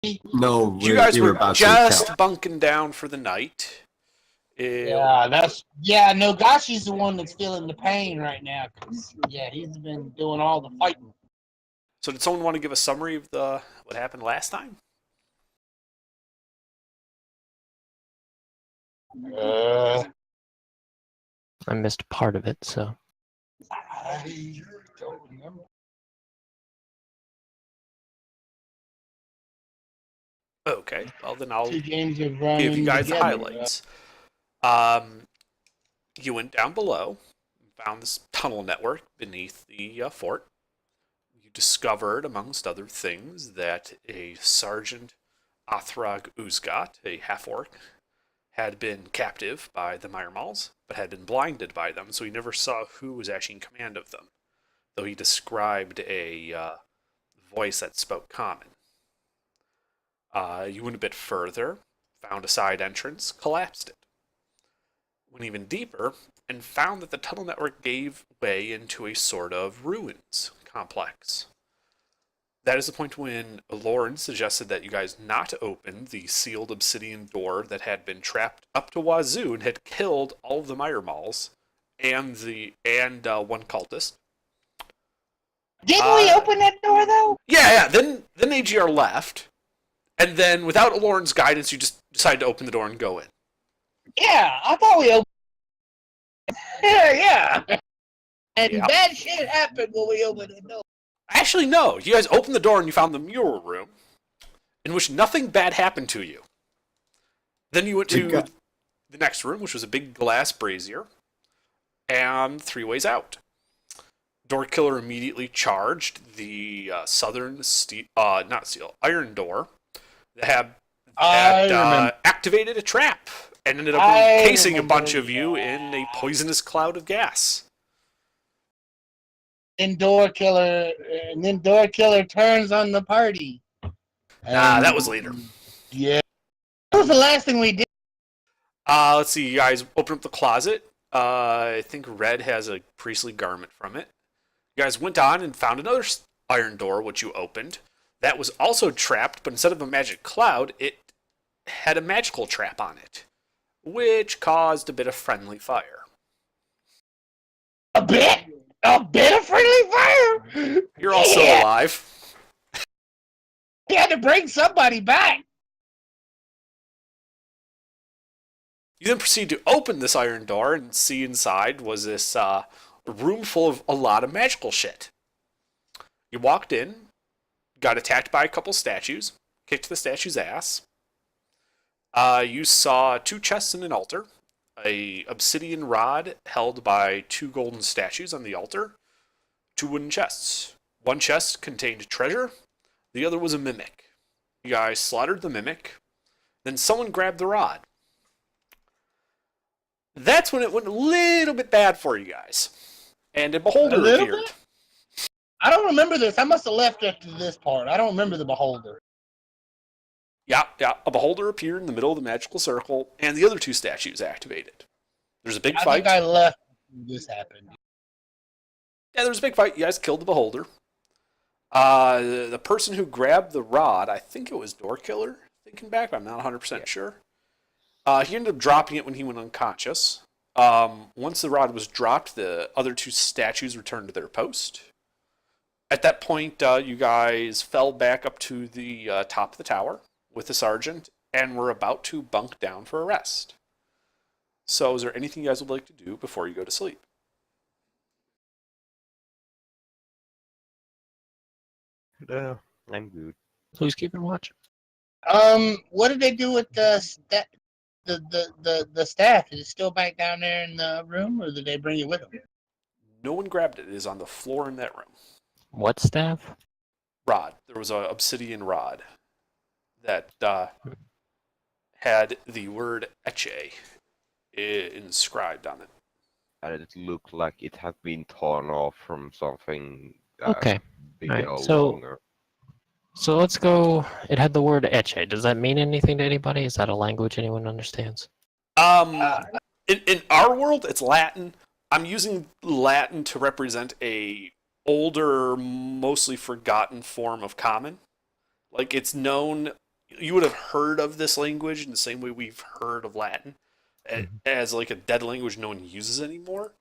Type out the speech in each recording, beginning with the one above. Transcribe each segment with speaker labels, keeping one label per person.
Speaker 1: No,
Speaker 2: You guys
Speaker 1: we were
Speaker 2: were
Speaker 1: about
Speaker 2: just
Speaker 1: to
Speaker 2: bunking down for the night.
Speaker 3: Nogashi's the one that's feeling the pain right now. Cause he's been doing all the fighting.
Speaker 2: So did someone want to give a summary of what happened last time?
Speaker 4: I missed part of it, so.
Speaker 3: I don't remember.
Speaker 2: Okay, well then I'll
Speaker 3: Two games of
Speaker 2: give
Speaker 3: running
Speaker 2: you guys the
Speaker 3: together.
Speaker 2: highlights. You went down below, found this tunnel network beneath the fort. You discovered, amongst other things, that a Sergeant Athrag Uzgat, a half-orc, had been captive by the Myrmals, but had been blinded by them, so he never saw who was actually in command of them, though he described a voice that spoke common. You went a bit further, found a side entrance, collapsed it. Went even deeper, and found that the tunnel network gave way into a sort of ruins complex. That is the point when Lauren suggested that you guys not open the sealed obsidian door that had been trapped up to wazoo and had killed all of the Myrmals and one cultist.
Speaker 3: Didn't we open that door though?
Speaker 2: Yeah. Then AGR left, and then without Lauren's guidance, you just decided to open the door and go in.
Speaker 3: Yeah, I thought we opened. Yeah. And
Speaker 2: Yep.
Speaker 3: bad shit happened when we opened the door.
Speaker 2: Actually, no. You guys opened the door and you found the mural room, in which nothing bad happened to you. Then you went to the next room, which was a big glass brazier, and 3 ways out. Door Killer immediately charged the southern iron door that had activated a trap and ended up encasing a bunch of you in a poisonous cloud of gas.
Speaker 3: And then Door Killer turns on the party.
Speaker 2: That was later.
Speaker 3: Yeah. That was the last thing we did.
Speaker 2: Let's see, you guys open up the closet. I think Red has a priestly garment from it. You guys went on and found another iron door, which you opened. That was also trapped, but instead of a magic cloud, it had a magical trap on it, which caused a bit of friendly fire.
Speaker 3: A bit of friendly fire.
Speaker 2: You're all still alive.
Speaker 3: He had to bring somebody back.
Speaker 2: You then proceed to open this iron door and see inside was this room full of a lot of magical shit. You walked in, got attacked by a couple statues, kicked the statue's ass. You saw 2 chests and an altar, a obsidian rod held by 2 golden statues on the altar, 2 wooden chests. One chest contained treasure, the other was a mimic. You guys slaughtered the mimic, then someone grabbed the rod. That's when it went a little bit bad for you guys. And a beholder appeared.
Speaker 3: Bit? I don't remember this. I must have left after this part. I don't remember the beholder.
Speaker 2: Yeah. A beholder appeared in the middle of the magical circle, and the other 2 statues activated. There's a big fight.
Speaker 3: I think I left when this happened.
Speaker 2: Yeah, there was a big fight. You guys killed the beholder. The person who grabbed the rod, I think it was Door Killer, thinking back, but I'm not 100% sure. He ended up dropping it when he went unconscious. Once the rod was dropped, the other 2 statues returned to their post. At that point, you guys fell back up to the top of the tower with the sergeant and were about to bunk down for a rest. So is there anything you guys would like to do before you go to sleep?
Speaker 5: No, I'm good.
Speaker 4: Who's keeping watch?
Speaker 3: What did they do with the staff? Is it still back down there in the room, or did they bring it with them?
Speaker 2: No one grabbed it. It is on the floor in that room.
Speaker 4: What staff?
Speaker 2: Rod. There was an obsidian rod that had the word Eche inscribed on it.
Speaker 5: And it looked like it had been torn off from something
Speaker 4: Okay.
Speaker 5: bigger
Speaker 4: Right,
Speaker 5: or
Speaker 4: so-
Speaker 5: longer.
Speaker 4: So let's go. It had the word eche. Does that mean anything to anybody? Is that a language anyone understands?
Speaker 2: In our world, it's Latin. I'm using Latin to represent a older, mostly forgotten form of common. Like, it's known you would have heard of this language in the same way we've heard of Latin as like a dead language no one uses anymore,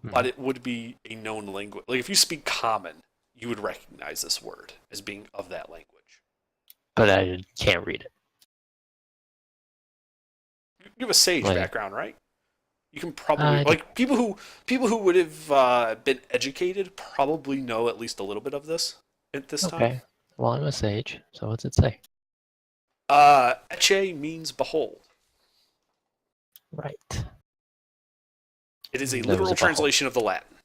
Speaker 2: but it would be a known language. Like if you speak Common, you would recognize this word as being of that language.
Speaker 4: But I can't read it.
Speaker 2: You have a sage
Speaker 4: Like-
Speaker 2: background, right? You can probably like people who would have been educated probably know at least a little bit of this at this time.
Speaker 4: Okay. Well, I'm a sage, so what's it say?
Speaker 2: Ecce means behold.
Speaker 4: Right.
Speaker 2: It is a
Speaker 4: There was
Speaker 2: literal
Speaker 4: a behold.
Speaker 2: translation of the Latin.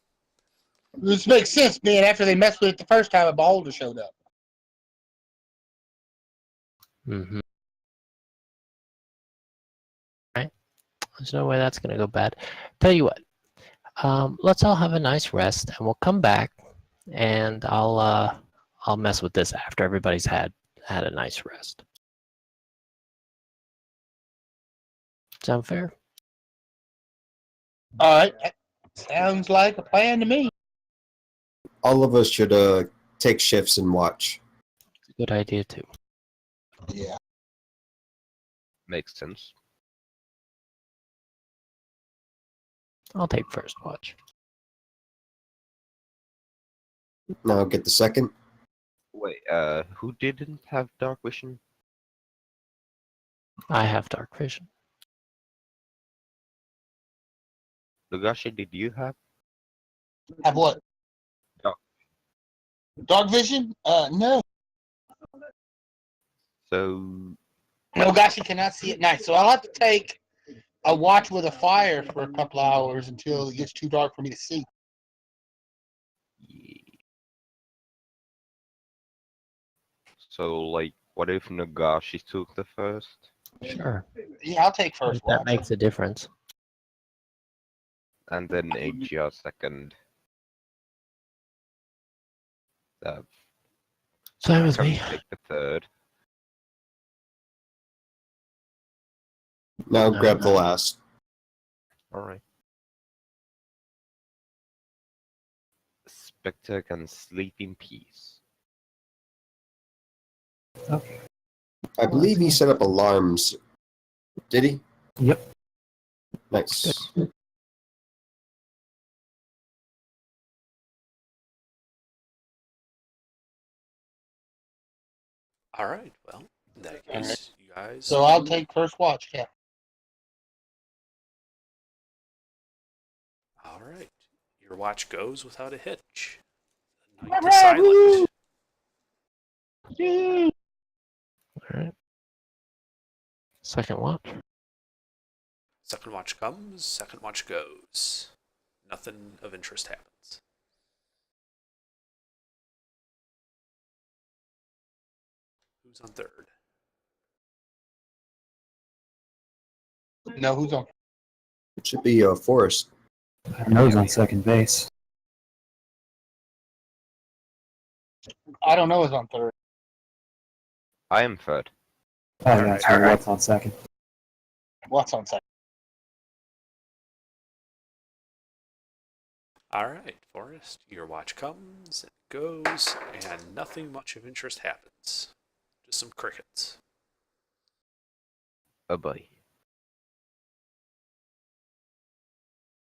Speaker 3: This makes sense, being after they messed with it the first time, a beholder showed up.
Speaker 4: Mm-hmm. Right. There's no way that's gonna go bad. Tell you what. Let's all have a nice rest, and we'll come back, and I'll mess with this after everybody's had a nice rest. Sound fair?
Speaker 3: All right. Sounds like a plan to me.
Speaker 1: All of us should take shifts and watch.
Speaker 4: Good idea too.
Speaker 3: Yeah.
Speaker 5: Makes sense.
Speaker 4: I'll take first watch.
Speaker 1: Now I'll get the second.
Speaker 5: Wait, who didn't have dark vision?
Speaker 4: I have dark vision.
Speaker 5: Nagashi, did you have?
Speaker 3: Have what?
Speaker 5: Dark.
Speaker 3: Dark vision? No.
Speaker 5: So,
Speaker 3: No, gosh, you cannot see at night. So I'll have to take a watch with a fire for a couple of hours until it gets too dark for me to see.
Speaker 5: yeah. So, like, what if Nagashi took the first?
Speaker 4: Sure.
Speaker 3: Yeah, I'll take first
Speaker 4: That
Speaker 3: watch.
Speaker 4: makes a difference.
Speaker 5: And then Asia second.
Speaker 4: Same with
Speaker 5: Can
Speaker 4: me.
Speaker 5: take the third.
Speaker 1: Now
Speaker 4: No,
Speaker 1: grab the
Speaker 4: no.
Speaker 1: last.
Speaker 5: Alright. Spectre can sleep in peace.
Speaker 1: I believe he set up alarms. Did he?
Speaker 6: Yep.
Speaker 1: Nice.
Speaker 2: All right. Well, in that case, you guys.
Speaker 3: So I'll take first watch, yeah.
Speaker 2: All right. Your watch goes without a hitch. The night is silent.
Speaker 4: Alright. Second watch.
Speaker 2: Second watch comes, second watch goes. Nothing of interest happens. Who's on third?
Speaker 3: No, who's on?
Speaker 1: It should be Forrest.
Speaker 6: I don't know who's on second base.
Speaker 3: I don't know who's on third.
Speaker 5: I am third.
Speaker 6: Oh, yeah, so what's on second?
Speaker 3: What's on second?
Speaker 2: All right, Forrest. Your watch comes and goes, and nothing much of interest happens. Just some crickets.
Speaker 5: Oh boy.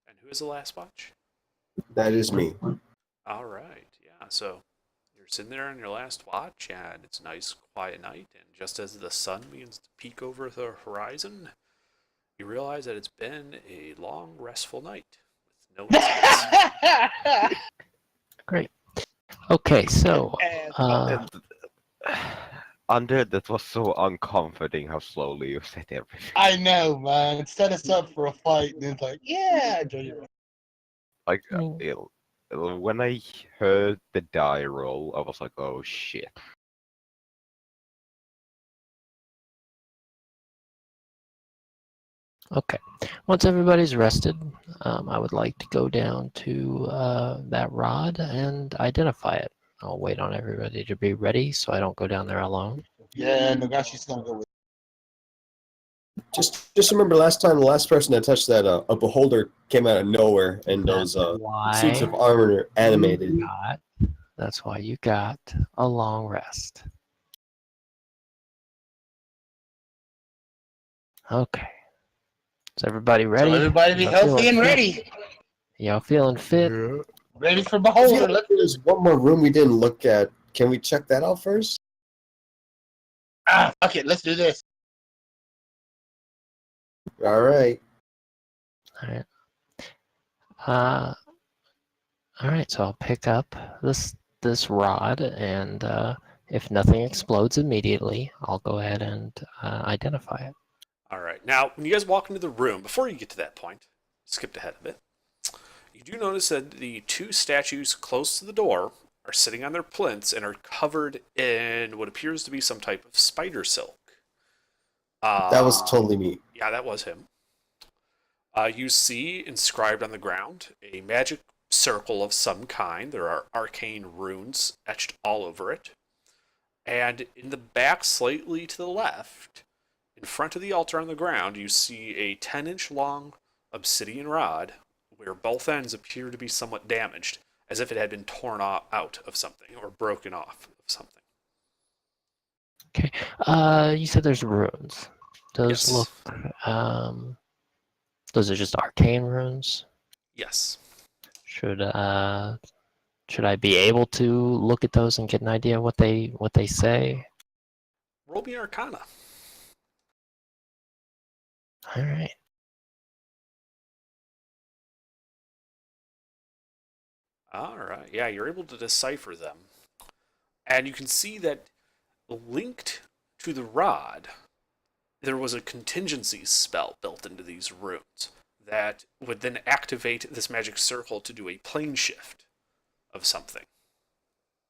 Speaker 2: And who is the last watch?
Speaker 1: That is me.
Speaker 2: All right, yeah. So you're sitting there on your last watch, and it's a nice, quiet night. And just as the sun begins to peek over the horizon, you realize that it's been a long, restful night with no incidents.
Speaker 4: Great. Okay, so
Speaker 5: Under that was so uncomforting how slowly you said everything.
Speaker 3: I know, man. Set us up for a fight, and it's like, yeah, enjoy your.
Speaker 5: Like
Speaker 4: Mm.
Speaker 5: when I heard the die roll, I was like, "Oh shit!"
Speaker 4: okay. Once everybody's rested, I would like to go down to that rod and identify it. I'll wait on everybody to be ready so I don't go down there alone.
Speaker 3: Yeah, Nagashi's gonna go with.
Speaker 1: Just remember last time the last person that touched that a beholder came out of nowhere and those suits of armor animated.
Speaker 4: That's why you got a long rest. Okay. Is everybody ready?
Speaker 3: So everybody be
Speaker 4: Y'all
Speaker 3: healthy
Speaker 4: feeling
Speaker 3: and
Speaker 4: fit?
Speaker 3: ready.
Speaker 4: Y'all feeling fit?
Speaker 3: Ready for
Speaker 1: I feel
Speaker 3: Beholder.
Speaker 1: like there's one more room we didn't look at. Can we check that out first?
Speaker 3: Fuck it. Let's do this.
Speaker 1: All right.
Speaker 4: All right. All right. So I'll pick up this rod, and if nothing explodes immediately, I'll go ahead and identify it.
Speaker 2: All right. Now, when you guys walk into the room, before you get to that point, skipped ahead a bit, you do notice that the two statues close to the door are sitting on their plinths and are covered in what appears to be some type of spider silk.
Speaker 1: That was totally me.
Speaker 2: Yeah, that was him. You see inscribed on the ground a magic circle of some kind. There are arcane runes etched all over it. And in the back, slightly to the left, in front of the altar on the ground, you see a 10-inch long obsidian rod where both ends appear to be somewhat damaged, as if it had been torn out of something or broken off of something.
Speaker 4: Okay. You said there's runes. Those
Speaker 2: Yes.
Speaker 4: look. Those are just arcane runes.
Speaker 2: Yes.
Speaker 4: Should I be able to look at those and get an idea what they say?
Speaker 2: Roll me Arcana.
Speaker 4: All right.
Speaker 2: All right. Yeah, you're able to decipher them. And you can see that linked to the rod, there was a contingency spell built into these runes that would then activate this magic circle to do a plane shift of something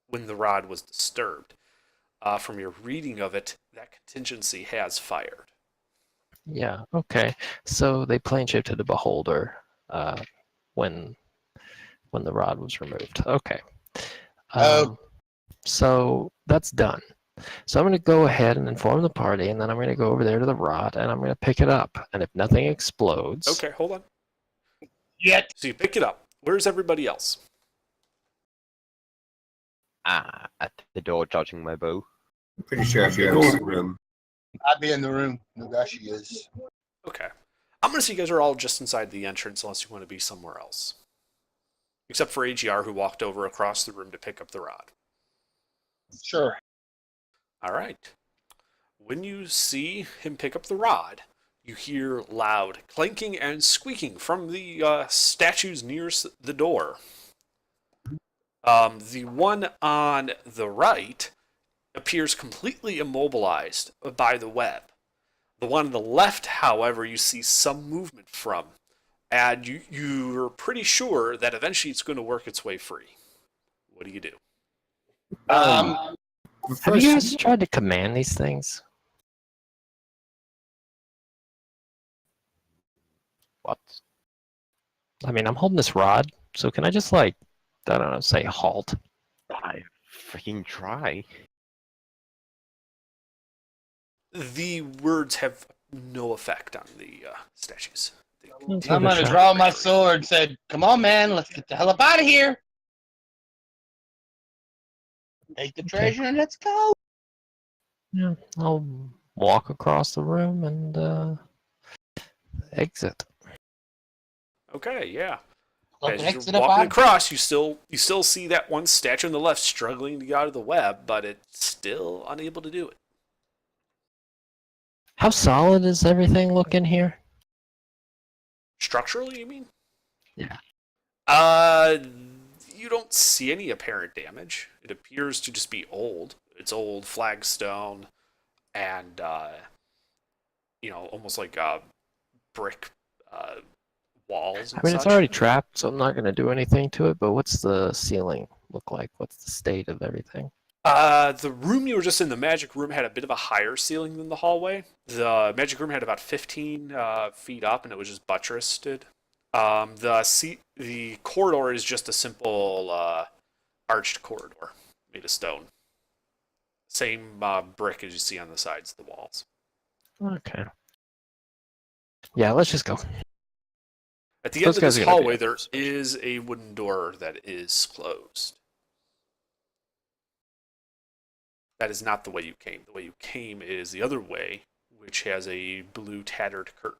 Speaker 2: when the rod was disturbed. From your reading of it, that contingency has fired.
Speaker 4: Yeah. Okay. So they plane shifted the beholder when the rod was removed. Okay. So that's done. So I'm going to go ahead and inform the party, and then I'm going to go over there to the rod, and I'm going to pick it up. And if nothing explodes...
Speaker 2: Okay, hold on.
Speaker 3: Yet.
Speaker 2: So you pick it up. Where's everybody else?
Speaker 5: At the door, judging my bow.
Speaker 1: I'm pretty sure I'd be in the room.
Speaker 3: I'd be in the room. No, there she is.
Speaker 2: Okay. I'm going to say you guys are all just inside the entrance unless you want to be somewhere else. Except for AGR, who walked over across the room to pick up the rod.
Speaker 3: Sure.
Speaker 2: All right. When you see him pick up the rod, you hear loud clanking and squeaking from the statues near the door. The one on the right appears completely immobilized by the web. The one on the left, however, you see some movement from. And you're pretty sure that eventually it's going to work its way free. What do you do?
Speaker 4: Have you guys tried to command these things?
Speaker 5: What?
Speaker 4: I mean, I'm holding this rod, so can I just, like, I don't know, say halt?
Speaker 5: I freaking try.
Speaker 2: The words have no effect on the statues.
Speaker 4: Let's
Speaker 3: I'm
Speaker 4: give it a
Speaker 3: gonna
Speaker 4: shot.
Speaker 3: draw my sword and say, "Come on, man, let's get the hell up out of here. Take the treasure and let's go."
Speaker 4: Yeah, I'll walk across the room and exit.
Speaker 2: Okay, yeah.
Speaker 3: Let
Speaker 2: As
Speaker 3: the
Speaker 2: you're
Speaker 3: exit up
Speaker 2: walking
Speaker 3: out.
Speaker 2: across, you still see that one statue on the left struggling to get out of the web, but it's still unable to do it.
Speaker 4: How solid is everything looking here?
Speaker 2: Structurally, you mean?
Speaker 4: Yeah.
Speaker 2: You don't see any apparent damage. It appears to just be old. It's old flagstone and almost like brick walls and
Speaker 4: I mean,
Speaker 2: such.
Speaker 4: it's already trapped, so I'm not going to do anything to it, but what's the ceiling look like? What's the state of everything?
Speaker 2: The room you were just in, the magic room, had a bit of a higher ceiling than the hallway. The magic room had about 15 feet up, and it was just buttressed. The corridor is just a simple arched corridor made of stone. Same brick as you see on the sides of the walls.
Speaker 4: Okay. Yeah, let's just go.
Speaker 2: At the
Speaker 4: Those
Speaker 2: end of
Speaker 4: guys
Speaker 2: this
Speaker 4: are gonna be
Speaker 2: hallway,
Speaker 4: up
Speaker 2: there
Speaker 4: there, so-
Speaker 2: is a wooden door that is closed. That is not the way you came. The way you came is the other way, which has a blue tattered curtain.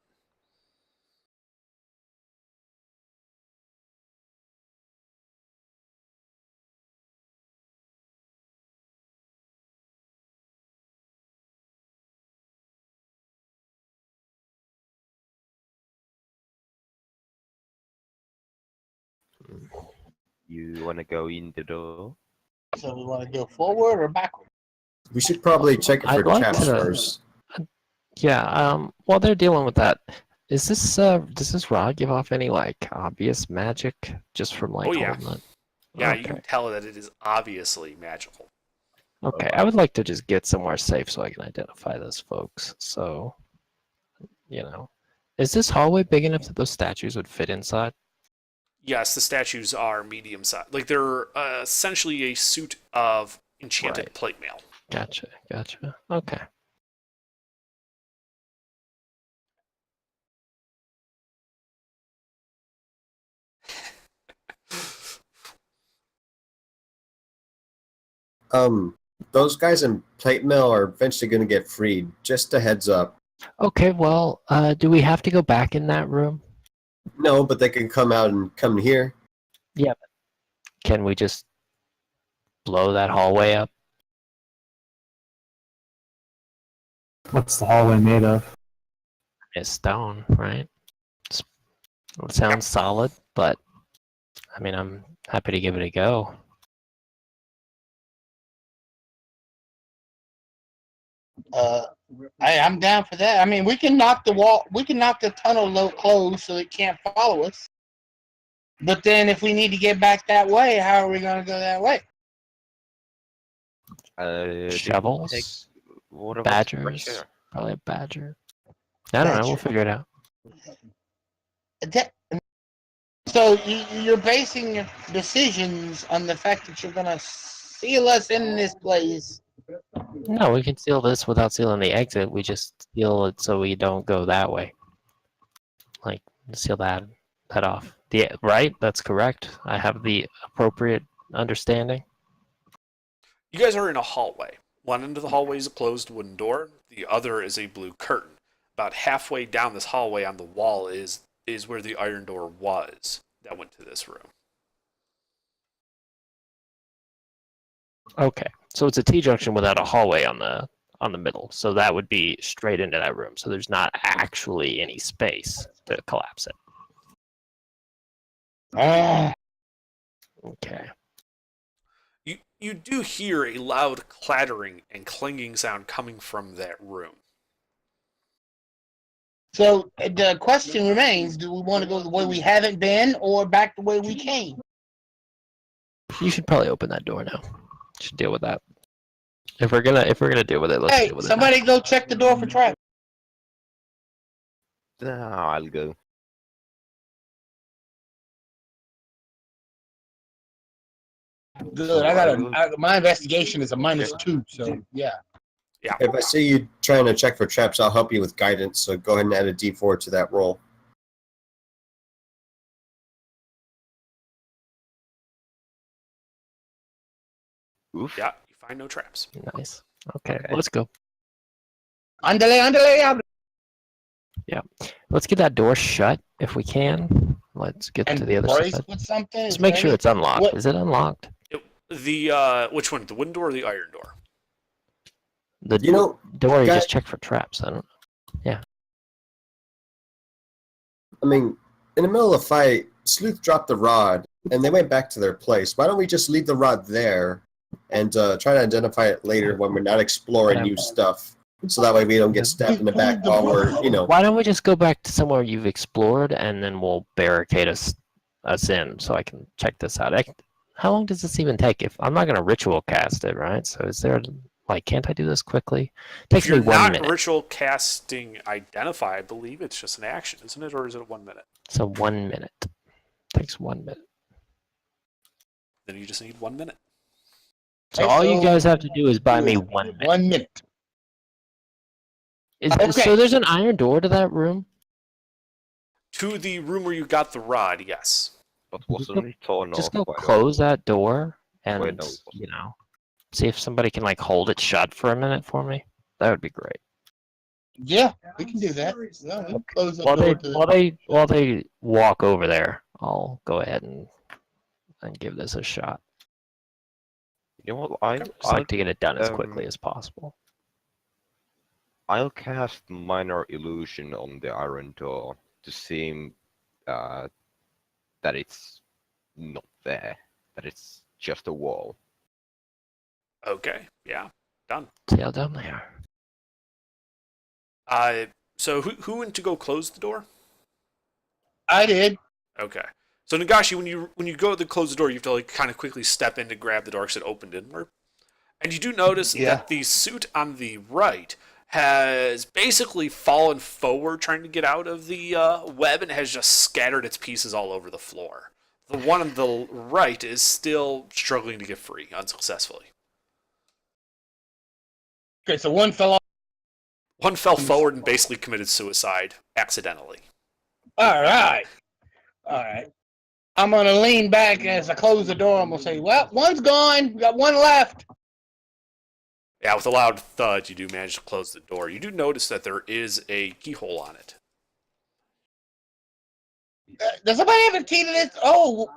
Speaker 5: You wanna go in the door?
Speaker 3: So we want to go forward or backward?
Speaker 1: We should probably check it for
Speaker 4: I'd like
Speaker 1: traps
Speaker 4: to-
Speaker 1: first.
Speaker 4: Yeah, while they're dealing with that, does this rod give off any like obvious magic just from like
Speaker 2: Oh, yeah.
Speaker 4: holding it?
Speaker 2: Yeah, you
Speaker 4: Okay.
Speaker 2: can tell that it is obviously magical.
Speaker 4: Okay, I would like to just get somewhere safe so I can identify those folks. So, is this hallway big enough that those statues would fit inside?
Speaker 2: Yes, the statues are medium size. Like they're essentially a suit of enchanted
Speaker 4: Right.
Speaker 2: plate mail.
Speaker 4: Gotcha. Okay.
Speaker 1: Those guys in plate mail are eventually going to get freed. Just a heads up.
Speaker 4: Okay, well, do we have to go back in that room?
Speaker 1: No, but they can come out and come here.
Speaker 4: Can we just blow that hallway up?
Speaker 6: What's the hallway made of?
Speaker 4: It's stone, right? It sounds solid, but I mean, I'm happy to give it a go.
Speaker 3: I'm down for that. I mean, we can knock the wall, we can knock the tunnel closed so it can't follow us. But then, if we need to get back that way, how are we going to go that way?
Speaker 5: Did you
Speaker 4: Shovels,
Speaker 5: take water was
Speaker 4: badgers,
Speaker 5: pressure?
Speaker 4: probably a badger. I don't know. We'll
Speaker 3: Badger.
Speaker 4: figure it out.
Speaker 3: So you're basing your decisions on the fact that you're going to seal us in this place.
Speaker 4: No, we can seal this without sealing the exit. We just seal it so we don't go that way. Like seal that off. Right? That's correct. I have the appropriate understanding.
Speaker 2: You guys are in a hallway. One end of the hallway is a closed wooden door. The other is a blue curtain. About halfway down this hallway on the wall is where the iron door was that went to this room.
Speaker 4: Okay, so it's a T-junction without a hallway on the middle. So that would be straight into that room. So there's not actually any space to collapse it. Okay.
Speaker 2: You do hear a loud clattering and clanging sound coming from that room.
Speaker 3: So the question remains, do we want to go the way we haven't been or back the way we came?
Speaker 4: You should probably open that door now. Should deal with that. If we're gonna deal with it, let's
Speaker 3: Hey,
Speaker 4: deal with
Speaker 3: somebody go check the door for traps.
Speaker 5: No, I'll go.
Speaker 3: Good. My investigation is a -2, so yeah.
Speaker 1: If I see you trying to check for traps, I'll help you with guidance. So go ahead and add a D4 to that roll.
Speaker 5: Oof.
Speaker 2: Yeah, you find no traps.
Speaker 4: it. Nice. Okay, let's go.
Speaker 3: Andale.
Speaker 4: Let's get that door shut if we can. Let's get
Speaker 3: And
Speaker 4: to the other
Speaker 3: brace
Speaker 4: side.
Speaker 3: with something.
Speaker 4: Just make sure it's unlocked.
Speaker 3: What-
Speaker 4: Is it unlocked?
Speaker 2: Which one? The wooden door or the iron door?
Speaker 4: The
Speaker 1: You know,
Speaker 4: door you
Speaker 1: guy-
Speaker 4: just check for traps. I don't.
Speaker 1: I mean, in the middle of the fight, Sleuth dropped the rod, and they went back to their place. Why don't we just leave the rod there and try to identify it later when we're not exploring new stuff? So that way we don't get stabbed in the back while we're,
Speaker 4: Why don't we just go back to somewhere you've explored and then we'll barricade us in so I can check this out. How long does this even take? If I'm not gonna ritual cast it, right? So is there can't I do this quickly? It takes
Speaker 2: If you're
Speaker 4: me 1
Speaker 2: not
Speaker 4: minute.
Speaker 2: ritual casting identify, I believe it's just an action, isn't it? Or is it 1 minute?
Speaker 4: So 1 minute. Takes 1 minute.
Speaker 2: Then you just need 1 minute.
Speaker 4: So all you guys have to do is buy me 1 minute.
Speaker 3: 1 minute. Okay.
Speaker 4: So there's an iron door to that room?
Speaker 2: To the room where you got the rod, yes.
Speaker 5: But wasn't it torn off?
Speaker 4: Just go
Speaker 5: by the-
Speaker 4: close that door and,
Speaker 5: Wait, no, it wasn't.
Speaker 4: see if somebody can hold it shut for a minute for me. That would be great.
Speaker 3: Yeah, we can do that. Yeah, we can close the
Speaker 4: While
Speaker 3: door
Speaker 4: they
Speaker 3: to
Speaker 4: while they walk over there, I'll go ahead and give this a shot.
Speaker 5: You know what?
Speaker 4: Just like to get it done as quickly as possible.
Speaker 5: I'll cast minor illusion on the iron door to seem that it's not there, that it's just a wall.
Speaker 2: Okay, yeah, done.
Speaker 4: See how done they are.
Speaker 2: So who went to go close the door?
Speaker 3: I did.
Speaker 2: Okay. So Nagashi, when you go to close the door, you have to like kind of quickly step in to grab the door because it opened inward. And you do notice that the suit on the right has basically fallen forward trying to get out of the web and has just scattered its pieces all over the floor. The one on the right is still struggling to get free unsuccessfully.
Speaker 3: Okay, so one fell off.
Speaker 2: One fell forward and basically committed suicide accidentally.
Speaker 3: All right. I'm going to lean back as I close the door. I'm going to say, well, one's gone. We got one left.
Speaker 2: Yeah, with a loud thud, you do manage to close the door. You do notice that there is a keyhole on it.
Speaker 3: Does somebody have a key to this? Oh,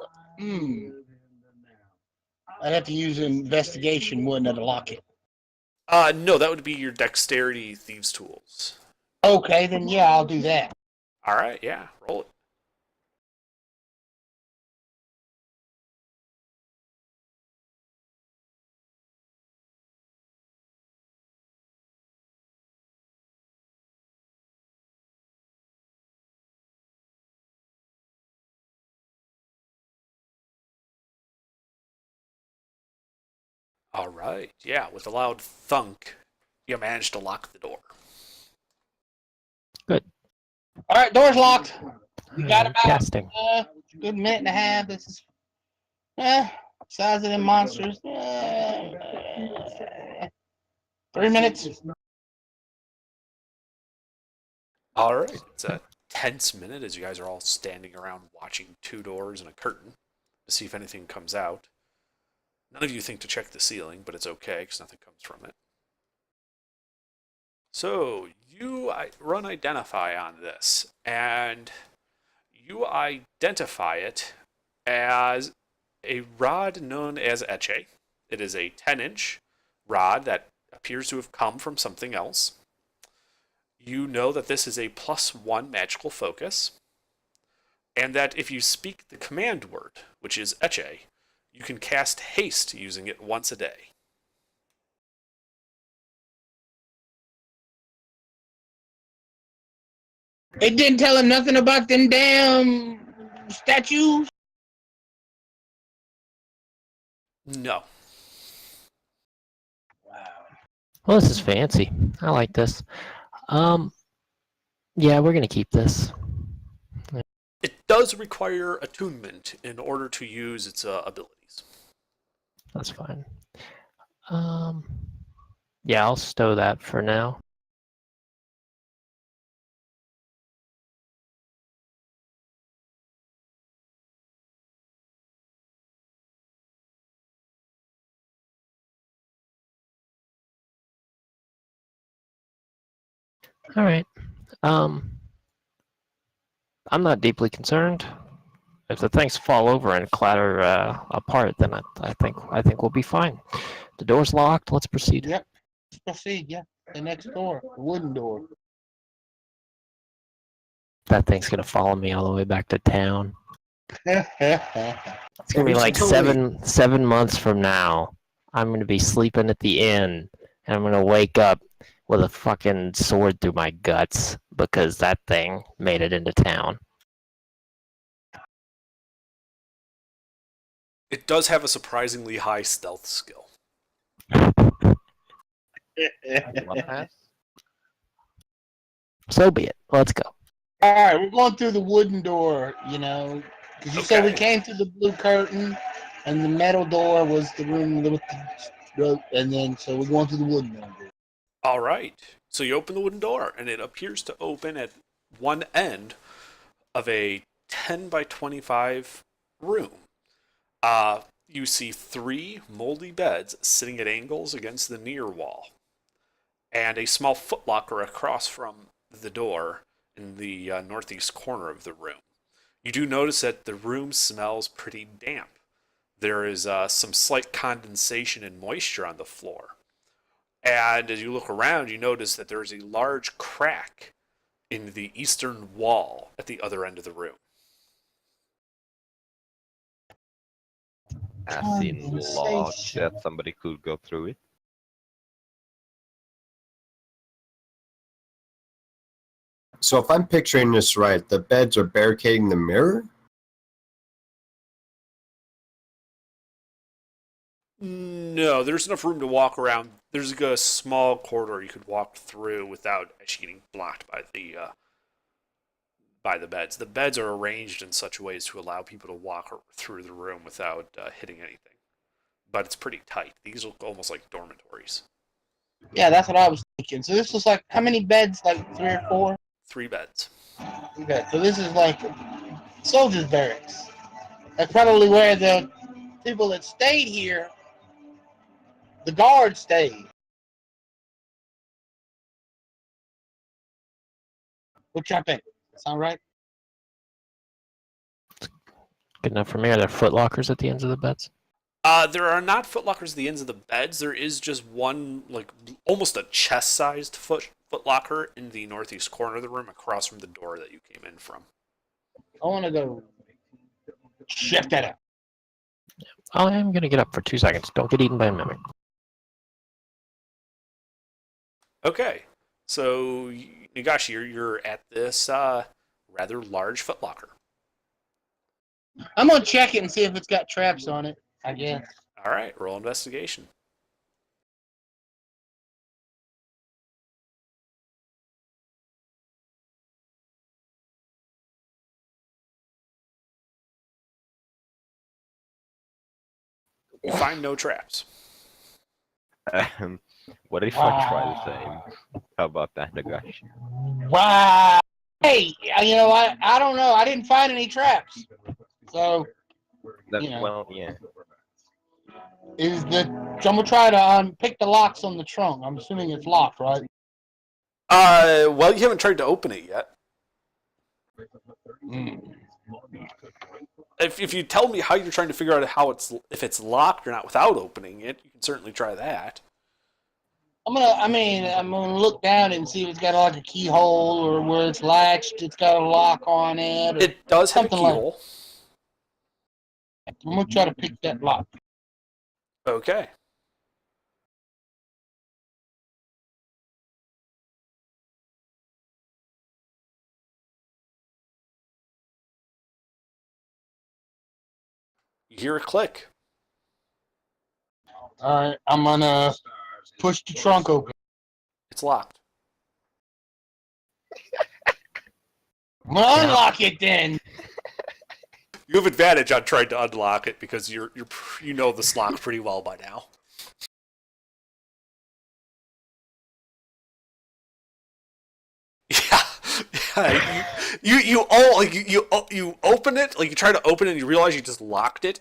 Speaker 3: I'd have to use investigation, wouldn't it, to lock it?
Speaker 2: No, that would be your dexterity thieves tools.
Speaker 3: Okay, then yeah, I'll do that.
Speaker 2: All right, yeah, roll it. All right, yeah, with a loud thunk, you manage to lock the door.
Speaker 4: Good.
Speaker 3: All right, door's locked. We got about
Speaker 4: casting.
Speaker 3: a good minute and a half. This is size of them monsters. 3 minutes.
Speaker 2: All right, it's a tense minute as you guys are all standing around watching two doors and a curtain to see if anything comes out. None of you think to check the ceiling, but it's okay because nothing comes from it. So you run identify on this, and you identify it as a rod known as Eche. It is a 10-inch rod that appears to have come from something else. You know that this is a +1 magical focus, and that if you speak the command word, which is Eche, you can cast haste using it once a day.
Speaker 3: It didn't tell him nothing about them damn statues.
Speaker 2: No.
Speaker 3: Wow.
Speaker 4: Well, this is fancy. I like this. Yeah, we're gonna keep this.
Speaker 2: It does require attunement in order to use its abilities.
Speaker 4: That's fine. Yeah, I'll stow that for now. All right. I'm not deeply concerned. If the things fall over and clatter apart, then I think we'll be fine. The door's locked. Let's proceed.
Speaker 3: Yep. Let's proceed. Yeah. The next door, the wooden door.
Speaker 4: That thing's gonna follow me all the way back to town. It's gonna be
Speaker 1: we should
Speaker 4: like
Speaker 1: totally-
Speaker 4: seven months from now. I'm gonna be sleeping at the inn, and I'm gonna wake up with a fucking sword through my guts because that thing made it into town.
Speaker 2: It does have a surprisingly high stealth skill.
Speaker 4: So be it. Let's go.
Speaker 3: All right, we're going through the wooden door, because you said we
Speaker 2: Okay.
Speaker 3: came through the blue curtain, and the metal door was the room with the, and then so we're going through the wooden door.
Speaker 2: All right. So you open the wooden door, and it appears to open at one end of a 10 by 25 room. You see 3 moldy beds sitting at angles against the near wall. and a small footlocker across from the door in the northeast corner of the room. You do notice that the room smells pretty damp. There is some slight condensation and moisture on the floor. And as you look around, you notice that there is a large crack in the eastern wall at the other end of the room.
Speaker 5: As in large that somebody could go through it.
Speaker 1: So if I'm picturing this right, the beds are barricading the mirror?
Speaker 2: No, there's enough room to walk around. There's a small corridor you could walk through without actually getting blocked by the beds. The beds are arranged in such ways to allow people to walk through the room without hitting anything. But it's pretty tight. These look almost like dormitories.
Speaker 3: Yeah, that's what I was thinking. So this was like, how many beds? Like 3 or 4?
Speaker 2: 3 beds.
Speaker 3: Okay, so this is like soldiers' barracks. That's probably where the people that stayed here, the guards stayed. What y'all think? Sound right?
Speaker 4: Good enough for me. Are there foot lockers at the ends of the beds?
Speaker 2: There are not footlockers at the ends of the beds. There is just one, like, almost a chest-sized footlocker in the northeast corner of the room across from the door that you came in from.
Speaker 3: I want to go check that out.
Speaker 4: I am going to get up for 2 seconds. Don't get eaten by a mimic.
Speaker 2: Okay, so Nagashi, you're at this rather large footlocker.
Speaker 3: I'm going to check it and see if it's got traps on it, I guess.
Speaker 2: All right, roll investigation. You find no traps.
Speaker 5: What if I try the same? How about that, Nagashi?
Speaker 3: Wow. Hey, you know, I don't know. I didn't find any traps. So, you know.
Speaker 5: Well, yeah.
Speaker 3: So I'm going to try to pick the locks on the trunk. I'm assuming it's locked, right?
Speaker 2: Well, you haven't tried to open it yet. If you tell me how you're trying to figure out if it's locked or not without opening it, you can certainly try that.
Speaker 3: I'm gonna look down and see if it's got like a keyhole or where it's latched. It's got a lock on it.
Speaker 2: It does have a
Speaker 3: something like
Speaker 2: keyhole.
Speaker 3: I'm gonna try to pick that lock.
Speaker 2: Okay. You hear a click.
Speaker 3: All right, I'm gonna push the trunk open.
Speaker 2: It's locked.
Speaker 3: I'm gonna unlock it then.
Speaker 2: You have advantage on trying to unlock it because you know this lock pretty well by now. Yeah. You open it, like you try to open it and you realize you just locked it,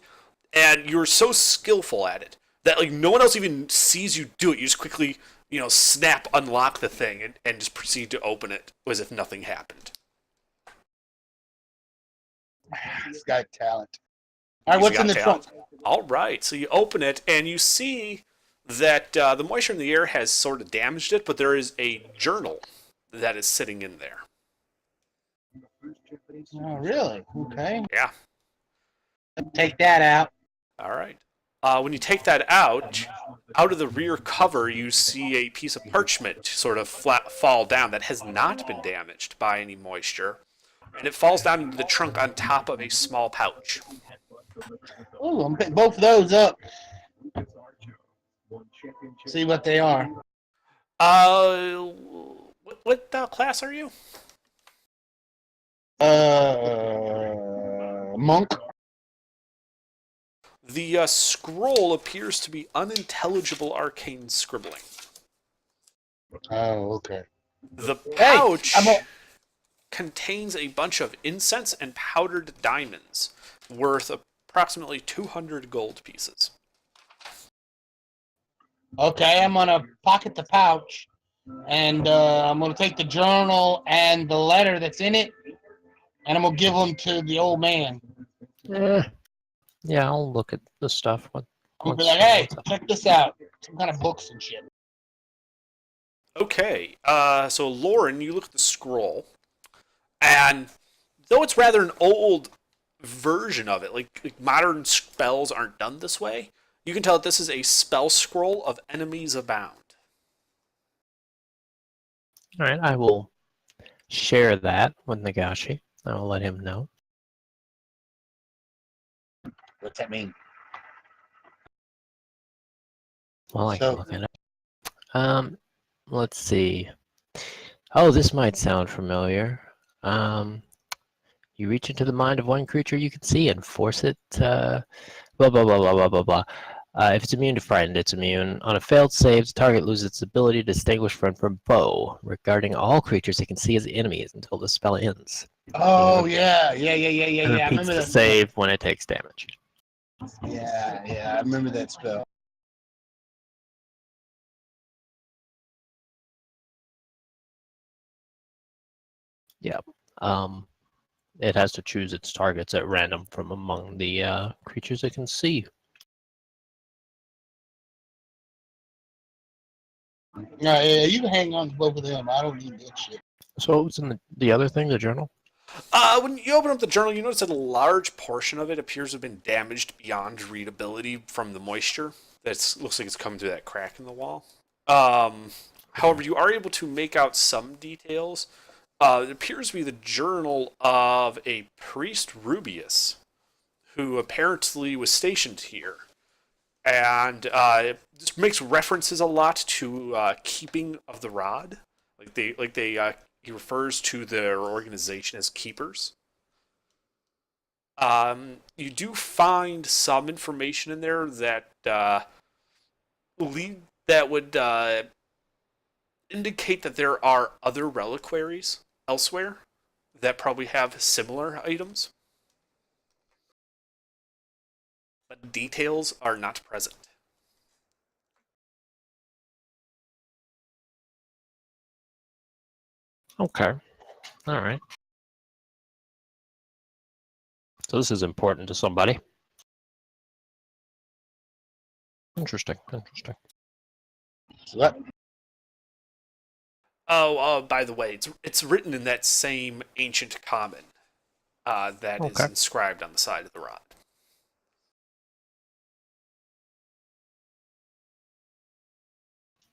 Speaker 2: and you're so skillful at it that like no one else even sees you do it. You just quickly, unlock the thing and just proceed to open it as if nothing happened.
Speaker 3: This guy talent. All right, what's in the trunk?
Speaker 2: All right, so you open it and you see that the moisture in the air has sort of damaged it, but there is a journal that is sitting in there.
Speaker 3: Oh, really? Okay.
Speaker 2: Yeah.
Speaker 3: Take that out.
Speaker 2: All right. When you take that out of the rear cover, you see a piece of parchment sort of fall down that has not been damaged by any moisture. And it falls down into the trunk on top of a small pouch.
Speaker 3: Oh, I'm picking both of those up. See what they are.
Speaker 2: What class are you?
Speaker 3: Monk.
Speaker 2: The scroll appears to be unintelligible arcane scribbling.
Speaker 3: Oh, okay.
Speaker 2: The pouch contains a bunch of incense and powdered diamonds worth approximately 200 gold pieces.
Speaker 3: Okay, I'm gonna pocket the pouch and I'm gonna take the journal and the letter that's in it, and I'm gonna give them to the old man.
Speaker 4: Yeah, I'll look at the stuff.
Speaker 3: I'm gonna be like, hey, check this out. Some kind of books and shit.
Speaker 2: Okay, so Lauren, you look at the scroll, and though it's rather an old version of it, like modern spells aren't done this way, you can tell that this is a spell scroll of enemies abound.
Speaker 4: All right, I will share that with Nagashi. I will let him know.
Speaker 3: What's that mean?
Speaker 4: Well, I
Speaker 3: So-
Speaker 4: can look at it. Let's see. Oh, this might sound familiar. You reach into the mind of one creature you can see and force it. Blah blah blah blah blah blah blah. If it's immune to frightened, it's immune. On a failed save, the target loses its ability to distinguish friend from foe, regarding all creatures it can see as enemies until the spell ends.
Speaker 3: Oh yeah. I
Speaker 4: It repeats
Speaker 3: remember
Speaker 4: the
Speaker 3: that
Speaker 4: save when it takes damage.
Speaker 3: Yeah, I remember that spell.
Speaker 4: Yep. It has to choose its targets at random from among the creatures it can see.
Speaker 3: Yeah, you can hang on to both of them. I don't need that shit.
Speaker 4: So what's in the other thing, the journal?
Speaker 2: When you open up the journal, you notice that a large portion of it appears to have been damaged beyond readability from the moisture. That looks like it's coming through that crack in the wall. However, you are able to make out some details. It appears to be the journal of a priest Rubius, who apparently was stationed here, and this makes references a lot to keeping of the rod. He refers to their organization as keepers. You do find some information in there that would indicate that there are other reliquaries elsewhere that probably have similar items, but details are not present.
Speaker 4: Okay. All right. So this is important to somebody. Interesting.
Speaker 3: So that,
Speaker 2: Oh, by the way, it's written in that same ancient common that is
Speaker 4: Okay.
Speaker 2: inscribed on the side of the rod.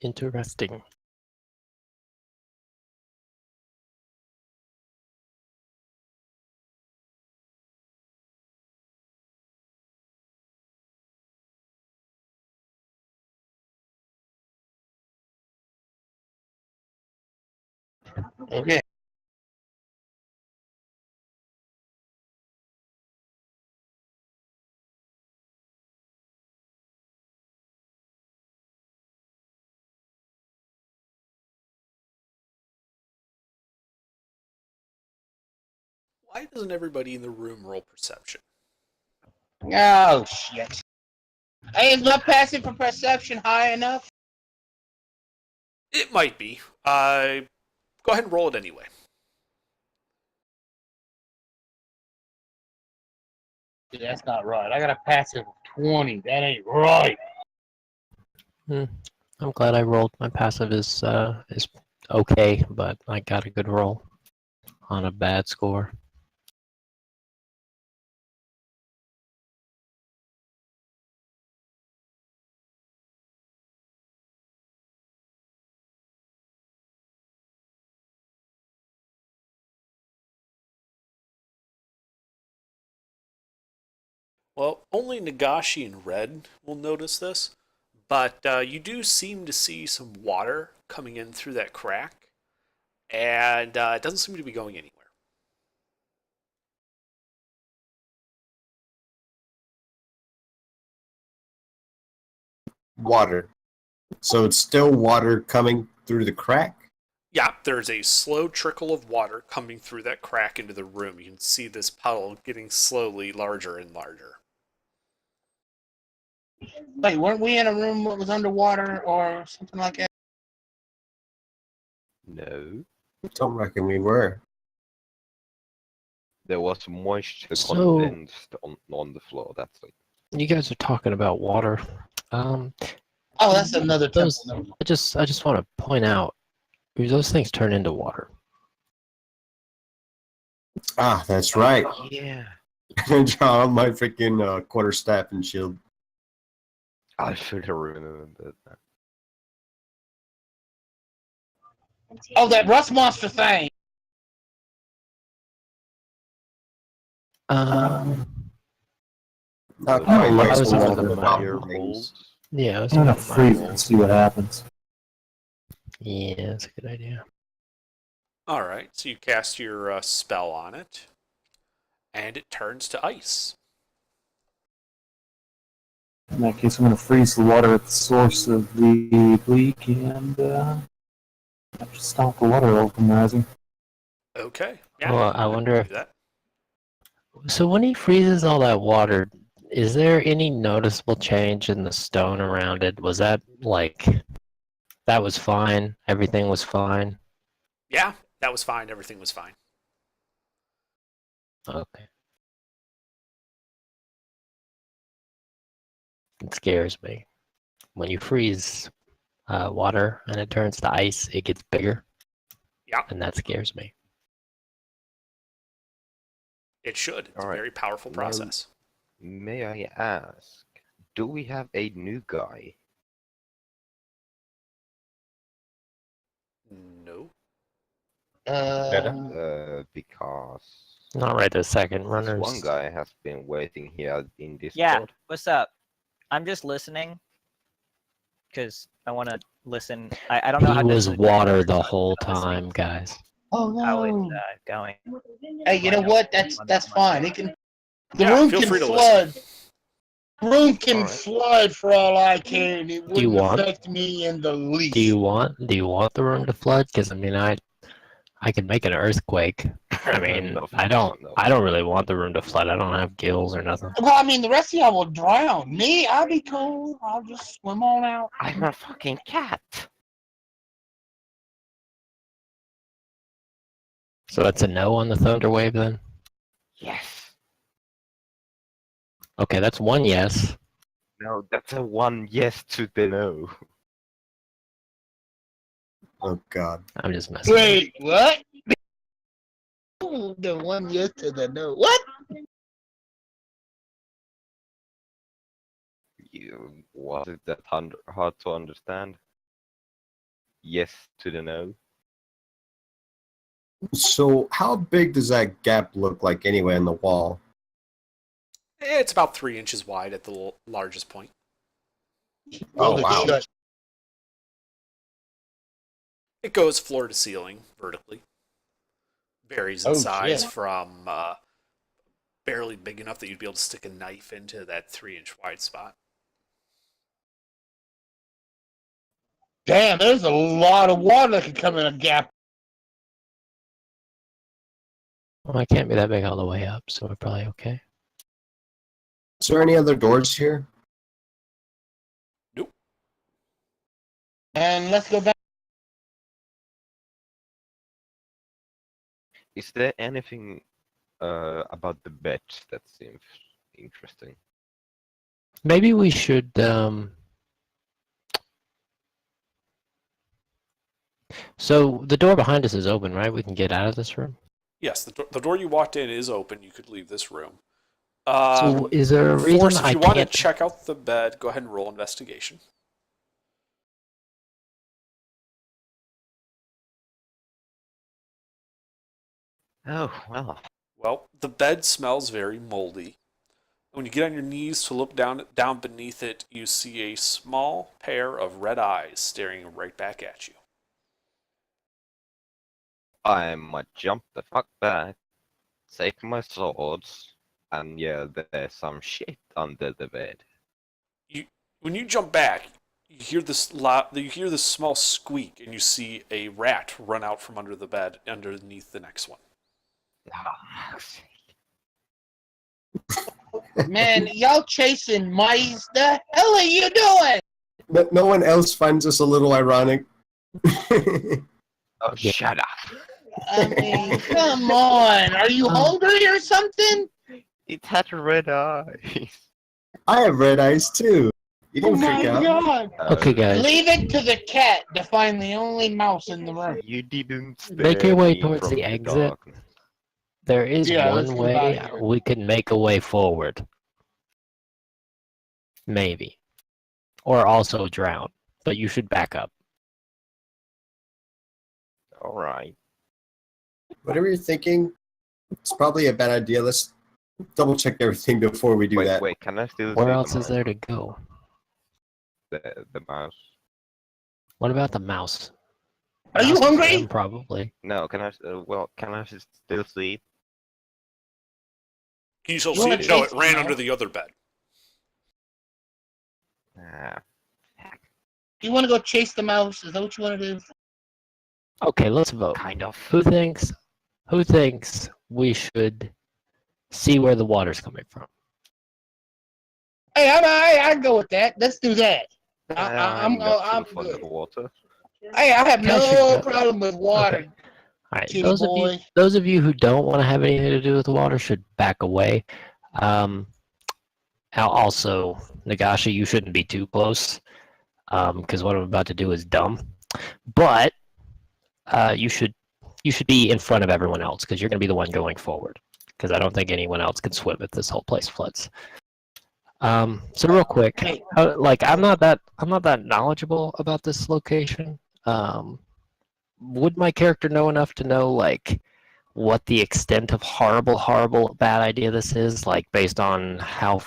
Speaker 4: Interesting.
Speaker 3: okay.
Speaker 2: Why doesn't everybody in the room roll perception?
Speaker 3: Oh shit. Hey, is my passive for perception high enough?
Speaker 2: It might be. Go ahead and roll it anyway.
Speaker 3: Yeah, that's not right. I got a passive of 20. That ain't right.
Speaker 4: I'm glad I rolled. My passive is okay, but I got a good roll on a bad score.
Speaker 2: Well, only Nagashi and Red will notice this, but you do seem to see some water coming in through that crack, and it doesn't seem to be going anywhere.
Speaker 1: Water. So it's still water coming through the crack?
Speaker 2: Yeah, there's a slow trickle of water coming through that crack into the room. You can see this puddle getting slowly larger and larger.
Speaker 3: Wait, weren't we in a room that was underwater or something like that?
Speaker 5: No.
Speaker 1: Don't reckon we were.
Speaker 5: There was moisture
Speaker 4: So-
Speaker 5: condensed on the floor, that's it.
Speaker 4: You guys are talking about water.
Speaker 3: Oh, that's another
Speaker 4: Those-
Speaker 3: temple.
Speaker 4: I just want to point out, those things turn into water.
Speaker 1: Ah, that's right.
Speaker 5: Yeah.
Speaker 1: Draw on my freaking quarterstaff and shield.
Speaker 5: I should have remembered that.
Speaker 3: Oh, that rust monster thing.
Speaker 1: Not
Speaker 5: So
Speaker 1: quite
Speaker 6: I
Speaker 1: waste
Speaker 6: was
Speaker 1: a lot
Speaker 6: wondering
Speaker 1: of
Speaker 6: about
Speaker 5: fire
Speaker 1: things.
Speaker 5: molds.
Speaker 4: Yeah, I was
Speaker 6: I'm gonna
Speaker 4: thinking
Speaker 6: freeze it
Speaker 4: mine.
Speaker 6: and see what happens.
Speaker 4: Yeah, that's a good idea.
Speaker 2: All right, so you cast your spell on it, and it turns to ice.
Speaker 6: In that case, I'm gonna freeze the water at the source of the leak and just stop the water from rising.
Speaker 2: Okay. Yeah.
Speaker 4: Well, I wonder
Speaker 2: do
Speaker 4: if.
Speaker 2: that.
Speaker 4: So when he freezes all that water, is there any noticeable change in the stone around it? Was that like that was fine? Everything was fine?
Speaker 2: Yeah, that was fine. Everything was fine.
Speaker 4: Okay. It scares me. When you freeze water and it turns to ice, it gets bigger.
Speaker 2: Yeah.
Speaker 4: And that scares me.
Speaker 2: It should. It's
Speaker 5: All
Speaker 2: a
Speaker 5: right.
Speaker 2: very powerful
Speaker 5: Now-
Speaker 2: process.
Speaker 5: May I ask, do we have a new guy?
Speaker 2: No.
Speaker 5: Because
Speaker 4: Not right this second.
Speaker 5: this
Speaker 4: Runners.
Speaker 5: one guy has been waiting here in Discord.
Speaker 7: Yeah, what's up? I'm just listening because I want to listen. I don't know
Speaker 4: He
Speaker 7: how to
Speaker 4: was
Speaker 7: listen to
Speaker 4: water
Speaker 7: recording,
Speaker 4: the
Speaker 7: so
Speaker 4: whole
Speaker 7: I'm listening
Speaker 4: time, guys.
Speaker 3: Oh
Speaker 7: How it's
Speaker 3: no.
Speaker 7: going.
Speaker 3: Hey, you know what? That's fine. It can. The
Speaker 2: Yeah,
Speaker 3: room
Speaker 2: feel
Speaker 3: can
Speaker 2: free to
Speaker 3: flood. Room can
Speaker 5: Alright.
Speaker 3: flood for all I care, and it
Speaker 4: you
Speaker 3: wouldn't
Speaker 4: want-
Speaker 3: affect me in the least.
Speaker 4: Do you want the room to flood? Because I mean, I could make an earthquake. I mean,
Speaker 5: No,
Speaker 4: I don't
Speaker 5: no.
Speaker 4: really want the room to flood. I don't have gills or nothing.
Speaker 3: Well, I mean, the rest of y'all will drown. Me, I'll be cool. I'll just swim on out.
Speaker 5: I'm a fucking cat.
Speaker 4: So that's a no on the thunder wave then.
Speaker 5: Yes.
Speaker 4: Okay, that's one yes.
Speaker 5: No, that's a one yes to the no.
Speaker 1: Oh God.
Speaker 4: I'm just messing.
Speaker 3: Wait, what? The one yes to the no. What?
Speaker 5: Was it that hard to understand? Yes to the no.
Speaker 1: So how big does that gap look like anyway in the wall?
Speaker 2: It's about 3 inches wide at the largest point.
Speaker 1: Oh,
Speaker 3: Holy
Speaker 1: wow.
Speaker 3: shit.
Speaker 2: It goes floor to ceiling vertically. Varies in
Speaker 3: Oh,
Speaker 2: size
Speaker 3: shit.
Speaker 2: from barely big enough that you'd be able to stick a knife into that 3-inch wide spot.
Speaker 3: Damn, there's a lot of water that could come in a gap.
Speaker 4: Well, I can't be that big all the way up, so we're probably okay.
Speaker 1: Is there any other doors here?
Speaker 3: And let's go back.
Speaker 5: Is there anything about the beds that seems interesting?
Speaker 4: Maybe we should. So the door behind us is open, right? We can get out of this room.
Speaker 2: Yes, the door you walked in is open. You could leave this room.
Speaker 4: So is there a reason
Speaker 2: Force, if
Speaker 4: I
Speaker 2: you want to
Speaker 4: can't?
Speaker 2: check out the bed, go ahead and roll investigation.
Speaker 5: Oh, well.
Speaker 2: Well, the bed smells very moldy. When you get on your knees to look down beneath it, you see a small pair of red eyes staring right back at you.
Speaker 5: I might jump the fuck back, take my swords, and yeah, there's some shit under the bed.
Speaker 2: When you jump back, you hear this small squeak, and you see a rat run out from under the bed underneath the next one.
Speaker 5: Ah,
Speaker 3: Man, y'all chasing mice. The hell are you doing?
Speaker 1: No one else finds this a little ironic.
Speaker 5: Oh,
Speaker 4: Yeah.
Speaker 5: shut up!
Speaker 3: I mean, come on. Are you hungry or something?
Speaker 5: It had red eyes.
Speaker 1: I have red eyes too. You
Speaker 3: Oh
Speaker 1: didn't
Speaker 3: my
Speaker 1: freak out.
Speaker 3: god.
Speaker 4: Okay, guys.
Speaker 3: Leave it to the cat to find the only mouse in the room.
Speaker 5: You didn't
Speaker 4: Make
Speaker 5: spare
Speaker 4: your way
Speaker 5: me
Speaker 4: towards
Speaker 5: from
Speaker 4: the exit.
Speaker 5: darkness.
Speaker 4: There is
Speaker 3: Yeah, let's
Speaker 4: one
Speaker 3: get 'em outta
Speaker 4: way
Speaker 3: here.
Speaker 4: we could make a way forward. Maybe. Or also drown. But you should back up.
Speaker 5: Alright.
Speaker 1: Whatever you're thinking, it's probably a bad idea. Let's double check everything before we do
Speaker 5: Wait,
Speaker 1: that.
Speaker 5: wait, can I still
Speaker 4: Where
Speaker 5: see
Speaker 4: else
Speaker 5: the
Speaker 4: is there to go?
Speaker 5: the mouse?
Speaker 4: What about the mouse?
Speaker 3: Are you
Speaker 4: Mouse is
Speaker 3: hungry?
Speaker 4: them, probably.
Speaker 5: No, can I, can I still see it?
Speaker 2: Can you still
Speaker 3: You
Speaker 2: see
Speaker 3: wanna
Speaker 2: it? No,
Speaker 3: chase
Speaker 2: it ran
Speaker 3: the
Speaker 2: under
Speaker 3: mouse?
Speaker 2: the other bed.
Speaker 5: Ah,
Speaker 3: You want to go chase the mouse? Is that what you want to do?
Speaker 4: Okay, let's vote.
Speaker 5: kind of.
Speaker 4: Who thinks we should see where the water's coming from?
Speaker 3: Hey, I'd go with that. Let's do that.
Speaker 5: I'm not
Speaker 3: I'm
Speaker 5: too fond of
Speaker 3: good.
Speaker 5: water.
Speaker 3: Hey, I have
Speaker 4: Guys should
Speaker 3: no
Speaker 4: go-
Speaker 3: problem with water.
Speaker 4: Okay. All right,
Speaker 3: Kitty
Speaker 4: those of you who don't want to have anything to do with the water should back away. Also, Nagashi, you shouldn't be too close, because what I'm about to do is dumb. But you should be in front of everyone else because you're going to be the one going forward. Because I don't think anyone else can swim if this whole place floods. So real quick,
Speaker 3: Hey.
Speaker 4: like I'm not that knowledgeable about this location. Would my character know enough to know like what the extent of horrible bad idea this is, like based on how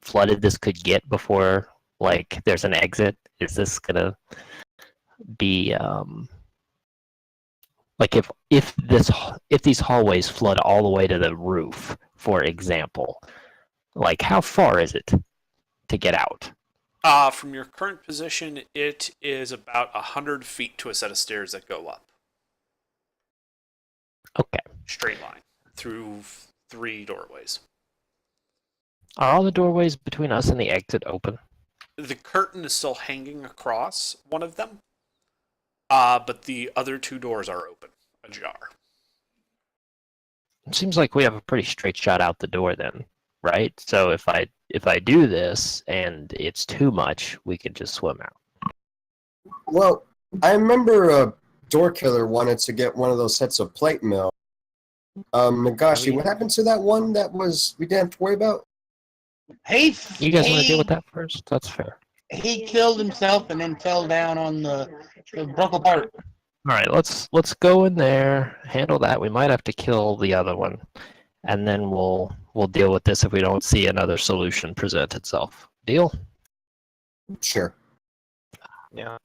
Speaker 4: flooded this could get before like there's an exit? Is this gonna be like if these hallways flood all the way to the roof, for example, like how far is it to get out?
Speaker 2: From your current position, it is about 100 feet to a set of stairs that go up.
Speaker 4: Okay.
Speaker 2: Straight line. Through 3 doorways.
Speaker 4: Are all the doorways between us and the exit open?
Speaker 2: The curtain is still hanging across one of them. But the other 2 doors are open, ajar.
Speaker 4: It seems like we have a pretty straight shot out the door then, right? So if I do this and it's too much, we could just swim out.
Speaker 1: Well, I remember a door killer wanted to get one of those sets of plate mail. Nagashi, what happened to that one that we didn't have to worry about?
Speaker 3: Hey,
Speaker 4: You guys want to deal with that first? That's fair.
Speaker 3: He killed himself and then fell down on the broke apart.
Speaker 4: All right, let's go in there, handle that. We might have to kill the other one, and then we'll deal with this if we don't see another solution present itself. Deal?
Speaker 1: Sure.
Speaker 5: Yeah.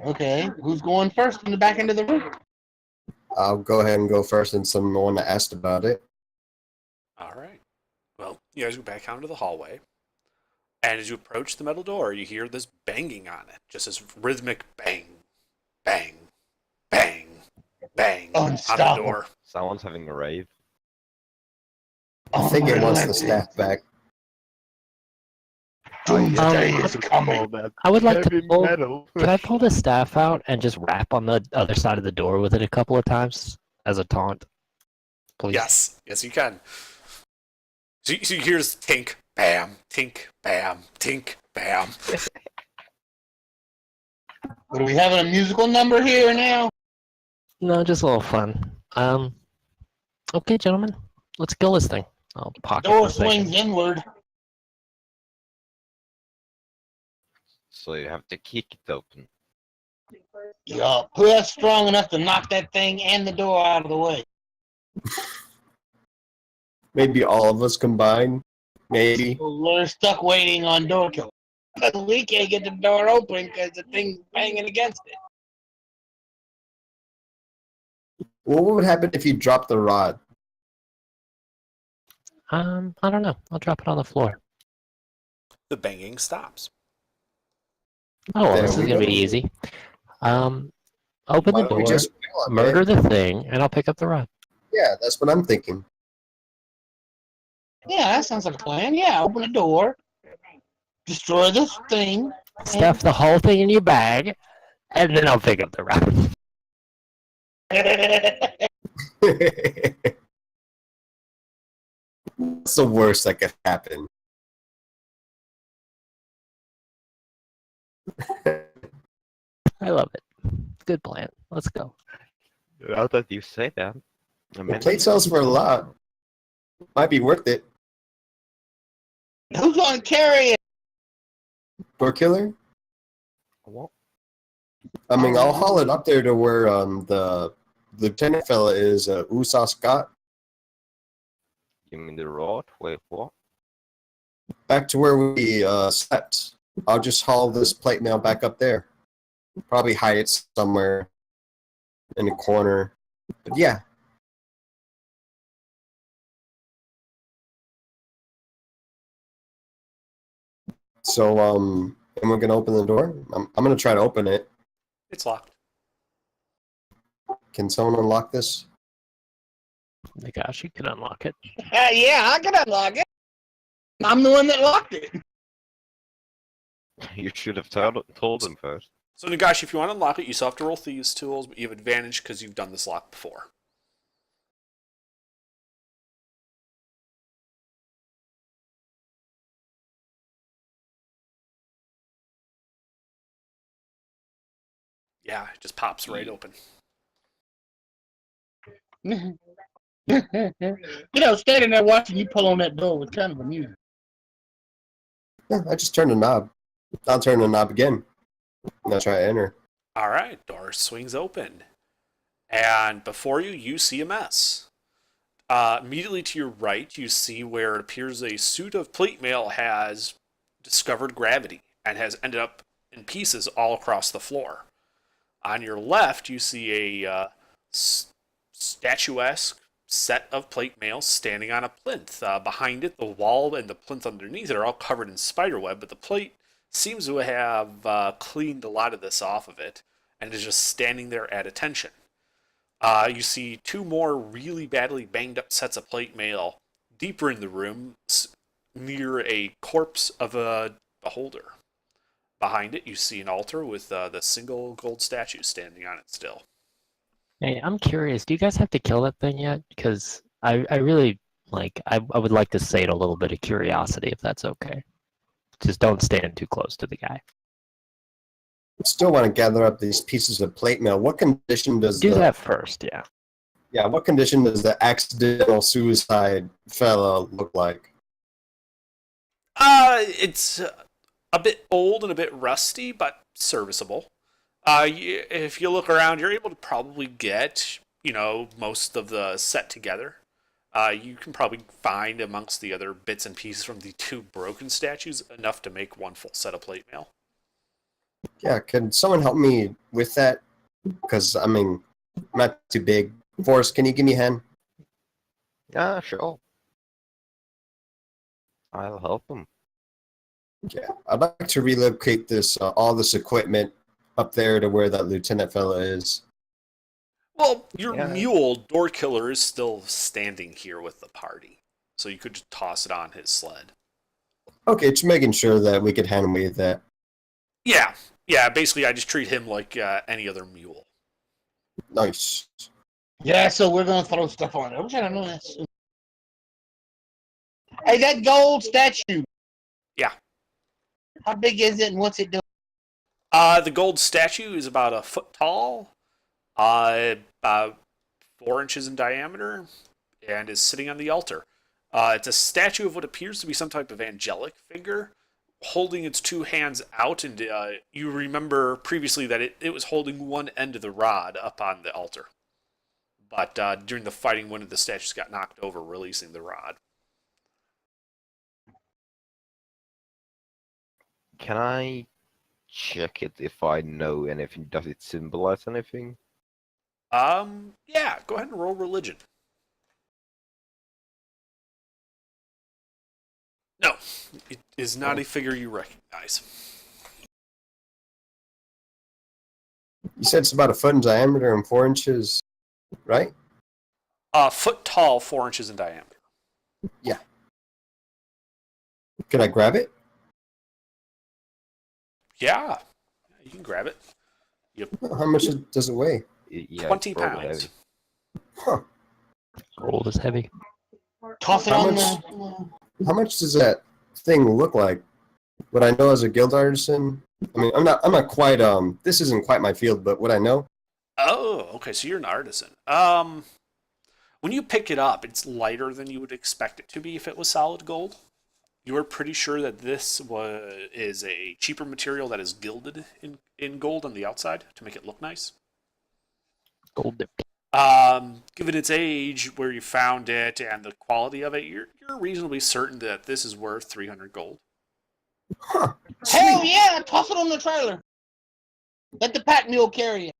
Speaker 3: Okay, who's going first in the back end of the room?
Speaker 1: I'll go ahead and go first since I'm the one that asked about it.
Speaker 2: All right. Well, you guys go back out into the hallway. And as you approach the metal door, you hear this banging on it. Just this rhythmic bang, bang, bang, bang on the
Speaker 3: Unstoppable.
Speaker 2: door.
Speaker 5: Someone's having a rave.
Speaker 1: I think it wants the
Speaker 3: Unrelenting.
Speaker 1: staff back.
Speaker 3: Doomsday is coming.
Speaker 4: I would like to
Speaker 5: Heavy
Speaker 4: pull.
Speaker 5: metal.
Speaker 4: Can I pull the staff out and just rap on the other side of the door with it a couple of times as a taunt? Please.
Speaker 2: Yes, you can. So you hear this tink, bam, tink, bam, tink, bam.
Speaker 3: What, are we having a musical number here now?
Speaker 4: No, just a little fun. Okay, gentlemen, let's kill this thing. I'll pocket
Speaker 3: Door
Speaker 4: the thing.
Speaker 3: swings inward.
Speaker 5: So you have to kick it open.
Speaker 3: Yeah, who that's strong enough to knock that thing and the door out of the way?
Speaker 1: Maybe all of us combined. Maybe.
Speaker 3: We're stuck waiting on door kill. But we can't get the door open because the thing's banging against it.
Speaker 1: Well, what would happen if you dropped the rod?
Speaker 4: I don't know. I'll drop it on the floor.
Speaker 2: The banging stops.
Speaker 4: Oh, well,
Speaker 1: There
Speaker 4: this is
Speaker 1: we
Speaker 4: gonna
Speaker 1: go.
Speaker 4: be easy. Open
Speaker 1: Why
Speaker 4: the
Speaker 1: don't we
Speaker 4: door,
Speaker 1: just bail on
Speaker 4: murder
Speaker 1: it?
Speaker 4: the thing, and I'll pick up the rod.
Speaker 1: Yeah, that's what I'm thinking.
Speaker 3: Yeah, that sounds like a plan. Yeah, open the door, destroy this thing,
Speaker 4: Stuff the whole thing in your bag, and then I'll pick up the rod.
Speaker 1: What's the worst that could happen?
Speaker 4: I love it. Good plan. Let's go.
Speaker 5: Now that you say that, I
Speaker 1: The
Speaker 5: mean,
Speaker 1: plate sells for a lot. Might be worth it.
Speaker 3: Who's gonna carry it?
Speaker 1: Door killer?
Speaker 5: what?
Speaker 1: I mean, I'll haul it up there to where the lieutenant fella is, Usa Scott.
Speaker 5: You mean the rod? Wait, what?
Speaker 1: Back to where we slept. I'll just haul this plate mail back up there. Probably hide it somewhere in a corner. But yeah. So, am I gonna open the door? I'm gonna try to open it.
Speaker 2: It's locked.
Speaker 1: Can someone unlock this?
Speaker 4: Gosh, you can unlock it.
Speaker 3: Yeah, I can unlock it. I'm the one that locked it.
Speaker 5: You should have told him first.
Speaker 2: So Nagashi, if you want to unlock it, you still have to roll Thieves' Tools, but you have advantage because you've done this lock before. Yeah, it just pops right open.
Speaker 3: Standing there watching you pull on that door was kind of amusing.
Speaker 1: Yeah, I just turned the knob. I'll turn the knob again. And I'll try to enter.
Speaker 2: All right, door swings open. And before you, you see a mess. Immediately to your right, you see where it appears a suit of plate mail has discovered gravity and has ended up in pieces all across the floor. On your left, you see a statuesque set of plate mail standing on a plinth. Behind it, the wall and the plinth underneath it are all covered in spiderweb, but the plate seems to have cleaned a lot of this off of it and is just standing there at attention. You see two more really badly banged up sets of plate mail deeper in the room near a corpse of a beholder. Behind it, you see an altar with the single gold statue standing on it still.
Speaker 4: Hey, I'm curious. Do you guys have to kill that thing yet? Because I really I would like to sate a little bit of curiosity if that's okay. Just don't stand too close to the guy.
Speaker 1: Still want to gather up these pieces of plate mail. What condition does
Speaker 4: Do that first, yeah.
Speaker 1: Yeah, what condition does the accidental suicide fella look like?
Speaker 2: It's a bit old and a bit rusty, but serviceable. If you look around, you're able to probably get, most of the set together. You can probably find amongst the other bits and pieces from the two broken statues enough to make one full set of plate mail.
Speaker 1: Yeah, can someone help me with that? Because, I'm not too big. Forrest, can you give me a hand?
Speaker 5: Yeah, sure. I'll help him.
Speaker 1: Yeah, I'd like to relocate this all this equipment up there to where that lieutenant fella is.
Speaker 2: Well, your
Speaker 5: Yeah.
Speaker 2: mule, Door Killer, is still standing here with the party. So you could just toss it on his sled.
Speaker 1: Okay, just making sure that we could handle with that.
Speaker 2: Yeah, basically I just treat him like any other mule.
Speaker 1: Nice.
Speaker 3: Yeah, so we're gonna throw stuff on it. I wish I know that. Hey, that gold statue.
Speaker 2: Yeah.
Speaker 3: How big is it and what's it doing?
Speaker 2: The gold statue is about a foot tall, about 4 inches in diameter, and is sitting on the altar. It's a statue of what appears to be some type of angelic figure, holding its two hands out, and you remember previously that it was holding one end of the rod up on the altar. But during the fighting, one of the statues got knocked over, releasing the rod.
Speaker 5: Can I check it if I know anything? Does it symbolize anything?
Speaker 2: Yeah, go ahead and roll religion. No, it is not a figure you recognize.
Speaker 1: You said it's about a foot in diameter and 4 inches, right?
Speaker 2: Foot tall, 4 inches in diameter.
Speaker 1: Can I grab it?
Speaker 2: Yeah, you can grab it.
Speaker 1: How much does it weigh?
Speaker 5: Yeah,
Speaker 2: 20
Speaker 5: it's probably
Speaker 2: pounds.
Speaker 5: heavy.
Speaker 1: Huh.
Speaker 4: Gold is heavy.
Speaker 3: Toss it
Speaker 1: How
Speaker 3: on
Speaker 1: much-
Speaker 3: the.
Speaker 1: How much does that thing look like? Would I know as a guild artisan? I mean, I'm not quite, this isn't quite my field, but would I know?
Speaker 2: Oh, okay, so you're an artisan. When you pick it up, it's lighter than you would expect it to be if it was solid gold. You are pretty sure that is a cheaper material that is gilded in gold on the outside to make it look nice.
Speaker 4: Gold dip.
Speaker 2: Given its age, where you found it, and the quality of it, you're reasonably certain that this is worth 300 gold.
Speaker 1: Huh.
Speaker 3: Hell
Speaker 1: Sweet.
Speaker 3: yeah! Toss it on the trailer. Let the pack mule carry it.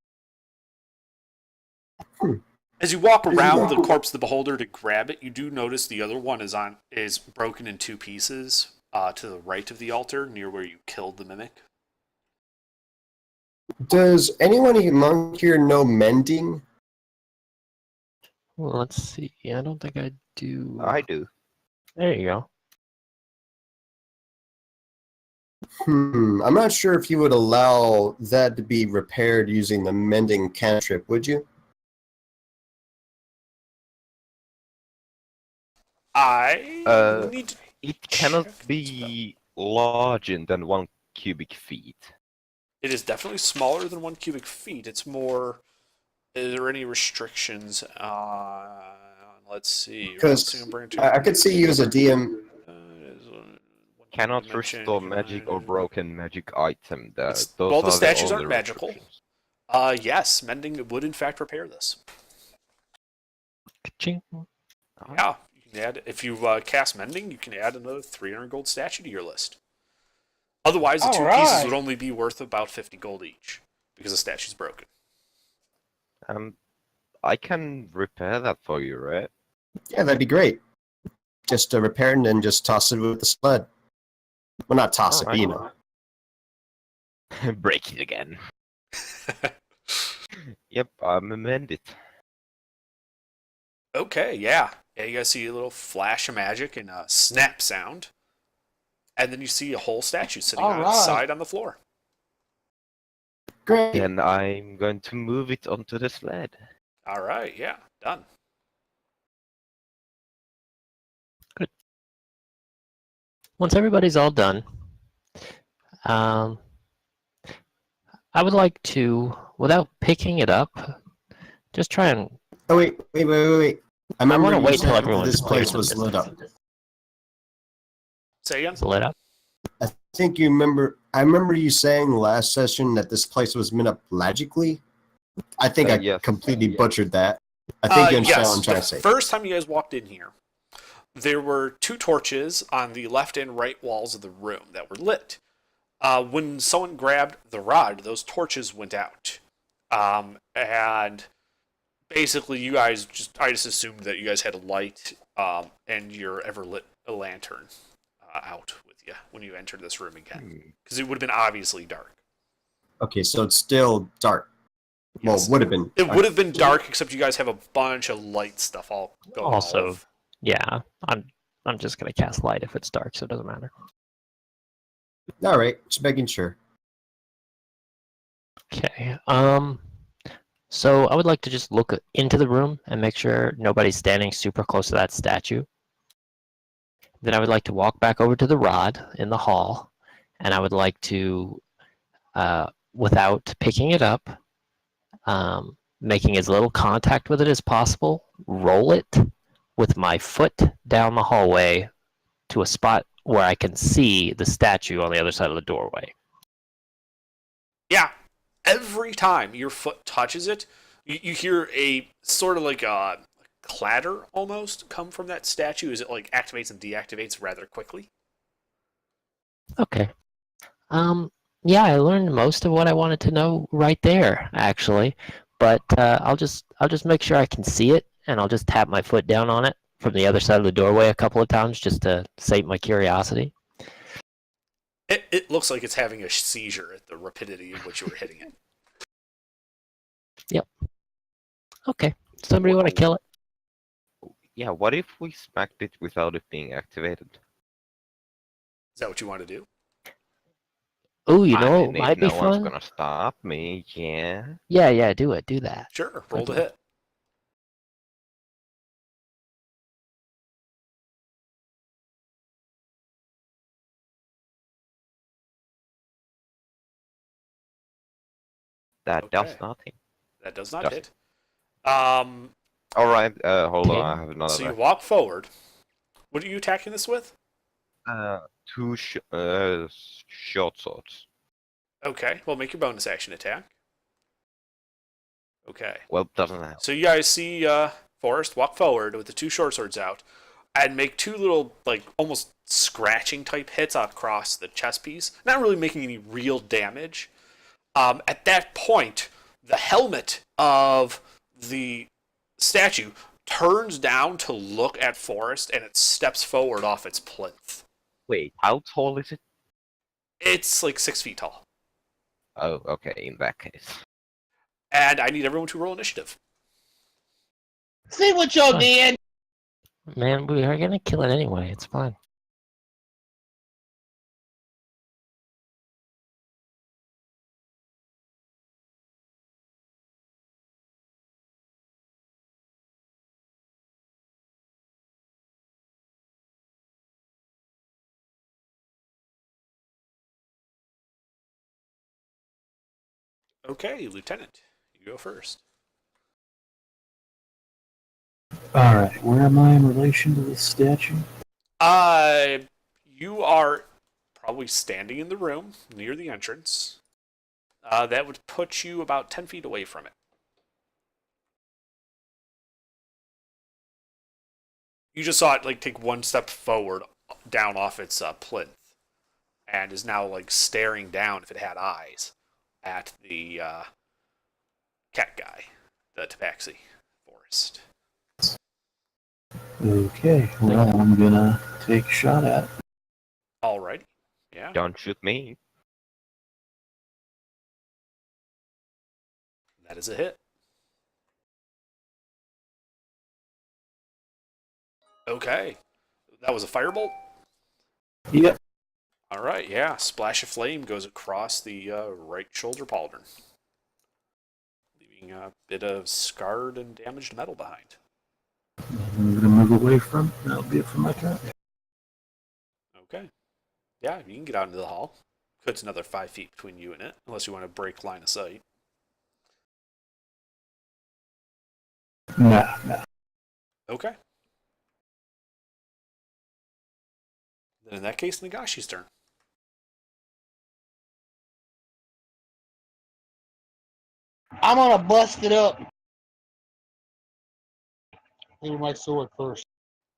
Speaker 2: As you walk around the corpse of the beholder to grab it, you do notice the other one is broken in two pieces to the right of the altar, near where you killed the mimic.
Speaker 1: Does anyone among here know mending?
Speaker 4: Well, let's see. I don't think I do.
Speaker 5: I do.
Speaker 4: There you go.
Speaker 1: I'm not sure if you would allow that to be repaired using the mending cantrip, would you?
Speaker 2: I need to
Speaker 5: It cannot
Speaker 2: check
Speaker 5: be larger than 1 cubic feet.
Speaker 2: It is definitely smaller than 1 cubic feet. It's more. Is there any restrictions? Let's see.
Speaker 1: Because I could see you as a DM.
Speaker 5: Cannot restore magic or broken magic item. Those
Speaker 2: Well, the
Speaker 5: are
Speaker 2: statues
Speaker 5: only
Speaker 2: aren't magical.
Speaker 5: restrictions.
Speaker 2: Yes, mending would in fact repair this.
Speaker 4: Ka-ching.
Speaker 2: Yeah, you can add if you cast mending, you can add another 300 gold statue to your list. Otherwise, the two pieces would only be worth about 50 gold each because the statue's broken.
Speaker 5: I can repair that for you, right?
Speaker 1: Yeah, that'd be great. Just repair and then just toss it with the sled. Well, not toss it, but you know.
Speaker 5: Break it again. Yep, I'm amend it.
Speaker 2: Okay, yeah. Yeah, you guys see a little flash of magic and a snap sound. And then you see a whole statue sitting on its side on the floor.
Speaker 1: Great.
Speaker 5: Then I'm going to move it onto the sled.
Speaker 2: All right, yeah, done.
Speaker 4: Once everybody's all done, I would like to, without picking it up, just try and.
Speaker 1: Oh wait. I remember
Speaker 4: wanna
Speaker 1: you
Speaker 4: wait till
Speaker 1: said
Speaker 4: everyone's
Speaker 1: this
Speaker 4: clear
Speaker 1: place
Speaker 4: the
Speaker 1: was lit up.
Speaker 2: Say again?
Speaker 4: Is it lit up?
Speaker 1: I think you remember. I remember you saying last session that this place was lit up magically. I think I
Speaker 5: yes.
Speaker 1: completely butchered that. I think you understand what I'm trying to say.
Speaker 2: The first time you guys walked in here, there were two torches on the left and right walls of the room that were lit. When someone grabbed the rod, those torches went out. And basically, I just assumed that you guys had a light and your ever lit a lantern out with you when you entered this room again. Because it would have been obviously dark.
Speaker 1: Okay, so it's still dark. Well,
Speaker 2: Yes.
Speaker 1: would have been.
Speaker 2: It would have been dark, except you guys have a bunch of light stuff all going
Speaker 4: Also,
Speaker 2: off.
Speaker 4: yeah, I'm just gonna cast light if it's dark, so it doesn't matter.
Speaker 1: All right, just making sure.
Speaker 4: Okay. So I would like to just look into the room and make sure nobody's standing super close to that statue. Then I would like to walk back over to the rod in the hall, and I would like to, without picking it up, making as little contact with it as possible, roll it with my foot down the hallway to a spot where I can see the statue on the other side of the doorway.
Speaker 2: Yeah. Every time your foot touches it, you hear a sort of like a clatter almost come from that statue as it like activates and deactivates rather quickly.
Speaker 4: Okay. Yeah, I learned most of what I wanted to know right there, actually. But I'll just make sure I can see it, and I'll just tap my foot down on it from the other side of the doorway a couple of times just to sate my curiosity.
Speaker 2: It looks like it's having a seizure at the rapidity in which you were hitting it.
Speaker 4: Yep. Okay. Somebody want to kill it?
Speaker 5: Yeah, what if we smacked it without it being activated?
Speaker 2: Is that what you want to do?
Speaker 4: Oh, you
Speaker 5: I
Speaker 4: know,
Speaker 5: mean,
Speaker 4: it
Speaker 5: if
Speaker 4: might be
Speaker 5: no one's
Speaker 4: fun.
Speaker 5: gonna stop me, yeah.
Speaker 4: Yeah, yeah, do it. Do that.
Speaker 2: Sure, roll to hit.
Speaker 5: That does
Speaker 2: Okay.
Speaker 5: nothing.
Speaker 2: That does not
Speaker 5: Does
Speaker 2: hit. Um,
Speaker 5: Alright, hold on, I
Speaker 4: Ping.
Speaker 5: have another.
Speaker 2: so you walk forward. What are you attacking this with?
Speaker 5: Two short swords.
Speaker 2: Okay, well, make your bonus action attack. Okay.
Speaker 5: Well, doesn't help.
Speaker 2: So you guys see Forrest walk forward with the two short swords out and make two little, like, almost scratching type hits across the chest piece. Not really making any real damage. At that point, the helmet of the statue turns down to look at Forrest and it steps forward off its plinth.
Speaker 5: Wait, how tall is it?
Speaker 2: It's like 6 feet tall.
Speaker 5: Oh, okay, in that case.
Speaker 2: And I need everyone to roll initiative.
Speaker 3: See what y'all
Speaker 4: Fine.
Speaker 3: did.
Speaker 4: Man, we are gonna kill it anyway. It's fine.
Speaker 2: Okay, Lieutenant, you go first.
Speaker 6: Alright, where am I in relation to this statue?
Speaker 2: You are probably standing in the room near the entrance. That would put you about 10 feet away from it. You just saw it like take one step forward down off its plinth and is now like staring down, if it had eyes, at the cat guy, the tabaxi Forest.
Speaker 6: Okay, well, I'm gonna take a shot at it.
Speaker 2: Alrighty. Yeah.
Speaker 5: Don't shoot me.
Speaker 2: That is a hit. Okay. That was a firebolt?
Speaker 6: Yep.
Speaker 2: Alright, yeah. Splash of flame goes across the right shoulder pauldron, leaving a bit of scarred and damaged metal behind.
Speaker 6: I'm gonna move away from it. That'll be it for my turn.
Speaker 2: Okay. Yeah, you can get out into the hall. Puts another 5 feet between you and it, unless you want to break line of sight.
Speaker 6: Nah, nah.
Speaker 2: Okay. Then in that case, Nagashi's turn.
Speaker 3: I'm gonna bust it up. With my sword first.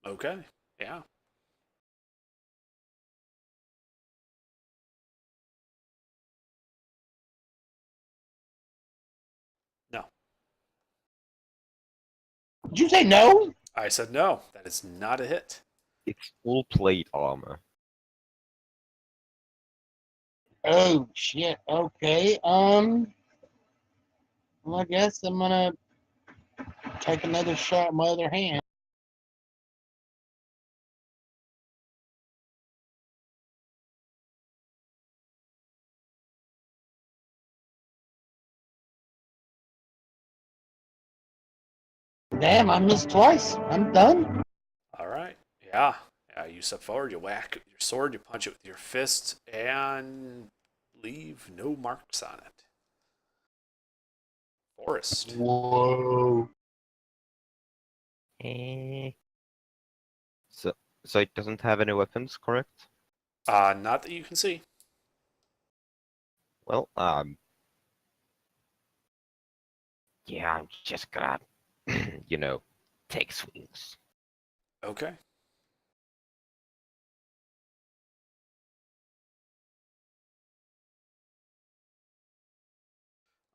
Speaker 2: Okay. Yeah. No.
Speaker 3: Did you say no?
Speaker 2: I said no. That is not a hit.
Speaker 5: It's full plate armor.
Speaker 3: Oh shit. Okay. Well, I guess I'm gonna take another shot at my other hand. Damn, I missed twice. I'm done.
Speaker 2: All right. Yeah. Yeah. You step forward, you whack with your sword, you punch it with your fist, and leave no marks on it. Forest.
Speaker 3: Whoa.
Speaker 5: Eh. So it doesn't have any weapons, correct?
Speaker 2: Not that you can see.
Speaker 5: Well, yeah, I'm just gonna, you know, take swings.
Speaker 2: Okay.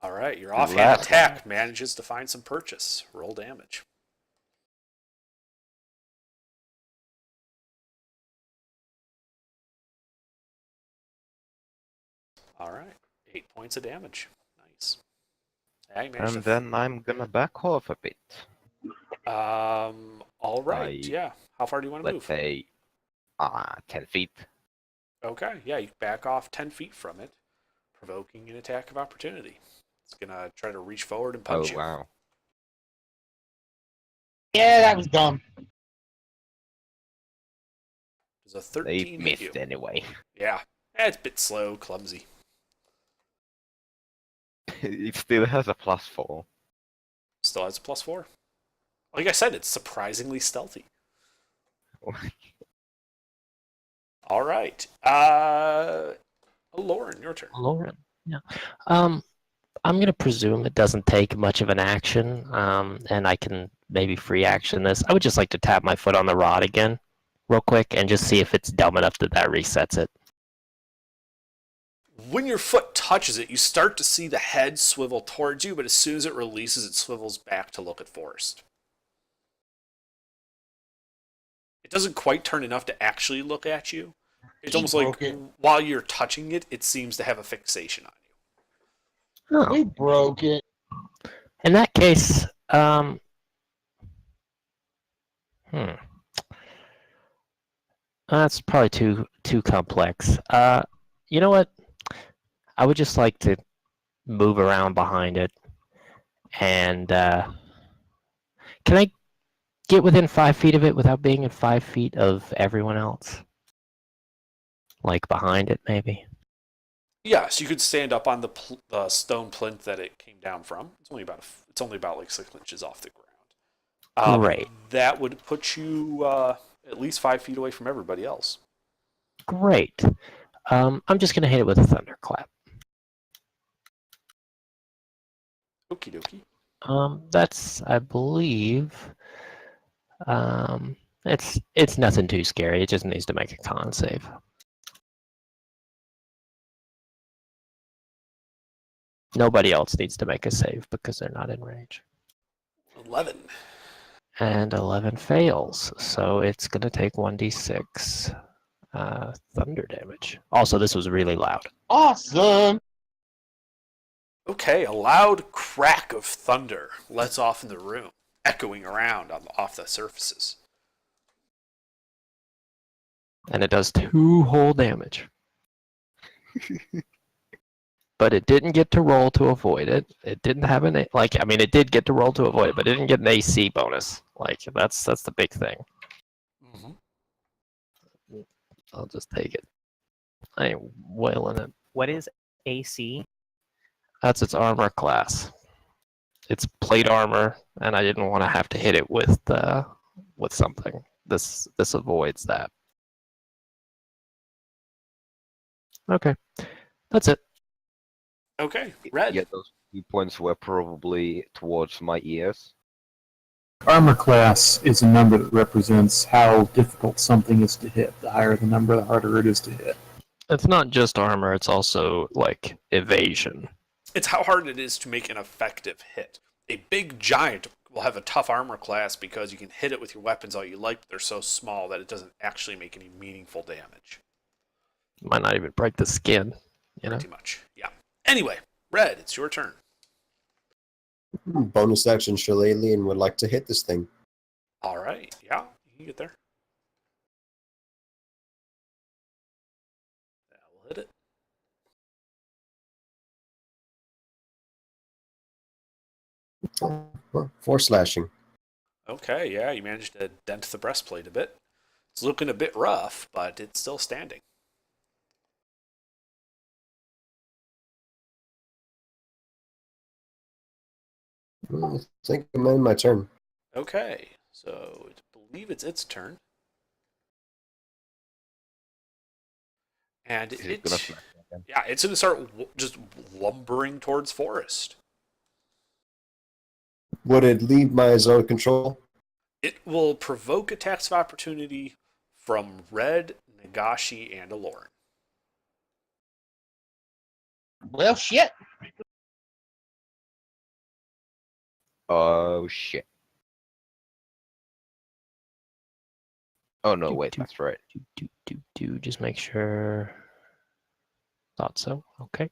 Speaker 2: All right. Your offhand
Speaker 5: Last
Speaker 2: attack manages to find some purchase. Roll damage. All right. 8 points of damage. Nice. Yeah, you managed
Speaker 5: And
Speaker 2: to
Speaker 5: then I'm gonna back off a bit.
Speaker 2: all right.
Speaker 5: I-
Speaker 2: Yeah. How far do you want to
Speaker 5: Let's
Speaker 2: move?
Speaker 5: say, 10 feet.
Speaker 2: Okay. Yeah, you back off 10 feet from it. provoking an attack of opportunity. It's gonna try to reach forward and
Speaker 5: Oh
Speaker 2: punch you.
Speaker 5: wow.
Speaker 3: Yeah, that was dumb.
Speaker 2: Does a
Speaker 5: They
Speaker 2: 13 hit you?
Speaker 5: missed anyway.
Speaker 2: Yeah. It's a bit slow, clumsy.
Speaker 5: It still has a +4.
Speaker 2: Still has a +4. Like I said, it's surprisingly stealthy. All right. Lauren, your turn.
Speaker 4: Lauren. Yeah. I'm gonna presume it doesn't take much of an action, and I can maybe free action this. I would just like to tap my foot on the rod again, real quick, and just see if it's dumb enough that resets it.
Speaker 2: When your foot touches it, you start to see the head swivel towards you, but as soon as it releases, it swivels back to look at Forrest. It doesn't quite turn enough to actually look at you. It's almost like while you're touching it, it seems to have a fixation on you.
Speaker 4: Oh.
Speaker 3: We broke it.
Speaker 4: In that case, that's probably too complex. You know what? I would just like to move around behind it, and can I get within 5 feet of it without being in 5 feet of everyone else? Like behind it, maybe.
Speaker 2: Yes, you could stand up on the stone plinth that it came down from. It's only about like 6 inches off the ground.
Speaker 4: Great.
Speaker 2: That would put you at least 5 feet away from everybody else.
Speaker 4: Great. I'm just gonna hit it with a thunderclap.
Speaker 2: Okie dokie.
Speaker 4: That's, I believe, it's nothing too scary. It just needs to make a con save. Nobody else needs to make a save because they're not in range.
Speaker 2: 11.
Speaker 4: And 11 fails, so it's gonna take 1d6 thunder damage. Also, this was really loud.
Speaker 3: Awesome.
Speaker 2: Okay, a loud crack of thunder lets off in the room, echoing around off the surfaces.
Speaker 4: And it does 2 whole damage. But it didn't get to roll to avoid it. It didn't have an it did get to roll to avoid it, but it didn't get an AC bonus. Like that's the big thing.
Speaker 2: Mm-hmm.
Speaker 4: I'll just take it. I ain't wailing it.
Speaker 7: What is AC?
Speaker 4: That's its armor class. It's plate armor, and I didn't want to have to hit it with something. This avoids that. Okay, that's it.
Speaker 2: Okay, Red.
Speaker 5: Yeah, those 2 points were probably towards my ears.
Speaker 6: Armor class is a number that represents how difficult something is to hit. The higher the number, the harder it is to hit.
Speaker 4: It's not just armor, it's also like evasion.
Speaker 2: It's how hard it is to make an effective hit. A big giant will have a tough armor class because you can hit it with your weapons all you like, but they're so small that it doesn't actually make any meaningful damage.
Speaker 4: Might not even break the skin, you know?
Speaker 2: Pretty much, yeah. Anyway, Red, it's your turn.
Speaker 1: Bonus action Shillelagh would like to hit this thing.
Speaker 2: All right, yeah, you can get there. That will hit it.
Speaker 1: 4 slashing.
Speaker 2: Okay, yeah, you managed to dent the breastplate a bit. It's looking a bit rough, but it's still standing.
Speaker 1: I think I'm in my turn.
Speaker 2: Okay, so I believe it's its turn. And
Speaker 5: Is it gonna smack again?
Speaker 2: yeah, it's going to start just lumbering towards Forrest.
Speaker 1: Would it leave my zone of control?
Speaker 2: It will provoke attacks of opportunity from Red, Nagashi, and Aloran.
Speaker 3: Well, shit.
Speaker 5: Oh shit. Oh no, wait, that's right.
Speaker 4: Just make sure. Thought so. Okay.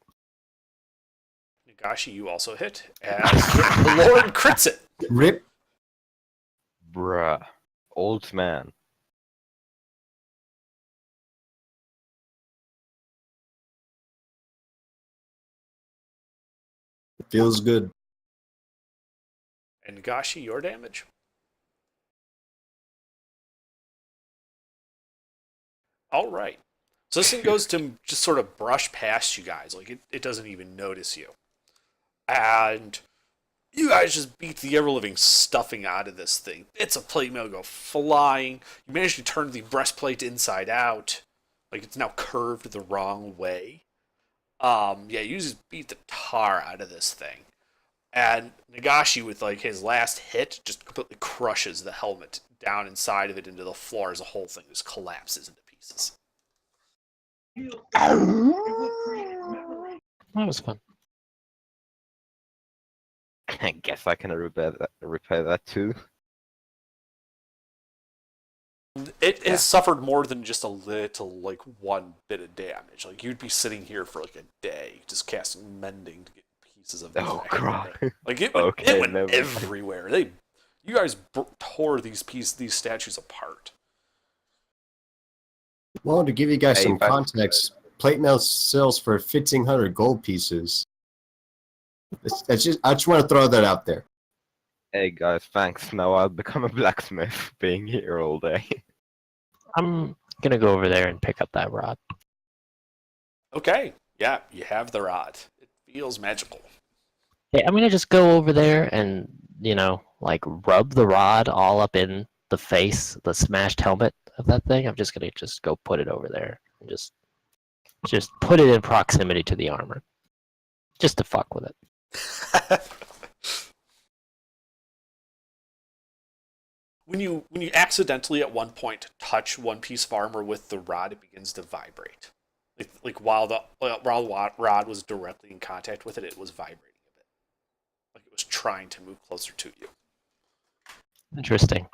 Speaker 2: Nagashi, you also hit as Aloran crits it.
Speaker 1: Rip.
Speaker 5: Bruh. Old man.
Speaker 1: Feels good.
Speaker 2: And Nagashi, your damage? All right. So this thing goes to just sort of brush past you guys. Like, it doesn't even notice you. And you guys just beat the ever-living stuffing out of this thing. Bits of plate mail go flying. You manage to turn the breastplate inside out. Like, it's now curved the wrong way. Yeah, you just beat the tar out of this thing. And Nagashi, with like his last hit, just completely crushes the helmet down inside of it into the floor as the whole thing just collapses into pieces.
Speaker 4: That was fun.
Speaker 5: I guess I can repair that too.
Speaker 2: It has suffered more than just a little, like, one bit of damage. Like, you'd be sitting here for like a day just casting mending to get pieces of.
Speaker 5: Oh god!
Speaker 2: Like it
Speaker 5: Okay,
Speaker 2: went
Speaker 5: never mind.
Speaker 2: everywhere. You guys tore these statues apart.
Speaker 1: Well, to give you guys
Speaker 5: Hey,
Speaker 1: some
Speaker 5: but-
Speaker 1: context, plate mail sells for 1,500 gold pieces. I just want to throw that out there.
Speaker 5: Hey guys, thanks. Now I'll become a blacksmith, being here all day.
Speaker 4: I'm gonna go over there and pick up that rod.
Speaker 2: Okay, yeah, you have the rod. It feels magical.
Speaker 4: Yeah, I'm gonna just go over there and, like rub the rod all up in the face, the smashed helmet of that thing. I'm just gonna go put it over there and just put it in proximity to the armor, just to fuck with it.
Speaker 2: When you accidentally at one point touch one piece of armor with the rod, it begins to vibrate. Like while the rod was directly in contact with it, it was vibrating a bit. Like it was trying to move closer to you.
Speaker 4: Interesting.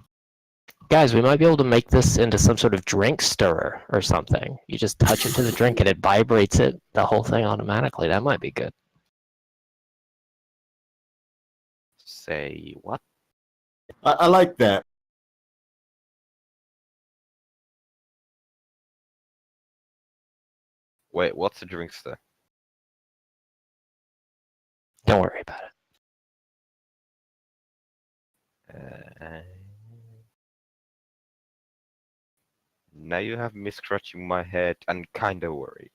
Speaker 4: Guys, we might be able to make this into some sort of drink stirrer or something. You just touch it to the drink and it vibrates the whole thing automatically. That might be good.
Speaker 5: Say what?
Speaker 1: I like that.
Speaker 5: Wait, what's a drinkster?
Speaker 4: Don't worry about it.
Speaker 5: Now you have me scratching my head and kinda worried.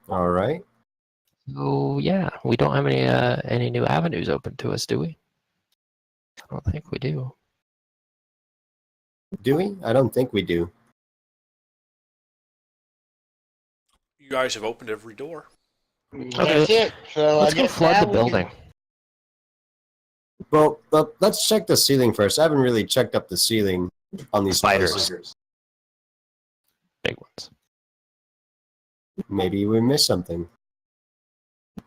Speaker 1: All right.
Speaker 4: So yeah, we don't have any new avenues open to us, do we? I don't think we do.
Speaker 1: Do we? I don't think we do.
Speaker 2: You guys have opened every door.
Speaker 3: That's it. So
Speaker 4: Let's
Speaker 3: I
Speaker 4: go
Speaker 3: guess
Speaker 4: flood
Speaker 3: now
Speaker 4: the
Speaker 3: we
Speaker 4: building.
Speaker 1: Well, let's check the ceiling first. I haven't really checked up the ceiling on these
Speaker 4: Spiders.
Speaker 1: houses.
Speaker 4: Big ones.
Speaker 1: Maybe we missed something.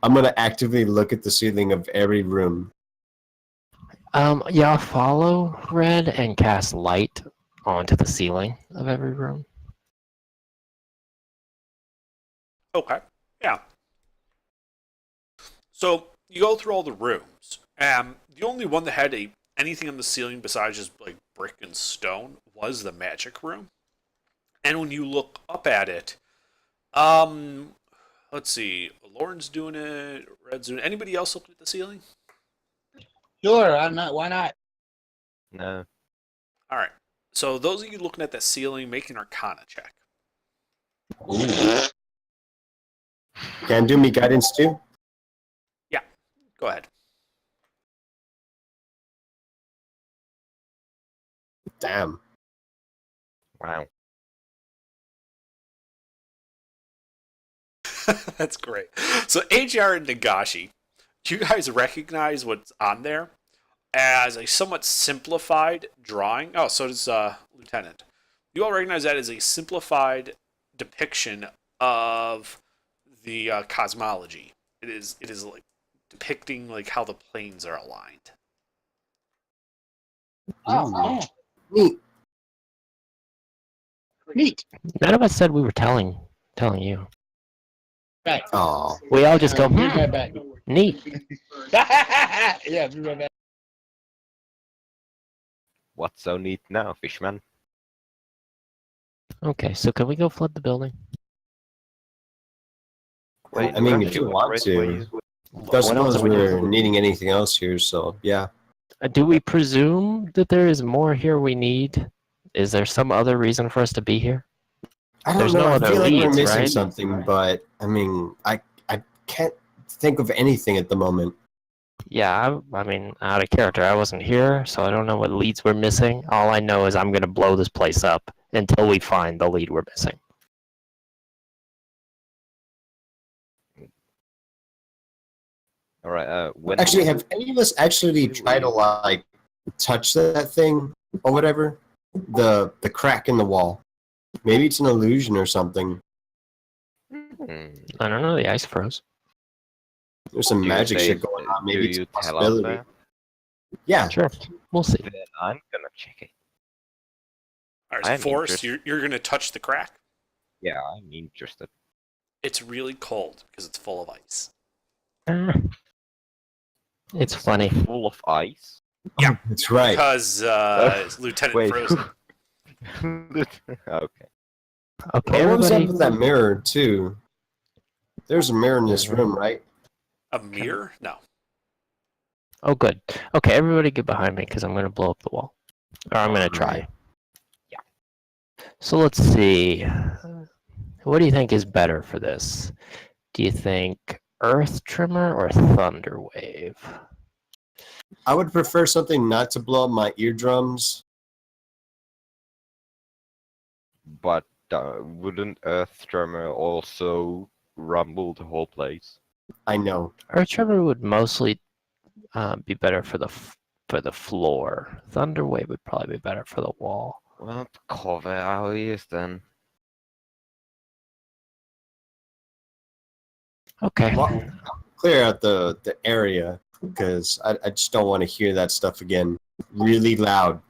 Speaker 1: I'm gonna actively look at the ceiling of every room.
Speaker 4: Yeah, I'll follow Red and cast light onto the ceiling of every room.
Speaker 2: Okay. Yeah. So you go through all the rooms, and the only one that had anything on the ceiling besides just like brick and stone was the magic room. And when you look up at it, let's see, Lauren's doing it, Red's doing it. Anybody else looking at the ceiling?
Speaker 3: Sure, I'm not. Why not?
Speaker 5: No.
Speaker 2: All right. So those of you looking at that ceiling, make an Arcana check.
Speaker 1: Can do me guidance too?
Speaker 2: Go ahead.
Speaker 1: Damn.
Speaker 5: Wow.
Speaker 2: That's great. So AJR and Nagashi, you guys recognize what's on there as a somewhat simplified drawing. Oh, so does Lieutenant. You all recognize that as a simplified depiction of the cosmology. It is like depicting like how the planes are aligned.
Speaker 3: Oh,
Speaker 1: Ooh. Neat.
Speaker 3: neat.
Speaker 4: None of us said we were telling you.
Speaker 3: Right.
Speaker 1: Oh.
Speaker 4: We all just go,
Speaker 3: Be right back.
Speaker 4: neat.
Speaker 3: Yeah, be right back.
Speaker 5: What's so neat now, Fishman?
Speaker 4: Okay, so can we go flood the building?
Speaker 5: Wait,
Speaker 1: I mean,
Speaker 5: we're
Speaker 1: if you
Speaker 5: actually
Speaker 1: want
Speaker 5: afraid when
Speaker 1: to.
Speaker 5: you-
Speaker 1: Don't
Speaker 4: What else
Speaker 1: suppose
Speaker 4: are we
Speaker 1: we're
Speaker 4: doing?
Speaker 1: needing anything else here, so yeah.
Speaker 4: Do we presume that there is more here we need? Is there some other reason for us to be here?
Speaker 1: I don't
Speaker 4: There's
Speaker 1: know.
Speaker 4: no
Speaker 1: I
Speaker 4: other
Speaker 1: feel like we're
Speaker 4: leads,
Speaker 1: missing
Speaker 4: right?
Speaker 1: something, but I mean, I can't think of anything at the moment.
Speaker 4: Yeah, I mean, out of character, I wasn't here, so I don't know what leads we're missing. All I know is I'm going to blow this place up until we find the lead we're missing.
Speaker 5: All right. When
Speaker 1: Actually, have any of us actually tried to like touch that thing or whatever? The crack in the wall. Maybe it's an illusion or something.
Speaker 5: Hmm,
Speaker 4: I don't know, the ice froze.
Speaker 1: There's some
Speaker 5: do you
Speaker 1: magic
Speaker 5: say-
Speaker 1: shit going on. Maybe
Speaker 5: do
Speaker 1: it's a
Speaker 5: you tell us
Speaker 1: possibility.
Speaker 5: that?
Speaker 1: Yeah.
Speaker 4: Sure, we'll see.
Speaker 5: Then I'm gonna check it.
Speaker 2: All right, so
Speaker 5: I'm
Speaker 2: Forrest,
Speaker 5: interested.
Speaker 2: you're going to touch the crack.
Speaker 5: Yeah, I'm interested.
Speaker 2: It's really cold because it's full of ice.
Speaker 4: It's funny.
Speaker 5: Full of ice.
Speaker 2: Yeah.
Speaker 1: That's right.
Speaker 2: Because Lieutenant
Speaker 5: Wait.
Speaker 2: Frozen.
Speaker 5: Okay.
Speaker 4: Okay,
Speaker 1: What was up
Speaker 4: everybody.
Speaker 1: with that mirror too? There's a mirror in this room, right?
Speaker 2: A mirror? No.
Speaker 4: Oh, good. Okay, everybody get behind me because I'm going to blow up the wall. Or I'm going to try.
Speaker 5: Yeah.
Speaker 4: So let's see. What do you think is better for this? Do you think Earth Trimmer or Thunder Wave?
Speaker 1: I would prefer something not to blow up my eardrums.
Speaker 5: But wouldn't Earth Tremor also rumble the whole place?
Speaker 1: I know.
Speaker 4: Earth Trimmer would mostly be better for the floor. Thunder Wave would probably be better for the wall.
Speaker 5: Well, cover our ears then.
Speaker 4: Okay.
Speaker 1: Well, clear out the area because I just don't want to hear that stuff again. Really loud.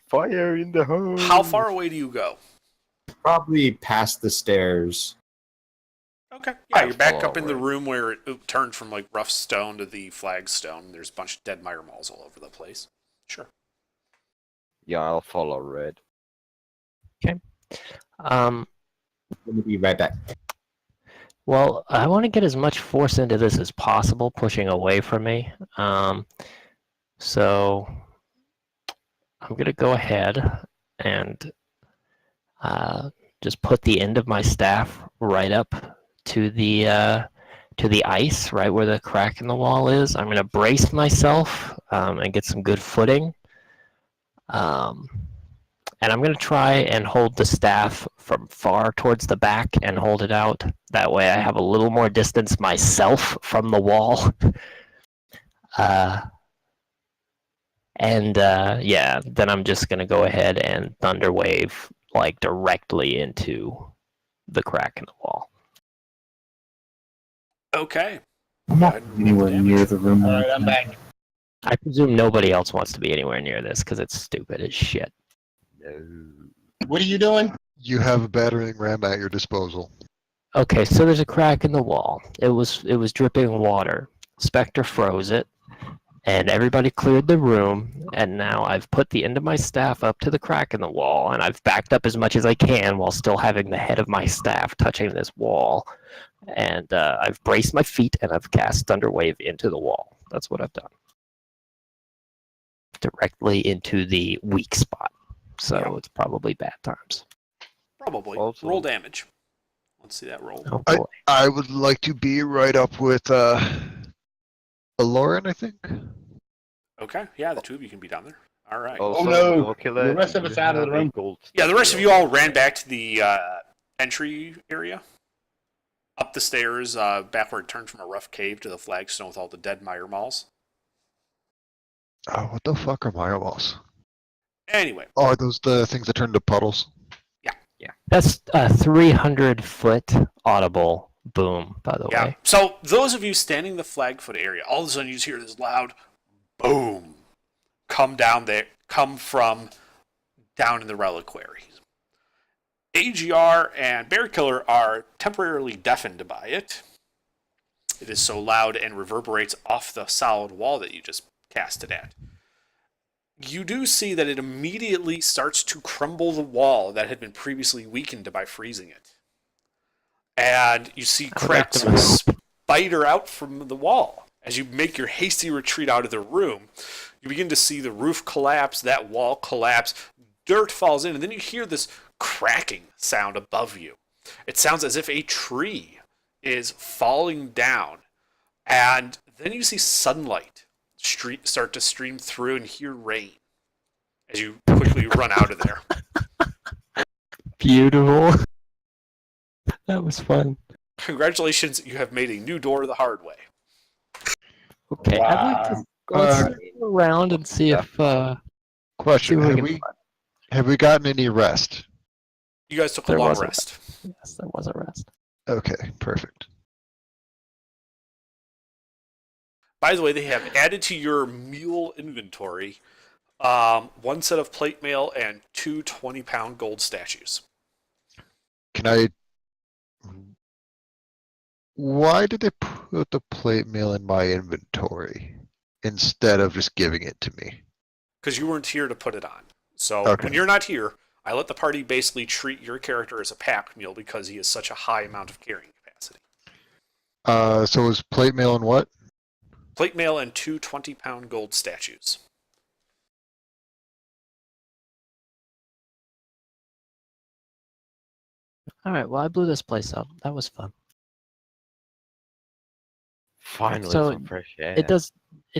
Speaker 5: Fire in the hole!
Speaker 2: How far away do you go?
Speaker 1: Probably past the stairs.
Speaker 2: Okay. Yeah,
Speaker 5: I'll
Speaker 2: you're back
Speaker 5: follow
Speaker 2: up in the
Speaker 5: Red.
Speaker 2: room where it turned from like rough stone to the flagstone. There's a bunch of dead mire malls all over the place. Sure.
Speaker 5: Yeah, I'll follow Red.
Speaker 4: Um,
Speaker 1: Let me be right back.
Speaker 4: well, I want to get as much force into this as possible, pushing away from me. So I'm going to go ahead and just put the end of my staff right up to the ice, right where the crack in the wall is. I'm going to brace myself and get some good footing. And I'm going to try and hold the staff from far towards the back and hold it out. That way I have a little more distance myself from the wall. Yeah, then I'm just going to go ahead and Thunder Wave like directly into the crack in the wall.
Speaker 2: Okay.
Speaker 6: I'm
Speaker 2: Go
Speaker 6: not
Speaker 2: ahead and roll
Speaker 6: anywhere
Speaker 2: the damage.
Speaker 6: near the room.
Speaker 3: All right, I'm back.
Speaker 4: I presume nobody else wants to be anywhere near this because it's stupid as shit.
Speaker 5: No.
Speaker 3: What are you doing?
Speaker 8: You have a battering ram at your disposal.
Speaker 4: Okay, so there's a crack in the wall. It was dripping water. Spectre froze it, and everybody cleared the room. And now I've put the end of my staff up to the crack in the wall, and I've backed up as much as I can while still having the head of my staff touching this wall. And I've braced my feet, and I've cast Thunder Wave into the wall. That's what I've done. Directly into the weak spot. So
Speaker 2: Yeah.
Speaker 4: it's probably bad times.
Speaker 2: Probably.
Speaker 5: Also-
Speaker 2: Roll damage. Let's see that roll.
Speaker 4: Oh boy.
Speaker 8: I would like to be right up with Lauren, I think.
Speaker 2: Okay. Yeah, the two of you can be down there. All right.
Speaker 5: Also,
Speaker 3: no,
Speaker 5: Dracula,
Speaker 3: the rest of
Speaker 5: you
Speaker 3: us out of the
Speaker 5: have a
Speaker 3: room.
Speaker 5: gold
Speaker 2: Yeah, the rest of
Speaker 5: statue.
Speaker 2: you all ran back to the entry area. Up the stairs, back where it turned from a rough cave to the flagstone with all the dead mire malls.
Speaker 8: Oh, what the fuck are Mire-Balls?
Speaker 2: Anyway,
Speaker 8: Oh, are those the things that turn to puddles?
Speaker 4: That's a 300-foot audible boom, by the
Speaker 2: yeah.
Speaker 4: way.
Speaker 2: So those of you standing in the Flagfoot area, all of a sudden you just hear this loud boom come from down in the reliquary. AGR and Bear Killer are temporarily deafened by it. It is so loud and reverberates off the solid wall that you just cast it at. you do see that it immediately starts to crumble the wall that had been previously weakened by freezing it. And you see
Speaker 4: I would like
Speaker 2: cracks
Speaker 4: to move.
Speaker 2: spider out from the wall. As you make your hasty retreat out of the room, you begin to see the roof collapse, that wall collapse, dirt falls in, and then you hear this cracking sound above you. It sounds as if a tree is falling down, and then you see sunlight start to stream through and hear rain as you quickly run out of there.
Speaker 4: Beautiful. That was fun.
Speaker 2: Congratulations, you have made a new door the hard way.
Speaker 4: Okay, I'd like to let's go around and see if see
Speaker 8: Question:
Speaker 4: what we
Speaker 8: Have
Speaker 4: can
Speaker 8: we
Speaker 4: find.
Speaker 8: have we gotten any rest?
Speaker 2: You guys took a
Speaker 4: There
Speaker 2: long
Speaker 4: was a
Speaker 2: rest.
Speaker 4: Yes, there was a rest.
Speaker 8: Okay, perfect.
Speaker 2: By the way, they have added to your mule inventory one set of plate mail and two 20-pound gold statues.
Speaker 8: Can I? Why did they put the plate mail in my inventory instead of just giving it to me?
Speaker 2: Because you weren't here to put it on. So
Speaker 8: Okay.
Speaker 2: when you're not here, I let the party basically treat your character as a pack mule because he has such a high amount of carrying capacity.
Speaker 8: So it was plate mail and what?
Speaker 2: Plate mail and two 20-pound gold statues.
Speaker 4: All right. Well, I blew this place up. That was fun.
Speaker 5: Finally,
Speaker 4: So,
Speaker 5: some fresh air.
Speaker 4: It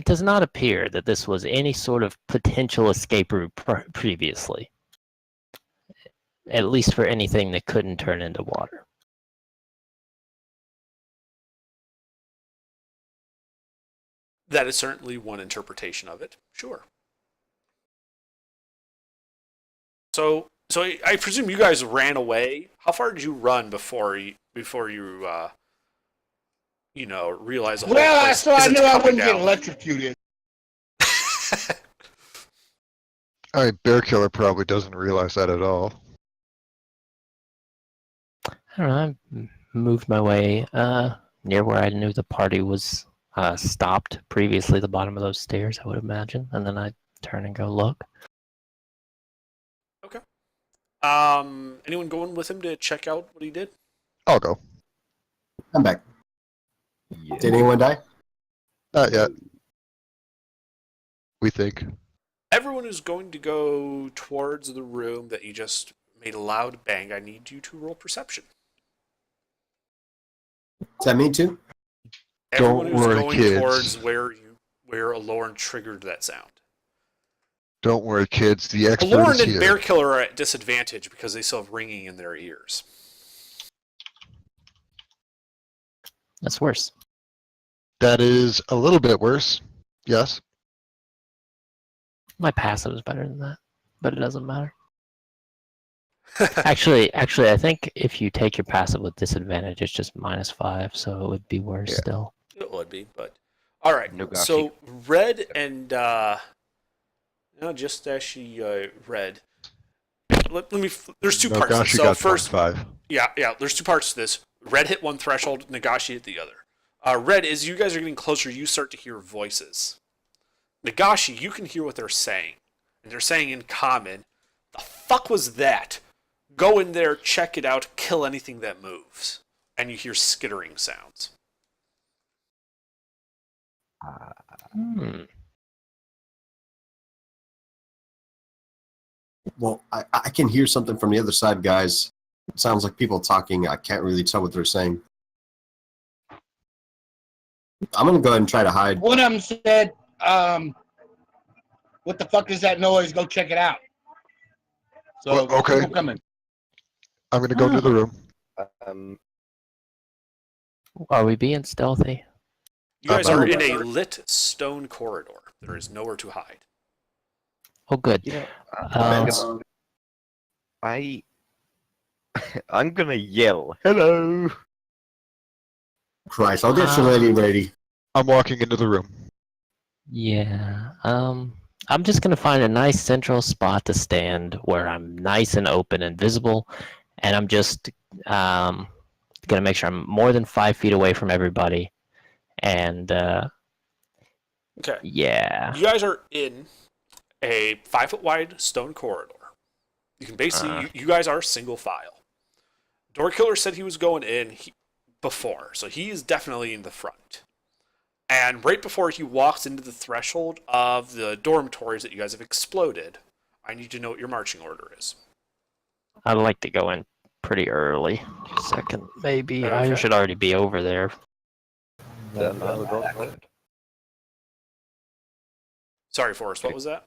Speaker 4: does not appear that this was any sort of potential escape route previously. At least for anything that couldn't turn into water.
Speaker 2: That is certainly one interpretation of it. Sure. So I presume you guys ran away. How far did you run before you realize the whole
Speaker 3: Well,
Speaker 2: place
Speaker 3: so I
Speaker 2: isn't
Speaker 3: knew I
Speaker 2: coming
Speaker 3: wouldn't get
Speaker 2: down?
Speaker 3: electrocuted.
Speaker 8: I mean, Bear Killer probably doesn't realize that at all.
Speaker 4: I don't know. I moved my way near where I knew the party was stopped previously, the bottom of those stairs, I would imagine, and then I turn and go look.
Speaker 2: Okay. Anyone going with him to check out what he did?
Speaker 8: I'll go.
Speaker 1: I'm back.
Speaker 5: Yeah.
Speaker 1: Did anyone die?
Speaker 8: Not yet. We think.
Speaker 2: Everyone who's going to go towards the room that you just made a loud bang, I need you to roll perception.
Speaker 1: Is that me too?
Speaker 2: Everyone
Speaker 8: Don't
Speaker 2: who's
Speaker 8: worry,
Speaker 2: going
Speaker 8: kids.
Speaker 2: towards where Alorn triggered that sound.
Speaker 8: Don't worry, kids. The expert
Speaker 2: Alorn
Speaker 8: is
Speaker 2: and
Speaker 8: here.
Speaker 2: Bear Killer are at disadvantage because they still have ringing in their ears.
Speaker 4: That's worse.
Speaker 8: That is a little bit worse. Yes.
Speaker 4: My passive is better than that, but it doesn't matter. Actually, I think if you take your passive with disadvantage, it's just -5, so it would be worse
Speaker 8: Yeah.
Speaker 4: still.
Speaker 2: It would be, but all right.
Speaker 5: Nagashi.
Speaker 2: So Red and just actually Red. Let me. There's two parts.
Speaker 8: Nagashi
Speaker 2: So
Speaker 8: got
Speaker 2: first,
Speaker 8: 25.
Speaker 2: yeah. There's two parts to this. Red hit one threshold. Nagashi hit the other. Red, as you guys are getting closer, you start to hear voices. Nagashi, you can hear what they're saying, and they're saying in common, "The fuck was that? Go in there, check it out, kill anything that moves." And you hear skittering sounds.
Speaker 1: Well, I can hear something from the other side, guys. It sounds like people talking. I can't really tell what they're saying. I'm gonna go ahead and try to hide.
Speaker 3: One of them said, "What the fuck is that noise? Go check it out." So
Speaker 8: Well, okay.
Speaker 3: people coming.
Speaker 8: I'm going to go into the room.
Speaker 4: Are we being stealthy?
Speaker 2: You guys
Speaker 8: I'm
Speaker 2: are
Speaker 8: out.
Speaker 2: in a lit stone corridor. There is nowhere to hide.
Speaker 4: Oh, good.
Speaker 5: Yeah.
Speaker 4: Um,
Speaker 5: I'm gonna yell, hello!
Speaker 1: Christ, I'll get you ready.
Speaker 8: I'm walking into the room.
Speaker 4: Yeah. I'm just gonna find a nice central spot to stand where I'm nice and open and visible, and I'm just gonna make sure I'm more than 5 feet away from everybody. And
Speaker 2: Okay.
Speaker 4: yeah.
Speaker 2: You guys are in a 5-foot wide stone corridor. You can basically, you guys are single file. Door Killer said he was going in before, so he is definitely in the front. And right before he walks into the threshold of the dormitories that you guys have exploded, I need to know what your marching order is.
Speaker 4: I'd like to go in pretty early. Second, maybe. I
Speaker 2: Okay.
Speaker 4: should already be over there.
Speaker 5: Then I'll go third.
Speaker 2: Sorry, Forrest, what was that?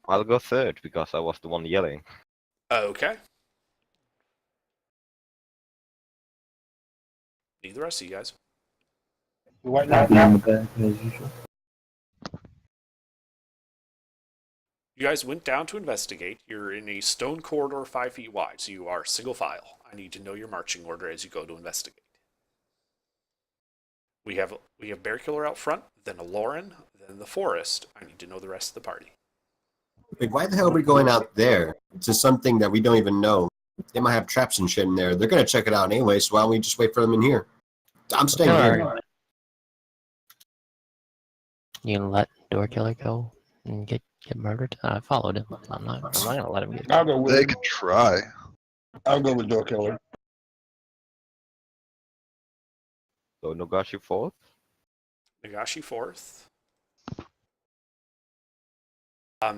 Speaker 5: I'll go third because I was the one yelling.
Speaker 2: Okay. Need the rest of you guys.
Speaker 3: What
Speaker 6: I'll
Speaker 3: now?
Speaker 6: be in the back as usual.
Speaker 2: You guys went down to investigate. You're in a stone corridor 5 feet wide, so you are single file. I need to know your marching order as you go to investigate. We have Bear Killer out front, then a Lauren, then the Forest. I need to know the rest of the party.
Speaker 1: Wait, why the hell are we going out there to something that we don't even know? They might have traps and shit in there. They're gonna check it out anyway, so why don't we just wait for them in here? I'm staying here.
Speaker 4: You gonna let Door Killer go and get murdered? I followed him. I'm not gonna let him get.
Speaker 3: I'll go with
Speaker 8: They
Speaker 3: him.
Speaker 8: can try.
Speaker 3: I'll go with Door Killer.
Speaker 5: So Nogashi fourth.
Speaker 2: Nagashi fourth.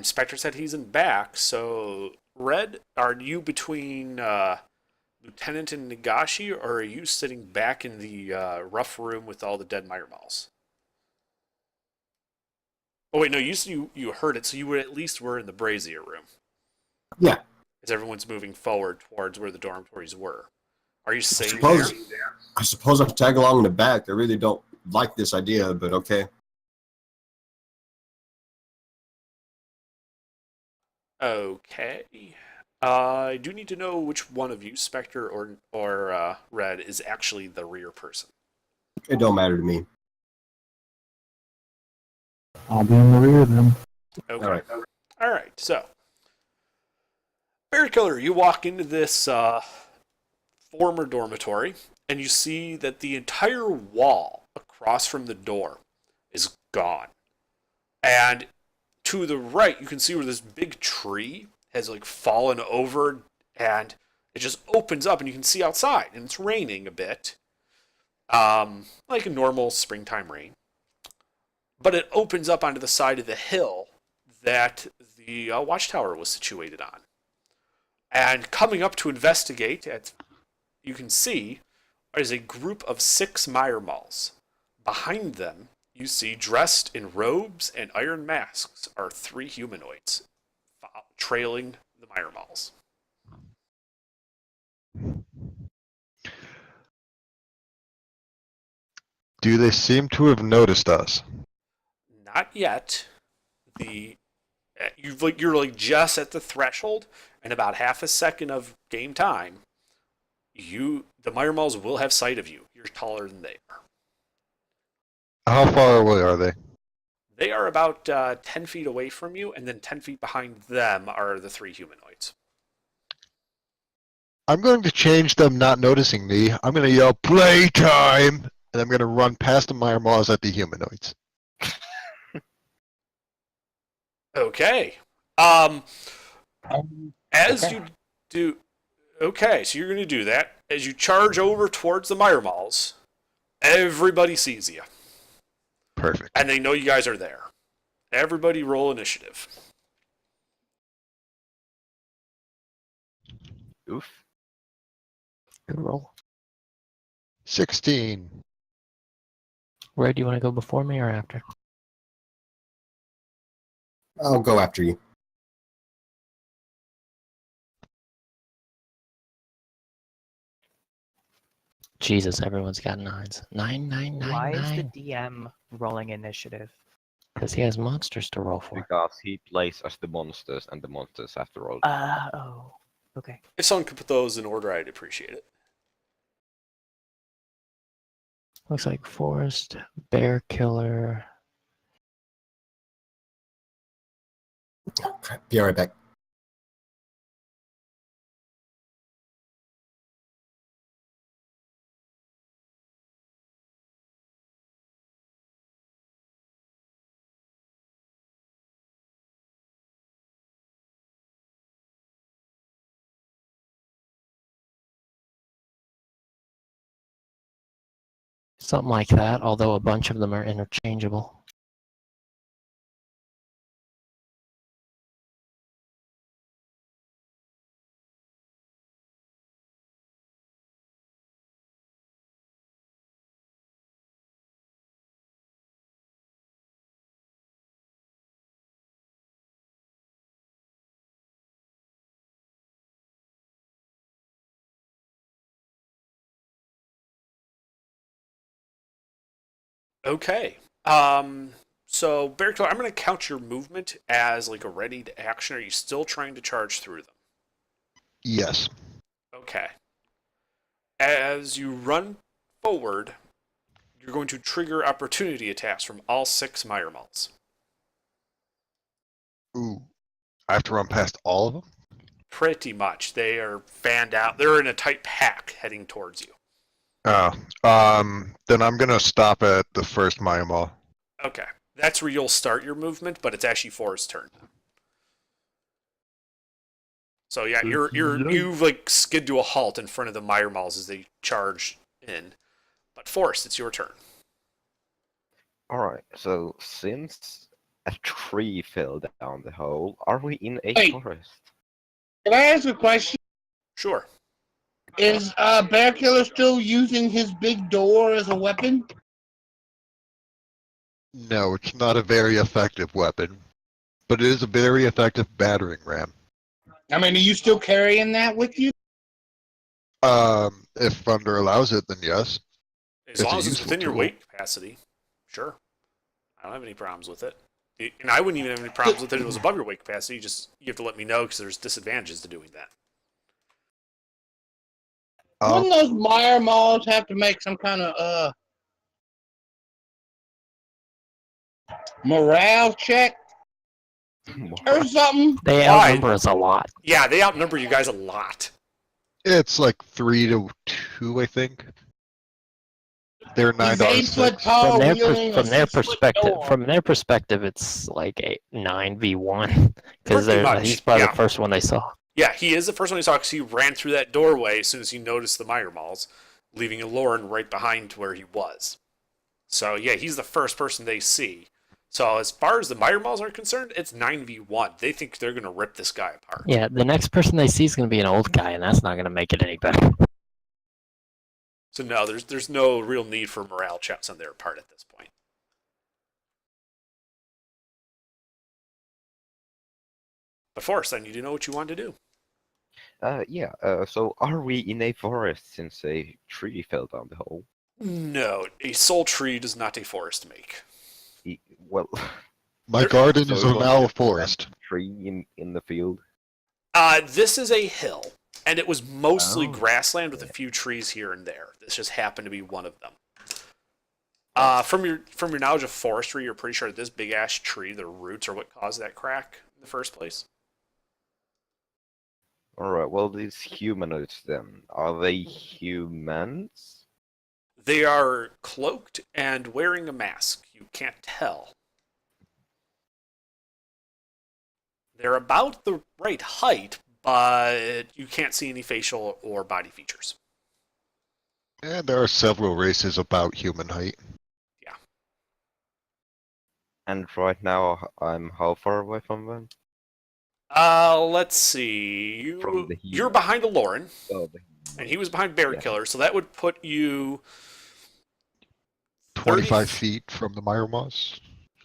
Speaker 2: Spectre said he's in back, so Red, are you between Lieutenant and Nagashi, or are you sitting back in the rough room with all the dead Myrmalls? Oh wait, no, you heard it, so you would at least were in the brazier room.
Speaker 1: Yeah.
Speaker 2: As everyone's moving forward towards where the dormitories were. Are you
Speaker 1: I
Speaker 2: staying there?
Speaker 1: suppose I'll tag along in the back. I really don't like this idea, but okay.
Speaker 2: Okay. I do need to know which one of you, Spectre or Red, is actually the rear person.
Speaker 1: It don't matter to me.
Speaker 6: I'll be in the rear of them.
Speaker 2: Okay. All right. So, Bear Killer, you walk into this former dormitory, and you see that the entire wall across from the door is gone. And to the right, you can see where this big tree has like fallen over, and it just opens up, and you can see outside, and it's raining a bit, like a normal springtime rain. But it opens up onto the side of the hill that the watchtower was situated on. And coming up to investigate, you can see, is a group of 6 Myrmalls. Behind them, you see, dressed in robes and iron masks, are 3 humanoids, trailing the Myrmalls.
Speaker 8: Do they seem to have noticed us?
Speaker 2: Not yet. You're like just at the threshold, and about half a second of game time, the Myrmalls will have sight of you. You're taller than they are.
Speaker 8: How far away are they?
Speaker 2: They are about 10 feet away from you, and then 10 feet behind them are the 3 humanoids.
Speaker 8: I'm going to change them not noticing me. I'm going to yell, playtime! And I'm going to run past the Myrmalls at the humanoids.
Speaker 2: Okay. As
Speaker 3: Okay.
Speaker 2: you do... Okay, so you're going to do that. As you charge over towards the Myrmalls, everybody sees you.
Speaker 8: Perfect.
Speaker 2: And they know you guys are there. Everybody roll initiative.
Speaker 5: Oof.
Speaker 4: Good roll.
Speaker 8: 16.
Speaker 4: Where do you want to go, before me or after?
Speaker 1: I'll go after you.
Speaker 4: Jesus, everyone's got 9s. 9, 9, 9,
Speaker 7: Why is
Speaker 4: 9.
Speaker 7: the DM rolling initiative?
Speaker 4: Because he has monsters to roll for.
Speaker 5: Because he plays as the monsters, and the monsters have to roll.
Speaker 7: Oh. Okay.
Speaker 2: If someone could put those in order, I'd appreciate it.
Speaker 4: Looks like Forest, Bear Killer.
Speaker 1: Oh, crap. Be right back.
Speaker 4: Something like that, although a bunch of them are interchangeable.
Speaker 2: Okay. So Bear Killer, I'm going to count your movement as like a ready to action. Are you still trying to charge through them?
Speaker 8: Yes.
Speaker 2: Okay. As you run forward, you're going to trigger opportunity attacks from all 6 Myrmals.
Speaker 8: Ooh. I have to run past all of them?
Speaker 2: Pretty much. They are fanned out. They're in a tight pack heading towards you.
Speaker 8: Oh. Then I'm gonna stop at the first Myanmar.
Speaker 2: Okay. That's where you'll start your movement, but it's actually Forrest's turn. So yeah, you've like skid to a halt in front of the Myrmals as they charge in. But Forrest, it's your turn.
Speaker 5: Alright, so since a tree fell down the hole, are we in a
Speaker 3: Wait.
Speaker 5: forest?
Speaker 3: Can I ask a question?
Speaker 2: Sure.
Speaker 3: Is Bear Killer still using his big door as a weapon?
Speaker 8: No, it's not a very effective weapon. But it is a very effective battering ram.
Speaker 3: I mean, are you still carrying that with you?
Speaker 8: If Thunder allows it, then yes.
Speaker 2: As
Speaker 8: It's
Speaker 2: long
Speaker 8: a
Speaker 2: as it's
Speaker 8: useful
Speaker 2: within your
Speaker 8: tool.
Speaker 2: weight capacity. Sure. I don't have any problems with it. And I wouldn't even have any problems with it if it was above your weight capacity. You have to let me know because there's disadvantages to doing that.
Speaker 3: Wouldn't those Meyer malls have to make some kind of morale check or something?
Speaker 4: They
Speaker 2: Why?
Speaker 4: outnumber us a lot.
Speaker 2: Yeah, they outnumber you guys a lot.
Speaker 8: It's like 3-2, I think. They're 9
Speaker 3: He's
Speaker 8: to
Speaker 3: 8 foot
Speaker 8: 6.
Speaker 3: tall, wielding a
Speaker 4: From their
Speaker 3: 6 foot
Speaker 4: perspective,
Speaker 3: door.
Speaker 4: it's like a 9v1 because
Speaker 2: Pretty much,
Speaker 4: he's probably
Speaker 2: yeah.
Speaker 4: the first one they saw.
Speaker 2: Yeah, he is the first one he saw because he ran through that doorway as soon as he noticed the Meyer Malls, leaving Lauren right behind where he was. So yeah, he's the first person they see. So as far as the Meyer Malls are concerned, it's 9v1. They think they're going to rip this guy apart.
Speaker 4: Yeah, the next person they see is going to be an old guy, and that's not going to make it any better.
Speaker 2: So no, there's no real need for morale checks on their part at this point. But Forrest, I need to know what you want to do.
Speaker 5: So are we in a forest since a tree fell down the hole?
Speaker 2: No, a soul tree does not a forest make.
Speaker 5: Well,
Speaker 8: My garden
Speaker 5: so
Speaker 8: is
Speaker 5: it was
Speaker 8: now a
Speaker 5: just
Speaker 8: forest.
Speaker 5: tree in the field.
Speaker 2: This is a hill, and it was mostly
Speaker 5: Oh,
Speaker 2: grassland with a few trees here and there. This just happened to be one of them. From your knowledge of forestry, you're pretty sure this big ash tree, the roots are what caused that crack in the first place.
Speaker 5: Alright, well, these humanoids then, are they humans?
Speaker 2: They are cloaked and wearing a mask. You can't tell. They're about the right height, but you can't see any facial or body features.
Speaker 8: And there are several races about human height.
Speaker 2: Yeah.
Speaker 5: And right now, I'm how far away from them?
Speaker 2: Let's see.
Speaker 5: From the
Speaker 2: You're
Speaker 5: heat.
Speaker 2: behind a Lauren,
Speaker 5: Oh,
Speaker 2: and he was behind Bear
Speaker 5: Yeah.
Speaker 2: Killer, so that would put you
Speaker 8: 25
Speaker 2: 30
Speaker 8: feet from the Myrmos,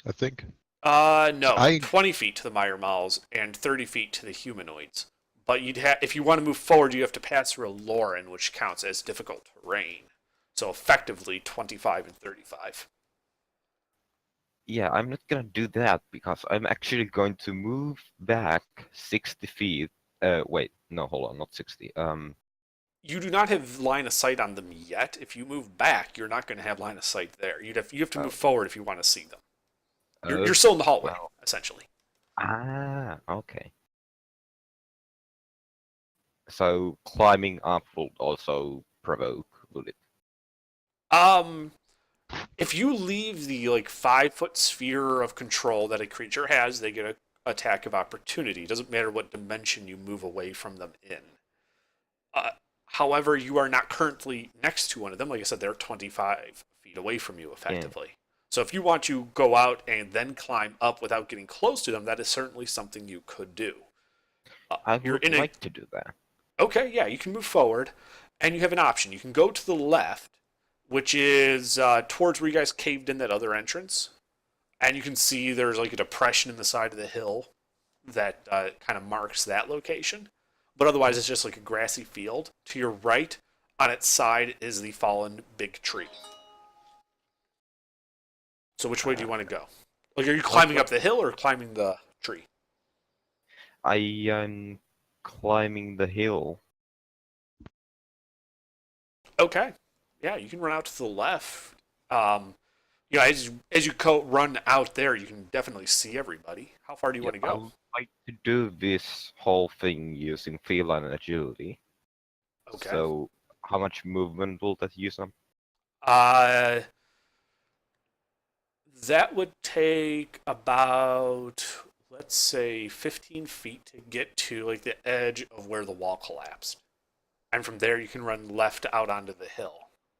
Speaker 8: I think.
Speaker 2: No,
Speaker 8: I-
Speaker 2: 20 feet to the Meyer Malls and 30 feet to the humanoids. But if you want to move forward, you have to pass through a Lauren, which counts as difficult terrain. So effectively 25 and 35.
Speaker 5: Yeah, I'm not gonna do that because I'm actually going to move back 60 feet. Wait, no, hold on, not 60.
Speaker 2: You do not have line of sight on them yet. If you move back, you're not going to have line of sight there. You have to move forward if you want to see them. You're still in the hallway,
Speaker 5: well.
Speaker 2: essentially.
Speaker 5: Ah, okay. So climbing up will also provoke, will it?
Speaker 2: If you leave the 5-foot sphere of control that a creature has, they get an attack of opportunity. It doesn't matter what dimension you move away from them in. However, you are not currently next to one of them. Like I said, they're 25 feet feet away from you, effectively. So if you want to go out and then climb up without getting close to them, that is certainly something you could do.
Speaker 5: I
Speaker 2: You're
Speaker 5: would
Speaker 2: in a
Speaker 5: like to do that.
Speaker 2: Okay, yeah, you can move forward, and you have an option. You can go to the left, which is towards where you guys caved in that other entrance, and you can see there's like a depression in the side of the hill that kind of marks that location. But otherwise, it's just like a grassy field. To your right, on its side, is the fallen big tree. So which way do you want to go? Like, are you climbing up the hill or climbing the tree?
Speaker 5: I am climbing the hill.
Speaker 2: Okay. Yeah, you can run out to the left. As you run out there, you can definitely see everybody. How far do you want to
Speaker 5: I
Speaker 2: go?
Speaker 5: would like to do this whole thing using feline agility.
Speaker 2: Okay.
Speaker 5: So, how much movement will that use up?
Speaker 2: Uh, that would take about, let's say, 15 feet to get to like the edge of where the wall collapsed, and from there you can run left out onto the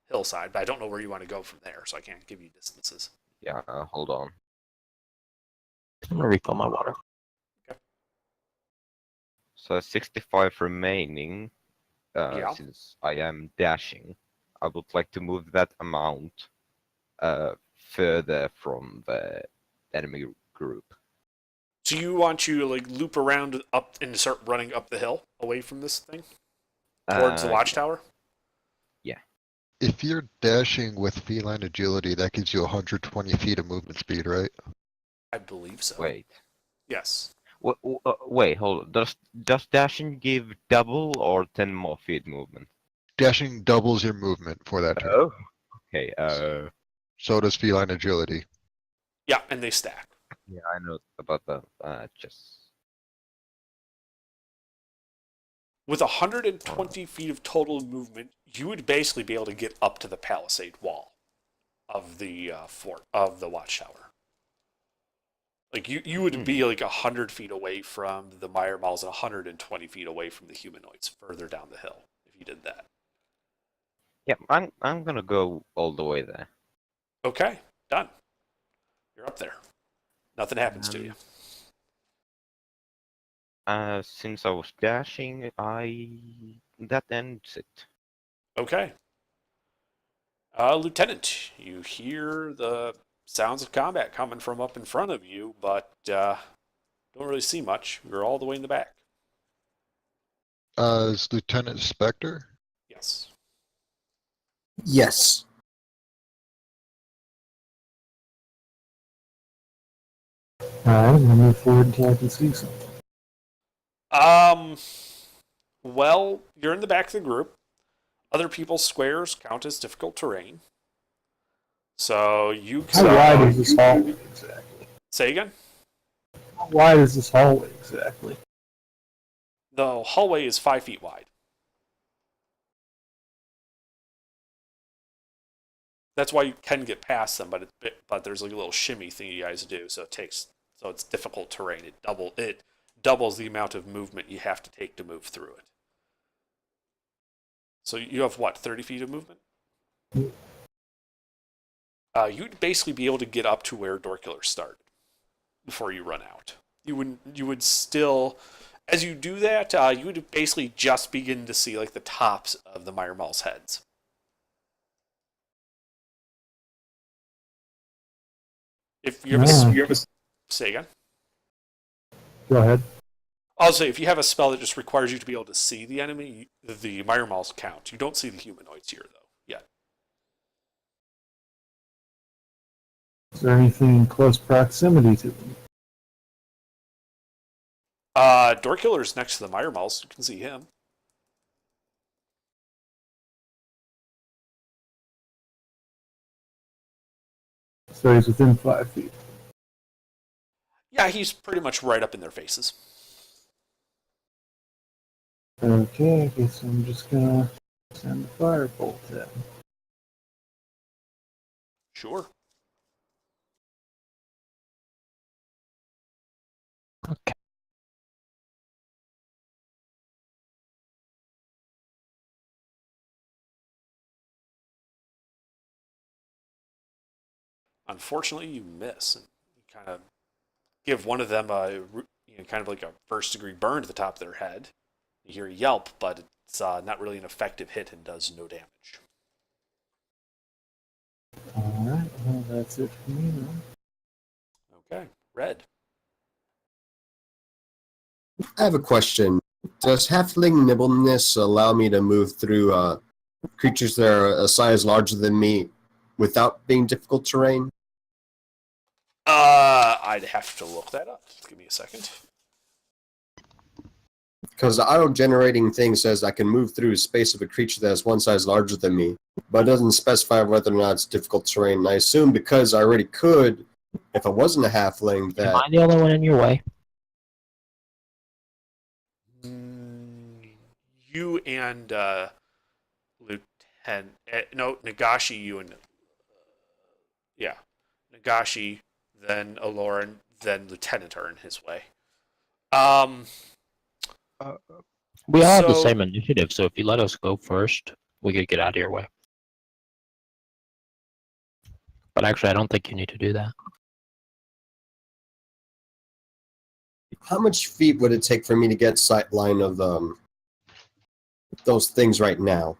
Speaker 2: hillside. But I don't know where you want to go from there, so I can't give you distances.
Speaker 5: Yeah, hold on.
Speaker 4: I'm gonna refill my water.
Speaker 5: So 65 remaining,
Speaker 2: Yeah.
Speaker 5: since I am dashing. I would like to move that amount further from the enemy group.
Speaker 2: So you want to like loop around up and start running up the hill away from this thing towards the watchtower?
Speaker 5: Yeah.
Speaker 8: If you're dashing with feline agility, that gives you 120 feet of movement speed, right?
Speaker 2: I believe so.
Speaker 5: Wait.
Speaker 2: Yes.
Speaker 5: Wait, hold on. Does dashing give double or 10 more feet movement?
Speaker 8: Dashing doubles your movement for that turn.
Speaker 5: Oh. Okay,
Speaker 8: So does feline agility.
Speaker 2: Yeah, and they stack.
Speaker 5: yeah, I know about that. Just...
Speaker 2: With 120 feet of total movement, you would basically be able to get up to the palisade wall of the fort of the watchtower. Like you would be like 100 feet away from the Mire Malls and 120 feet away from the humanoids further down the hill if you did that.
Speaker 5: Yeah, I'm gonna go all the way there.
Speaker 2: Okay, done. You're up there. Nothing happens to you.
Speaker 5: Since I was dashing, that ends it.
Speaker 2: Okay. Lieutenant, you hear the sounds of combat coming from up in front of you, but don't really see much. You're all the way in the back.
Speaker 8: Is Lieutenant Spectre?
Speaker 2: Yes.
Speaker 1: Yes.
Speaker 6: Alright, I'm gonna move forward until I can see something.
Speaker 2: Well, you're in the back of the group. Other people's squares count as difficult terrain. So you
Speaker 6: How
Speaker 2: can.
Speaker 6: wide is this hallway exactly?
Speaker 2: Say again?
Speaker 6: How wide is this hallway exactly?
Speaker 2: The hallway is 5 feet wide. That's why you can get past them, but there's like a little shimmy thing you guys do, so it's difficult terrain. It doubles the amount of movement you have to take to move through it. So you have what, 30 feet of movement? You'd basically be able to get up to where Dorkular started before you run out. You would still, as you do that, you would basically just begin to see like the tops of the Mire Mall's heads. If you have say again.
Speaker 6: Go ahead.
Speaker 2: I'll say if you have a spell that just requires you to be able to see the enemy, the Mire Malls count. You don't see the humanoids here though yet.
Speaker 6: Is there anything in close proximity to them?
Speaker 2: Dorkiller's next to the Mire Malls. You can see him.
Speaker 6: So he's within 5 feet.
Speaker 2: Yeah, he's pretty much right up in their faces.
Speaker 6: Okay, I guess I'm just gonna send the firebolt at him.
Speaker 2: Sure.
Speaker 4: Okay.
Speaker 2: Unfortunately, you miss, and you kind of give one of them a kind of like a first-degree burn to the top of their head. You hear a yelp, but it's not really an effective hit and does no damage.
Speaker 6: Alright, well, that's it for me then.
Speaker 2: Okay, Red.
Speaker 1: I have a question. Does halfling nimbleness allow me to move through creatures that are a size larger than me without being difficult terrain?
Speaker 2: I'd have to look that up. Just give me a second.
Speaker 1: Because the auto-generating thing says I can move through space of a creature that is one size larger than me, but it doesn't specify whether or not it's difficult terrain. And I assume because I already could, if I wasn't a halfling,
Speaker 4: Am
Speaker 1: that
Speaker 4: I the only one in your way?
Speaker 2: You and Lieutenant, no, Nagashi, you and yeah, Nagashi, then Aloran, then Lieutenant are in his way.
Speaker 4: We all have the
Speaker 2: So-
Speaker 4: same initiative, so if you let us go first, we could get out of your way. But actually, I don't think you need to do that.
Speaker 1: how much feet would it take for me to get sight line of those things right now?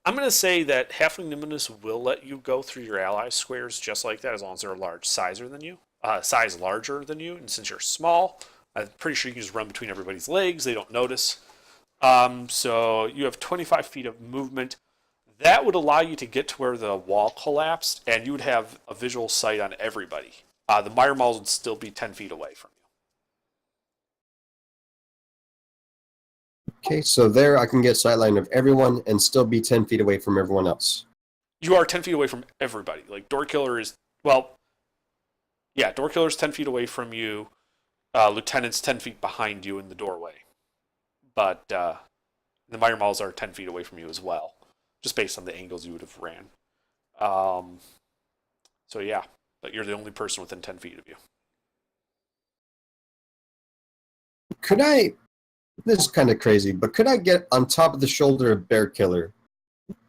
Speaker 2: I'm going to say that Halfling Nimbleness will let you go through your ally squares just like that, as long as they're a large size larger than you. And since you're small, I'm pretty sure you can just run between everybody's legs. They don't notice. So you have 25 feet of movement. That would allow you to get to where the wall collapsed, and you would have a visual sight on everybody. The mire malls would still be 10 feet away from you.
Speaker 1: Okay, so there I can get sightline of everyone and still be 10 feet away from everyone else.
Speaker 2: You are 10 feet away from everybody. Like, Door Killer is, well, yeah, Door Killer's 10 feet away from you. Lieutenant's 10 feet behind you in the doorway. But the mire malls are 10 feet away from you as well, just based on the angles you would have ran. So yeah, but you're the only person within 10 feet of you.
Speaker 1: Could I, this is kind of crazy, but could I get on top of the shoulder of Bear Killer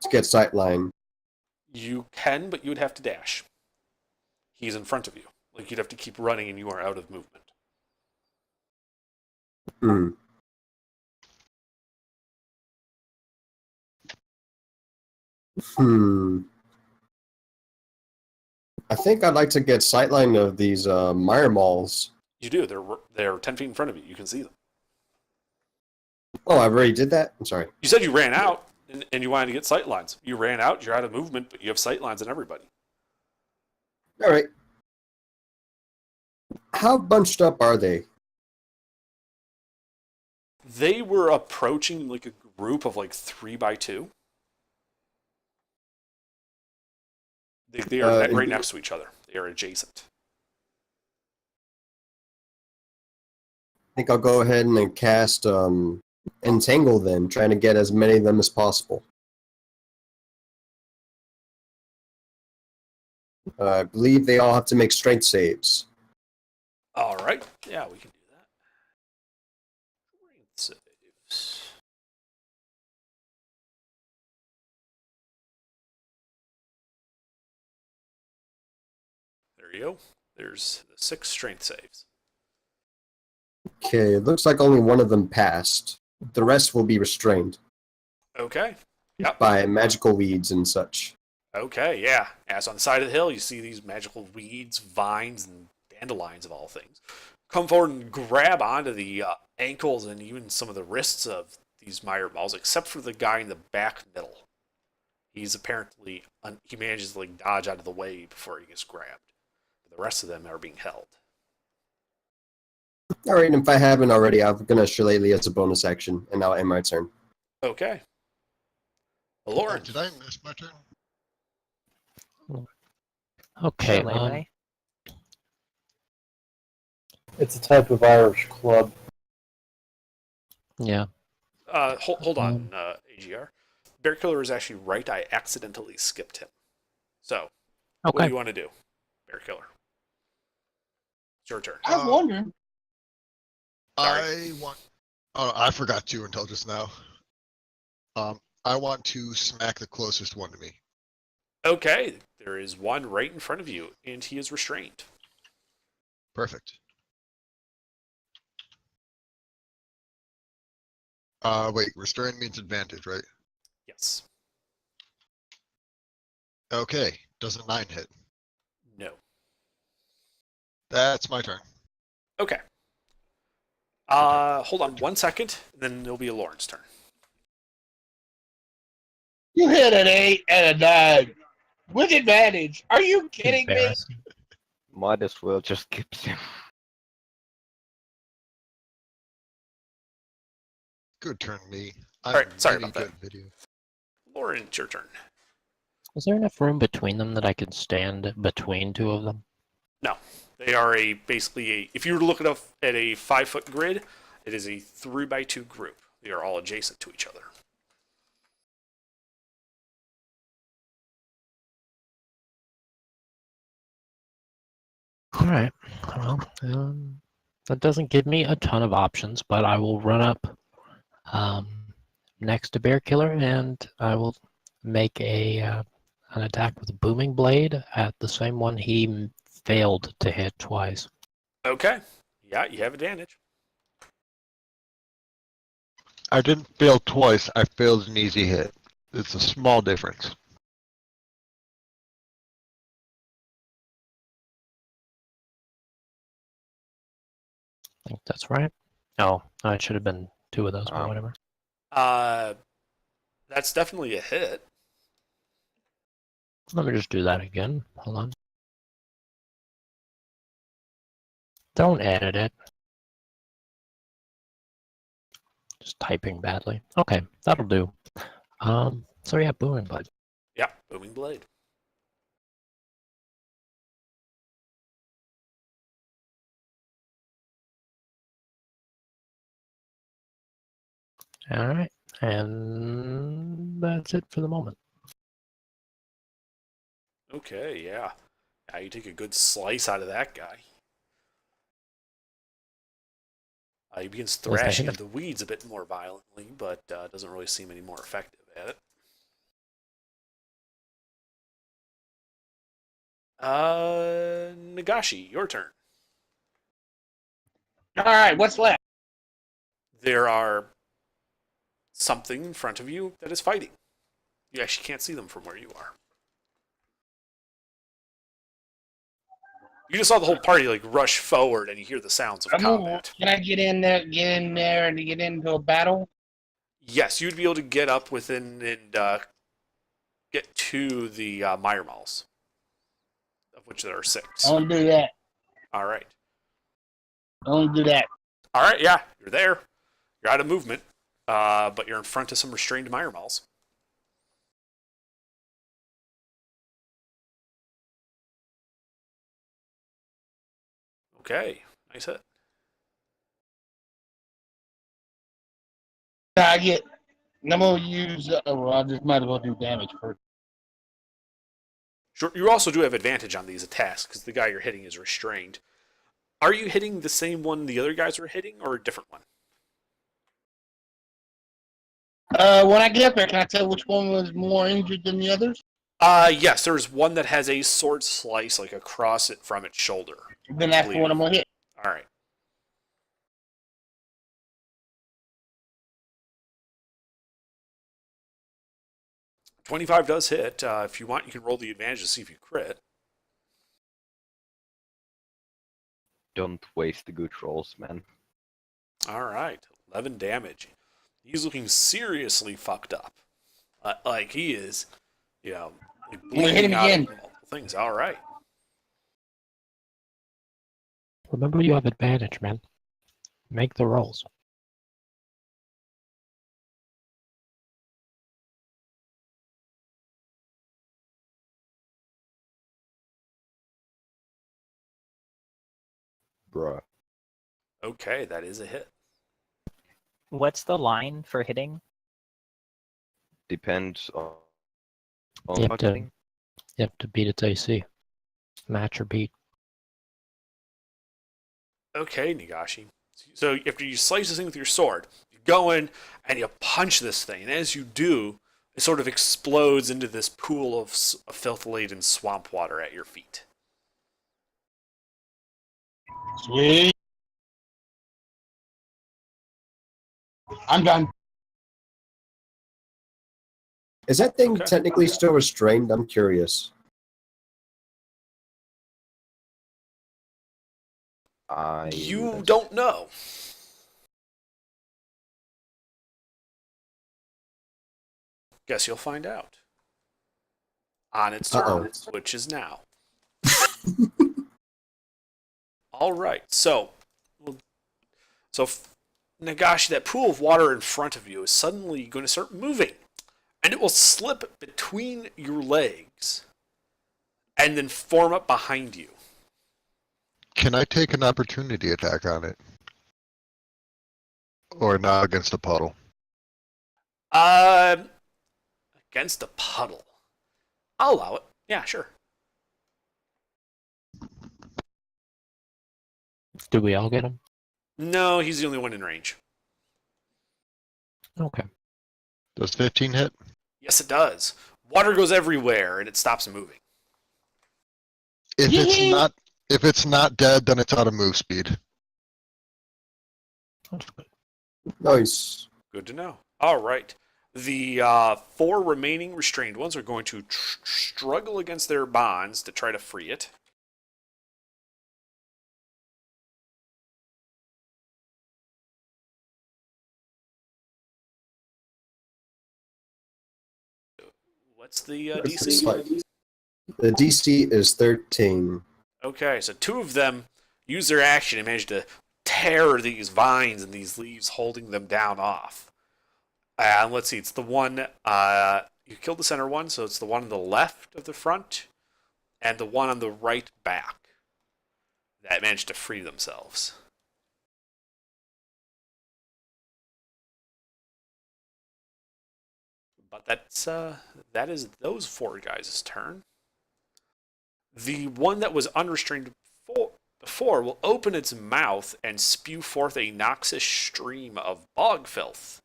Speaker 1: to get sightline?
Speaker 2: You can, but you would have to dash. He's in front of you. Like, you'd have to keep running and you are out of movement.
Speaker 1: Hmm. I think I'd like to get sightline of these mire malls.
Speaker 2: You do. They're 10 feet in front of you. You can see them.
Speaker 1: Oh, I already did that? I'm sorry.
Speaker 2: You said you ran out and you wanted to get sight lines. You ran out, you're out of movement, but you have sight lines on everybody.
Speaker 1: All right. How bunched up are they?
Speaker 2: They were approaching like a group of like 3 by 2. They are right next to each other. They are adjacent.
Speaker 1: I think I'll go ahead and then cast Entangle then, trying to get as many of them as possible. I believe they all have to make strength saves.
Speaker 2: All right. Yeah, we can do that. Strength saves. There you go. There's the 6 strength saves.
Speaker 1: Okay, it looks like only one of them passed. The rest will be restrained
Speaker 2: Okay. Yep.
Speaker 1: by magical weeds and such.
Speaker 2: Okay, yeah. As on the side of the hill, you see these magical weeds, vines, and dandelions of all things come forward and grab onto the ankles and even some of the wrists of these mire balls, except for the guy in the back middle. He's apparently, he manages to like dodge out of the way before he gets grabbed. But the rest of them are being held.
Speaker 1: All right, and if I haven't already, I'm going to Shillelagh as a bonus action, and I'll end my turn.
Speaker 2: Okay.
Speaker 8: Oh,
Speaker 2: Lauren.
Speaker 8: did I miss my turn?
Speaker 4: Okay.
Speaker 7: Shillelagh?
Speaker 6: It's a type of Irish club.
Speaker 4: Yeah.
Speaker 2: Hold on, AGR. Bear Killer is actually right. I accidentally skipped him. So, what do
Speaker 4: Okay.
Speaker 2: you want to do, Bear Killer? It's your turn.
Speaker 3: I was wondering.
Speaker 2: Sorry.
Speaker 8: I forgot you until just now. I want to smack the closest one to me.
Speaker 2: Okay, there is one right in front of you, and he is restrained.
Speaker 8: Perfect. Wait, restrain means advantage, right?
Speaker 2: Yes.
Speaker 8: Okay, does a 9 hit?
Speaker 2: No.
Speaker 8: That's my turn.
Speaker 2: Okay. Hold on 1 second, then it'll be Lauren's turn.
Speaker 3: You hit an 8 and a 9 with advantage. Are you kidding me?
Speaker 4: Embarrassing.
Speaker 5: Might as well just keep him.
Speaker 8: Good turn, me. I'm
Speaker 2: Alright, sorry
Speaker 8: really
Speaker 2: about that.
Speaker 8: good at video.
Speaker 2: Lauren, it's your turn.
Speaker 4: Is there enough room between them that I can stand between two of them?
Speaker 2: No. They are if you were looking up at a 5-foot grid, it is a 3x2 group. They are all adjacent to each other.
Speaker 4: All right. Well, that doesn't give me a ton of options, but I will run up next to Bear Killer, and I will make an attack with a booming blade at the same one he failed to hit twice.
Speaker 2: Okay. Yeah, you have advantage.
Speaker 8: I didn't fail twice, I failed an easy hit. It's a small difference.
Speaker 4: I think that's right. Oh, it should have been two of those, but whatever.
Speaker 2: That's definitely a hit.
Speaker 4: Let me just do that again. Hold on. Don't edit it. Just typing badly. Okay, that'll do. So yeah, booming blade.
Speaker 2: Yeah, booming blade.
Speaker 4: All right, and that's it for the moment.
Speaker 2: Okay, yeah. Now you take a good slice out of that guy. He begins
Speaker 4: Was that
Speaker 2: thrashing
Speaker 4: him?
Speaker 2: into the weeds a bit more violently, but doesn't really seem any more effective at it. Nagashi, your turn.
Speaker 3: All right, what's left?
Speaker 2: There are something in front of you that is fighting. You actually can't see them from where you are. You just saw the whole party like rush forward, and you hear the sounds of combat.
Speaker 3: Can I get in there, and get into a battle?
Speaker 2: Yes, you'd be able to get up within and get to the Mire Malls, of which there are 6.
Speaker 3: I want to do that.
Speaker 2: All right.
Speaker 3: I want to do that.
Speaker 2: All right, yeah, you're there. You're out of movement, but you're in front of some restrained Mire Malls. Okay, nice hit.
Speaker 3: I get. I'm gonna use. Well, I just might as well do damage first.
Speaker 2: Sure, you also do have advantage on these attacks because the guy you're hitting is restrained. Are you hitting the same one the other guys were hitting, or a different one?
Speaker 3: When I get up there, can I tell which one was more injured than the others?
Speaker 2: Yes, there's one that has a sword slice like across it from its shoulder.
Speaker 3: Then that's the one I'm gonna hit.
Speaker 2: All right. $25 does hit. If you want, you can roll the advantage to see if you crit.
Speaker 5: Don't waste the good rolls, man.
Speaker 2: All right, 11 damage. He's looking seriously fucked up. Like he is, you know, like
Speaker 3: hit him
Speaker 2: bleeding out
Speaker 3: again.
Speaker 2: of multiple things. All right.
Speaker 4: Remember, you have advantage, man. Make the rolls.
Speaker 5: Bruh.
Speaker 2: Okay, that is a hit.
Speaker 7: What's the line for hitting?
Speaker 5: Depends on
Speaker 4: You have
Speaker 5: what
Speaker 4: to-
Speaker 5: hitting.
Speaker 4: You have to beat its AC. Match or beat.
Speaker 2: Okay, Nagashi. So after you slice this thing with your sword, you go in and you punch this thing, and as you do, It sort of explodes into this pool of filth-laden swamp water at your feet.
Speaker 3: Sweet. I'm done.
Speaker 1: Is that thing
Speaker 2: Okay.
Speaker 1: technically still restrained? I'm curious.
Speaker 2: You don't know. Guess you'll find out. On its turn, which is now. All right, so Nagashi, that pool of water in front of you is suddenly going to start moving, and it will slip between your legs, and then form up behind you.
Speaker 8: Can I take an opportunity attack on it? Or not against a puddle?
Speaker 2: Against a puddle. I'll allow it. Yeah, sure.
Speaker 4: Do we all get him?
Speaker 2: No, he's the only one in range.
Speaker 4: Okay.
Speaker 8: Does 15 hit?
Speaker 2: Yes, it does. Water goes everywhere, and it stops moving.
Speaker 8: If it's not dead, then it's out of move speed.
Speaker 4: That's good.
Speaker 1: Nice.
Speaker 2: Good to know. All right. The 4 remaining restrained ones are going to struggle against their bonds to try to free it. What's the DC?
Speaker 1: The DC is 13.
Speaker 2: Okay, so 2 of them use their action and manage to tear these vines and these leaves holding them down off. Let's see, it's the one, you killed the center one, so it's the one on the left of the front and the one on the right back that managed to free themselves. But that is those 4 guys' turn. The one that was unrestrained before will open its mouth and spew forth a noxious stream of bog filth.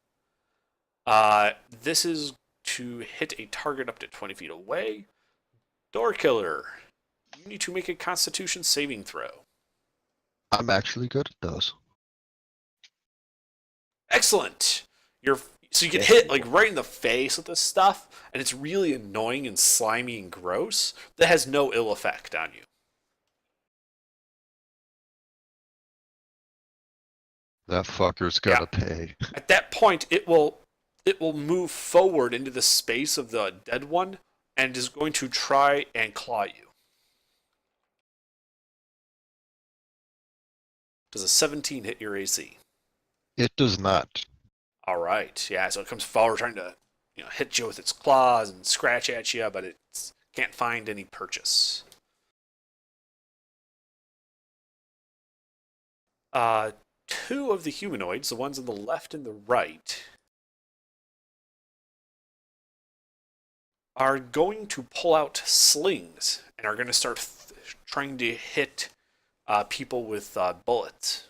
Speaker 2: This is to hit a target up to 20 feet away. Door Killer, you need to make a Constitution saving throw.
Speaker 8: I'm actually good at those.
Speaker 2: Excellent. So you get hit like right in the face with this stuff, and it's really annoying and slimy and gross. That has no ill effect on you.
Speaker 8: That fucker's gotta pay.
Speaker 2: At that point, it will move forward into the space of the dead one and is going to try and claw you. Does a 17 hit your AC?
Speaker 8: It does not.
Speaker 2: All right, yeah. So it comes forward trying to, hit you with its claws and scratch at you, but it can't find any purchase. 2 of the humanoids, the ones on the left and the right, are going to pull out slings and are going to start trying to hit people with bullets.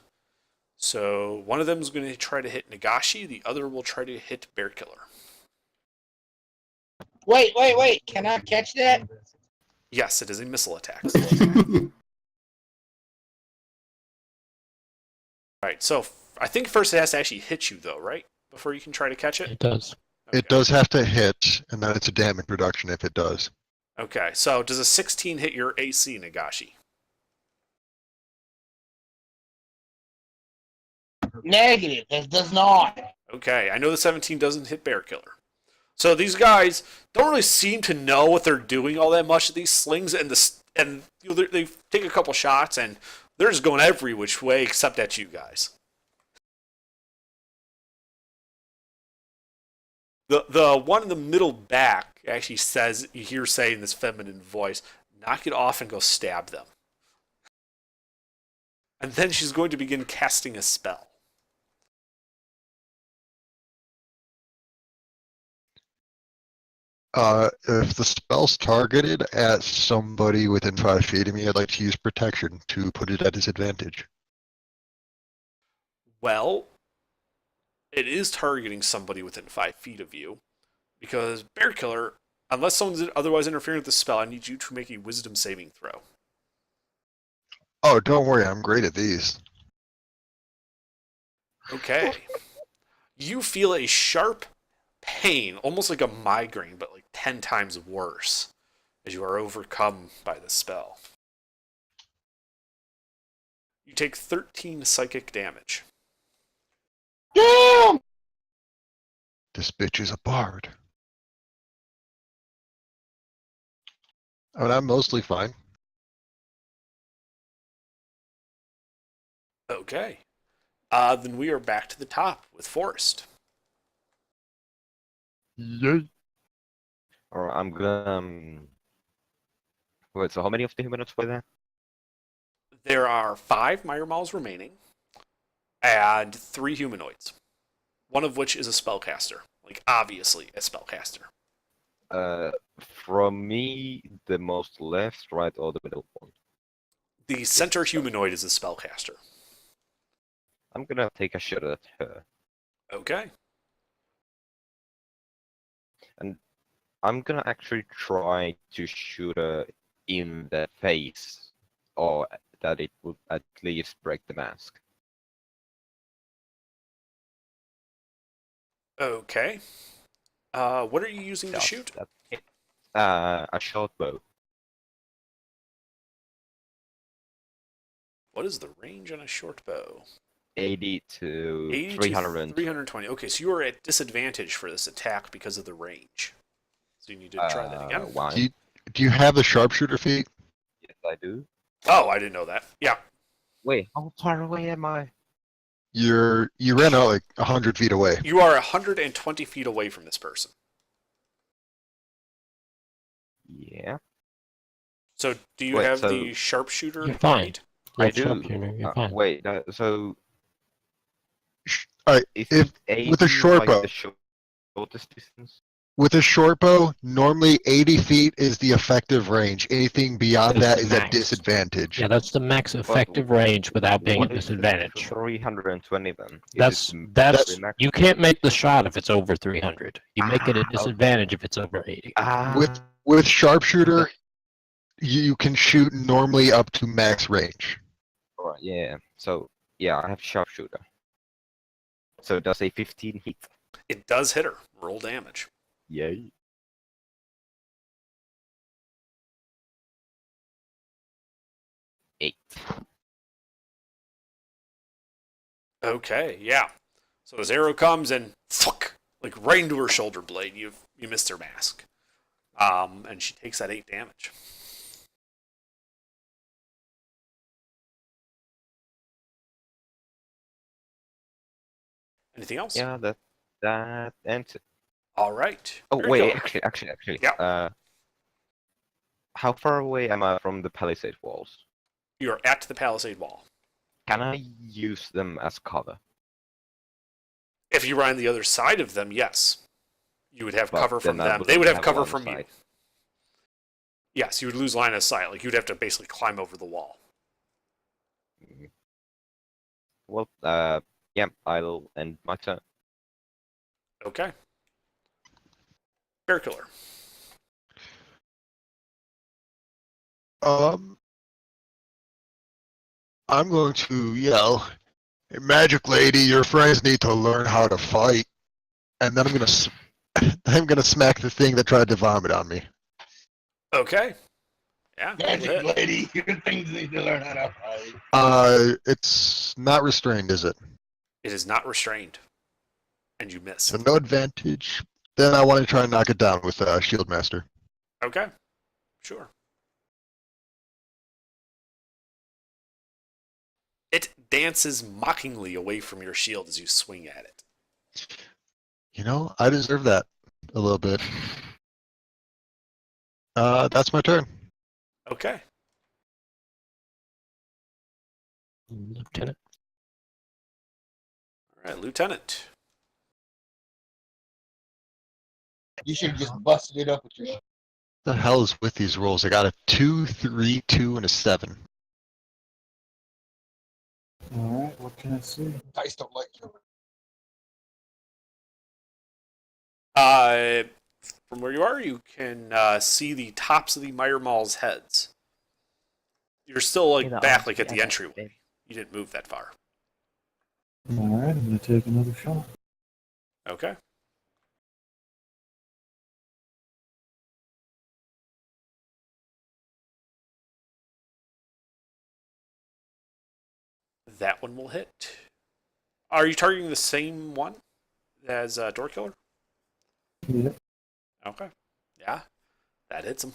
Speaker 2: So one of them is going to try to hit Nagashi, the other will try to hit Bear Killer.
Speaker 3: Wait. Can I catch that?
Speaker 2: Yes, it is a missile attack. Right, so I think first it has to actually hit you, though, right? Before you can try to catch it?
Speaker 4: It does.
Speaker 2: Okay.
Speaker 8: It does have to hit, and then it's a damage reduction if it does.
Speaker 2: Okay, so does a 16 hit your AC, Nagashi?
Speaker 3: Negative. It does not.
Speaker 2: Okay, I know the 17 doesn't hit Bear Killer. So these guys don't really seem to know what they're doing all that much. These slings and they take a couple shots and they're just going every which way except at you guys. The one in the middle back actually says, you hear say in this feminine voice, knock it off and go stab them. And then she's going to begin casting a spell.
Speaker 8: If the spell's targeted at somebody within 5 feet of me, I'd like to use protection to put it at disadvantage.
Speaker 2: Well, it is targeting somebody within 5 feet of you. Because Bear Killer, unless someone's otherwise interfering with the spell, I need you to make a Wisdom saving throw.
Speaker 8: Oh, don't worry, I'm great at these.
Speaker 2: Okay. You feel a sharp pain, almost like a migraine, but like 10 times worse, as you are overcome by the spell. You take 13 psychic damage.
Speaker 3: Damn!
Speaker 8: This bitch is a bard. I mean, I'm mostly fine.
Speaker 2: Okay. Then we are back to the top with Forrest.
Speaker 8: Yay.
Speaker 5: Or I'm gonna. Wait, so how many of the humanoids were there?
Speaker 2: There are 5 Myrmals remaining, and 3 humanoids. One of which is a spellcaster. Like, obviously a spellcaster.
Speaker 5: From me, the most left, right, or the middle one?
Speaker 2: The center humanoid is a spellcaster.
Speaker 5: I'm gonna take a shot at her.
Speaker 2: Okay.
Speaker 5: And I'm gonna actually try to shoot her in the face, or that it would at least break the mask.
Speaker 2: Okay. What are you using to
Speaker 5: That's-
Speaker 2: shoot?
Speaker 5: that's it. A short bow.
Speaker 2: What is the range on a short bow?
Speaker 5: 80 to
Speaker 2: 80
Speaker 5: 300.
Speaker 2: to 320. Okay, so you are at disadvantage for this attack because of the range. So you need to try that again.
Speaker 5: Why?
Speaker 8: Do you have the sharpshooter feat?
Speaker 5: Yes, I do.
Speaker 2: Oh, I didn't know that. Yeah.
Speaker 5: Wait, how far away am I?
Speaker 8: You ran out like 100 feet away.
Speaker 2: You are 120 feet away from this person.
Speaker 5: Yeah,
Speaker 2: So do you
Speaker 5: Wait,
Speaker 2: have
Speaker 5: so-
Speaker 2: the sharpshooter?
Speaker 4: You're fine.
Speaker 2: feat?
Speaker 5: I
Speaker 4: Left
Speaker 5: do.
Speaker 4: sharpshooter, you're fine.
Speaker 5: Wait, so
Speaker 8: Alright,
Speaker 5: if,
Speaker 8: if
Speaker 5: 80
Speaker 8: with a short
Speaker 5: like
Speaker 8: bow.
Speaker 5: the shortest distance?
Speaker 8: with a short bow, normally 80 feet is the effective range. Anything beyond
Speaker 4: That's
Speaker 8: that
Speaker 4: the
Speaker 8: is at
Speaker 4: max.
Speaker 8: disadvantage.
Speaker 4: Yeah, that's the max effective range without being
Speaker 5: What
Speaker 4: at
Speaker 5: is
Speaker 4: disadvantage.
Speaker 5: 320 then? Is
Speaker 4: That's
Speaker 5: it
Speaker 4: that's
Speaker 5: very max?
Speaker 4: you can't make the shot if it's over 300. You make it a disadvantage if it's over 80.
Speaker 8: With sharpshooter, you can shoot normally up to max range.
Speaker 5: Alright, yeah. So yeah, I have sharpshooter. So does a 15 hit?
Speaker 2: It does hit her. Roll damage.
Speaker 5: Yay. Eight.
Speaker 2: Okay, yeah. So this arrow comes and fuck, like right into her shoulder blade. You missed her mask. And she takes that 8 damage. Anything else?
Speaker 5: Yeah, that ends it.
Speaker 2: All right.
Speaker 5: Oh
Speaker 2: Very
Speaker 5: wait,
Speaker 2: good.
Speaker 5: actually.
Speaker 2: Yeah.
Speaker 5: How far away am I from the palisade walls?
Speaker 2: You're at the palisade wall.
Speaker 5: Can I use them as cover?
Speaker 2: If you were on the other side of them, yes. You would have
Speaker 5: But
Speaker 2: cover from
Speaker 5: then I
Speaker 2: them.
Speaker 5: wouldn't
Speaker 2: They would have
Speaker 5: have
Speaker 2: cover
Speaker 5: line of
Speaker 2: from you.
Speaker 5: sight.
Speaker 2: Yes, you would lose line of sight. Like you'd have to basically climb over the wall.
Speaker 5: Mhm. Well, yeah, I'll end my turn.
Speaker 2: Okay. Bear killer.
Speaker 8: I'm going to yell, "Hey, Magic Lady, your friends need to learn how to fight." And then I'm gonna smack the thing that tried to vomit on me.
Speaker 2: Okay. Yeah. go
Speaker 3: Magic
Speaker 2: ahead.
Speaker 3: lady, your things need to learn how to fight.
Speaker 8: It's not restrained, is it?
Speaker 2: It is not restrained. And you miss.
Speaker 8: So no advantage. Then I want to try and knock it down with Shield Master.
Speaker 2: Okay. Sure. It dances mockingly away from your shield as you swing at it.
Speaker 8: You know, I deserve that a little bit. That's my turn.
Speaker 2: Okay.
Speaker 4: Lieutenant.
Speaker 2: All right, Lieutenant.
Speaker 3: You should have just busted it up with your.
Speaker 8: What the hell is with these rolls? I got a 2, 3, 2, and a 7.
Speaker 6: Alright, what can I see?
Speaker 3: Dice don't like you.
Speaker 2: From where you are, you can see the tops of the Meyer Mall's heads. You're still like
Speaker 7: Either
Speaker 2: back
Speaker 7: on-
Speaker 2: like at the
Speaker 7: okay,
Speaker 2: entryway.
Speaker 7: babe.
Speaker 2: You didn't move that far.
Speaker 6: Alright, I'm gonna take another shot.
Speaker 2: Okay. That one will hit. Are you targeting the same one as Door Killer?
Speaker 6: Yep.
Speaker 2: Okay. Yeah, that hits him.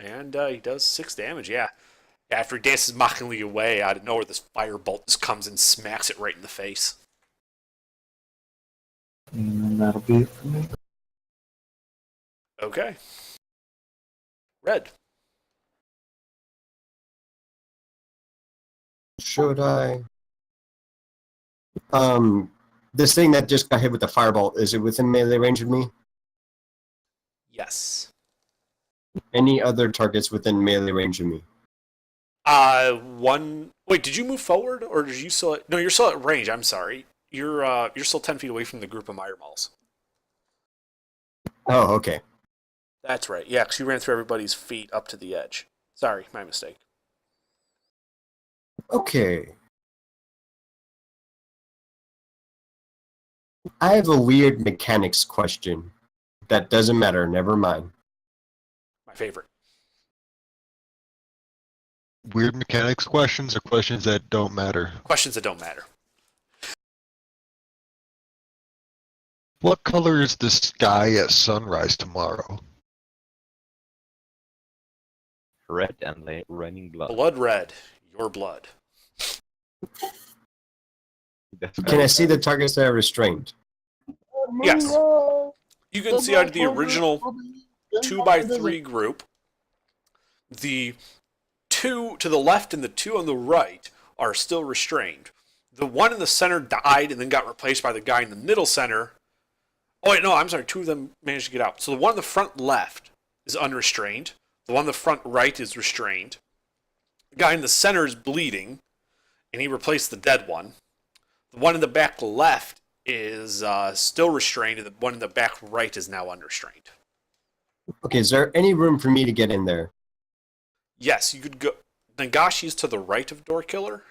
Speaker 2: And he does 6 damage, yeah. After he dances mockingly away, out of nowhere, this firebolt just comes and smacks it right in the face.
Speaker 6: And then that'll be it for me.
Speaker 2: Okay. Red.
Speaker 1: Should I? This thing that just got hit with the firebolt, is it within melee range of me?
Speaker 2: Yes.
Speaker 1: Any other targets within melee range of me?
Speaker 2: One. Wait, did you move forward, or did you still? No, you're still at range. I'm sorry. You're still 10 feet away from the group of Meyer Malls.
Speaker 1: Oh, okay.
Speaker 2: That's right. Yeah, because you ran through everybody's feet up to the edge. Sorry, my mistake.
Speaker 1: Okay. I have a weird mechanics question. That doesn't matter. Never mind.
Speaker 2: My favorite.
Speaker 8: Weird mechanics questions or questions that don't matter?
Speaker 2: Questions that don't matter.
Speaker 8: What color is the sky at sunrise tomorrow?
Speaker 5: Red and raining blood.
Speaker 2: Blood red. Your blood.
Speaker 5: That's
Speaker 1: Can I see the targets that are restrained?
Speaker 2: Yes. You can see out of the original 2x3 group, the 2 to the left and the 2 on the right are still restrained. The one in the center died and then got replaced by the guy in the middle center. Oh, wait, no, I'm sorry. 2 of them managed to get out. So the one in the front left is unrestrained. The one in the front right is restrained. The guy in the center is bleeding, and he replaced the dead one. The one in the back left is still restrained, and the one in the back right is now unrestrained.
Speaker 1: Okay, is there any room for me to get in there?
Speaker 2: Yes, you could go. Nagashi's to the right of Door Killer.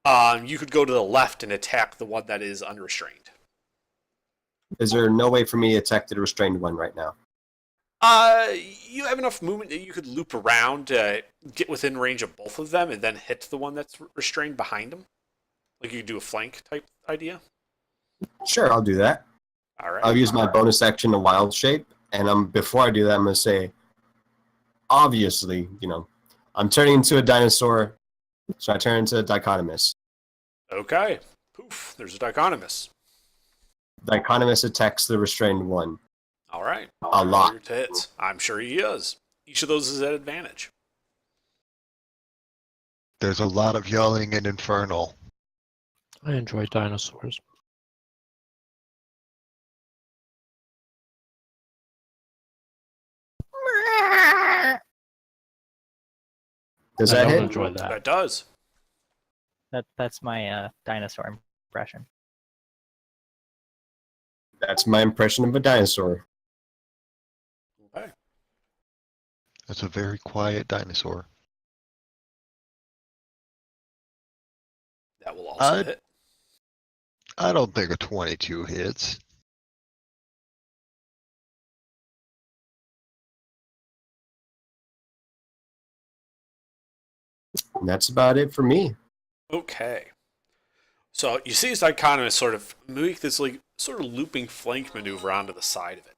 Speaker 2: You could go to the left and attack the one that is unrestrained.
Speaker 1: Is there no way for me to attack the restrained one right now?
Speaker 2: You have enough movement that you could loop around, get within range of both of them, and then hit the one that's restrained behind them. Like you could do a flank type idea.
Speaker 1: Sure, I'll do that.
Speaker 2: All right.
Speaker 1: I'll use my bonus action to wild shape, and before I do that, I'm going to say, obviously, I'm turning into a dinosaur, so I turn into a dichotomous.
Speaker 2: Okay. Poof. There's a dichotomous.
Speaker 1: Dichotomous attacks the restrained one.
Speaker 2: All right.
Speaker 1: A lot.
Speaker 2: Your hits. I'm sure he is. Each of those is at advantage.
Speaker 8: There's a lot of yelling in Infernal.
Speaker 4: I enjoy dinosaurs.
Speaker 1: Does
Speaker 4: I
Speaker 1: that
Speaker 4: don't
Speaker 1: hit?
Speaker 4: enjoy that.
Speaker 2: That does.
Speaker 7: That's my dinosaur impression.
Speaker 1: That's my impression of a dinosaur.
Speaker 2: Okay.
Speaker 8: That's a very quiet dinosaur.
Speaker 2: That will also hit.
Speaker 8: I don't think a 22 hits.
Speaker 1: And that's about it for me.
Speaker 2: Okay. So you see this dichotomous sort of make this like sort of looping flank maneuver onto the side of it.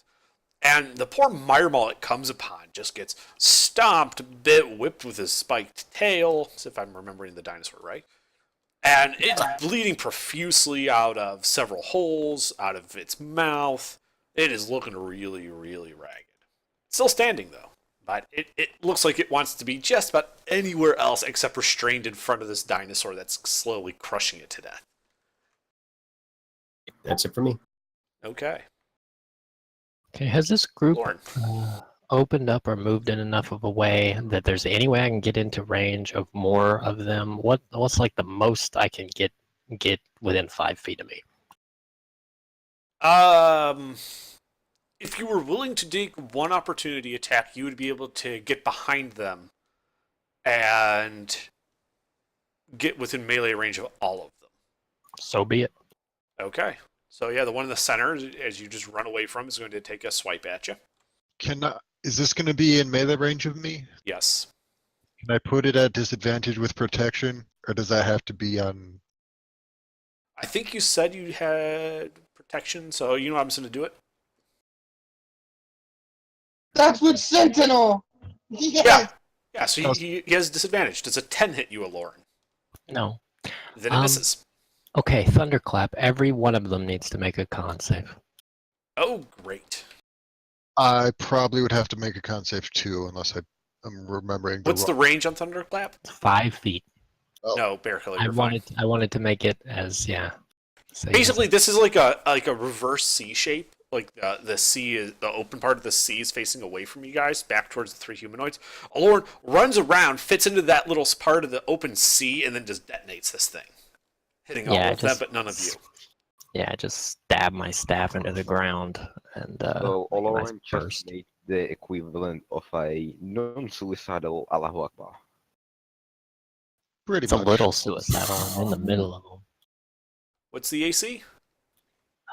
Speaker 2: And the poor Myrmal it comes upon just gets stomped a bit, whipped with his spiked tail, as if I'm remembering the dinosaur right. And it's bleeding profusely out of several holes, out of its mouth. It is looking really, really ragged. It's still standing though, but it looks like it wants to be just about anywhere else except restrained in front of this dinosaur that's slowly crushing it to death.
Speaker 1: That's it for me.
Speaker 2: Okay.
Speaker 4: Okay, has this group
Speaker 2: Lauren.
Speaker 4: opened up or moved in enough of a way that there's any way I can get into range of more of them? What's like the most I can get within 5 feet of me?
Speaker 2: If you were willing to take one opportunity attack, you would be able to get behind them and get within melee range of all of them.
Speaker 4: So be it.
Speaker 2: Okay. So yeah, the one in the center, as you just run away from, is going to take a swipe at you.
Speaker 8: Is this going to be in melee range of me?
Speaker 2: Yes.
Speaker 8: Can I put it at disadvantage with protection, or does that have to be on?
Speaker 2: I think you said you had protection, so you know I'm just going to do it.
Speaker 3: That's with Sentinel. Yes.
Speaker 2: Yeah. Yeah, so he has disadvantage. Does a 10 hit you, Aloran?
Speaker 4: No.
Speaker 2: Then it misses.
Speaker 4: Okay, Thunderclap. Every one of them needs to make a con save.
Speaker 2: Oh, great.
Speaker 8: I probably would have to make a con save too, unless I'm remembering.
Speaker 2: What's the range on Thunderclap?
Speaker 4: 5 feet.
Speaker 1: Oh.
Speaker 2: No, Bear Killer.
Speaker 4: I
Speaker 2: You're fine.
Speaker 4: wanted to make it as same
Speaker 2: Basically, this is like a reverse C shape. Like the C is the open part of the C is facing away from you guys, back towards the 3 humanoids. Aloran runs around, fits into that little part of the open C, and then just detonates this thing, hitting all of them, but none of you.
Speaker 4: Yeah, I just stab my staff into the ground and
Speaker 5: So
Speaker 4: make a nice
Speaker 5: Oloran just
Speaker 4: burst.
Speaker 5: made the equivalent of a non-suicidal Allahu Akbar.
Speaker 8: Pretty
Speaker 4: It's a
Speaker 8: much.
Speaker 4: little suicidal. I'm in the middle of them.
Speaker 2: What's the AC?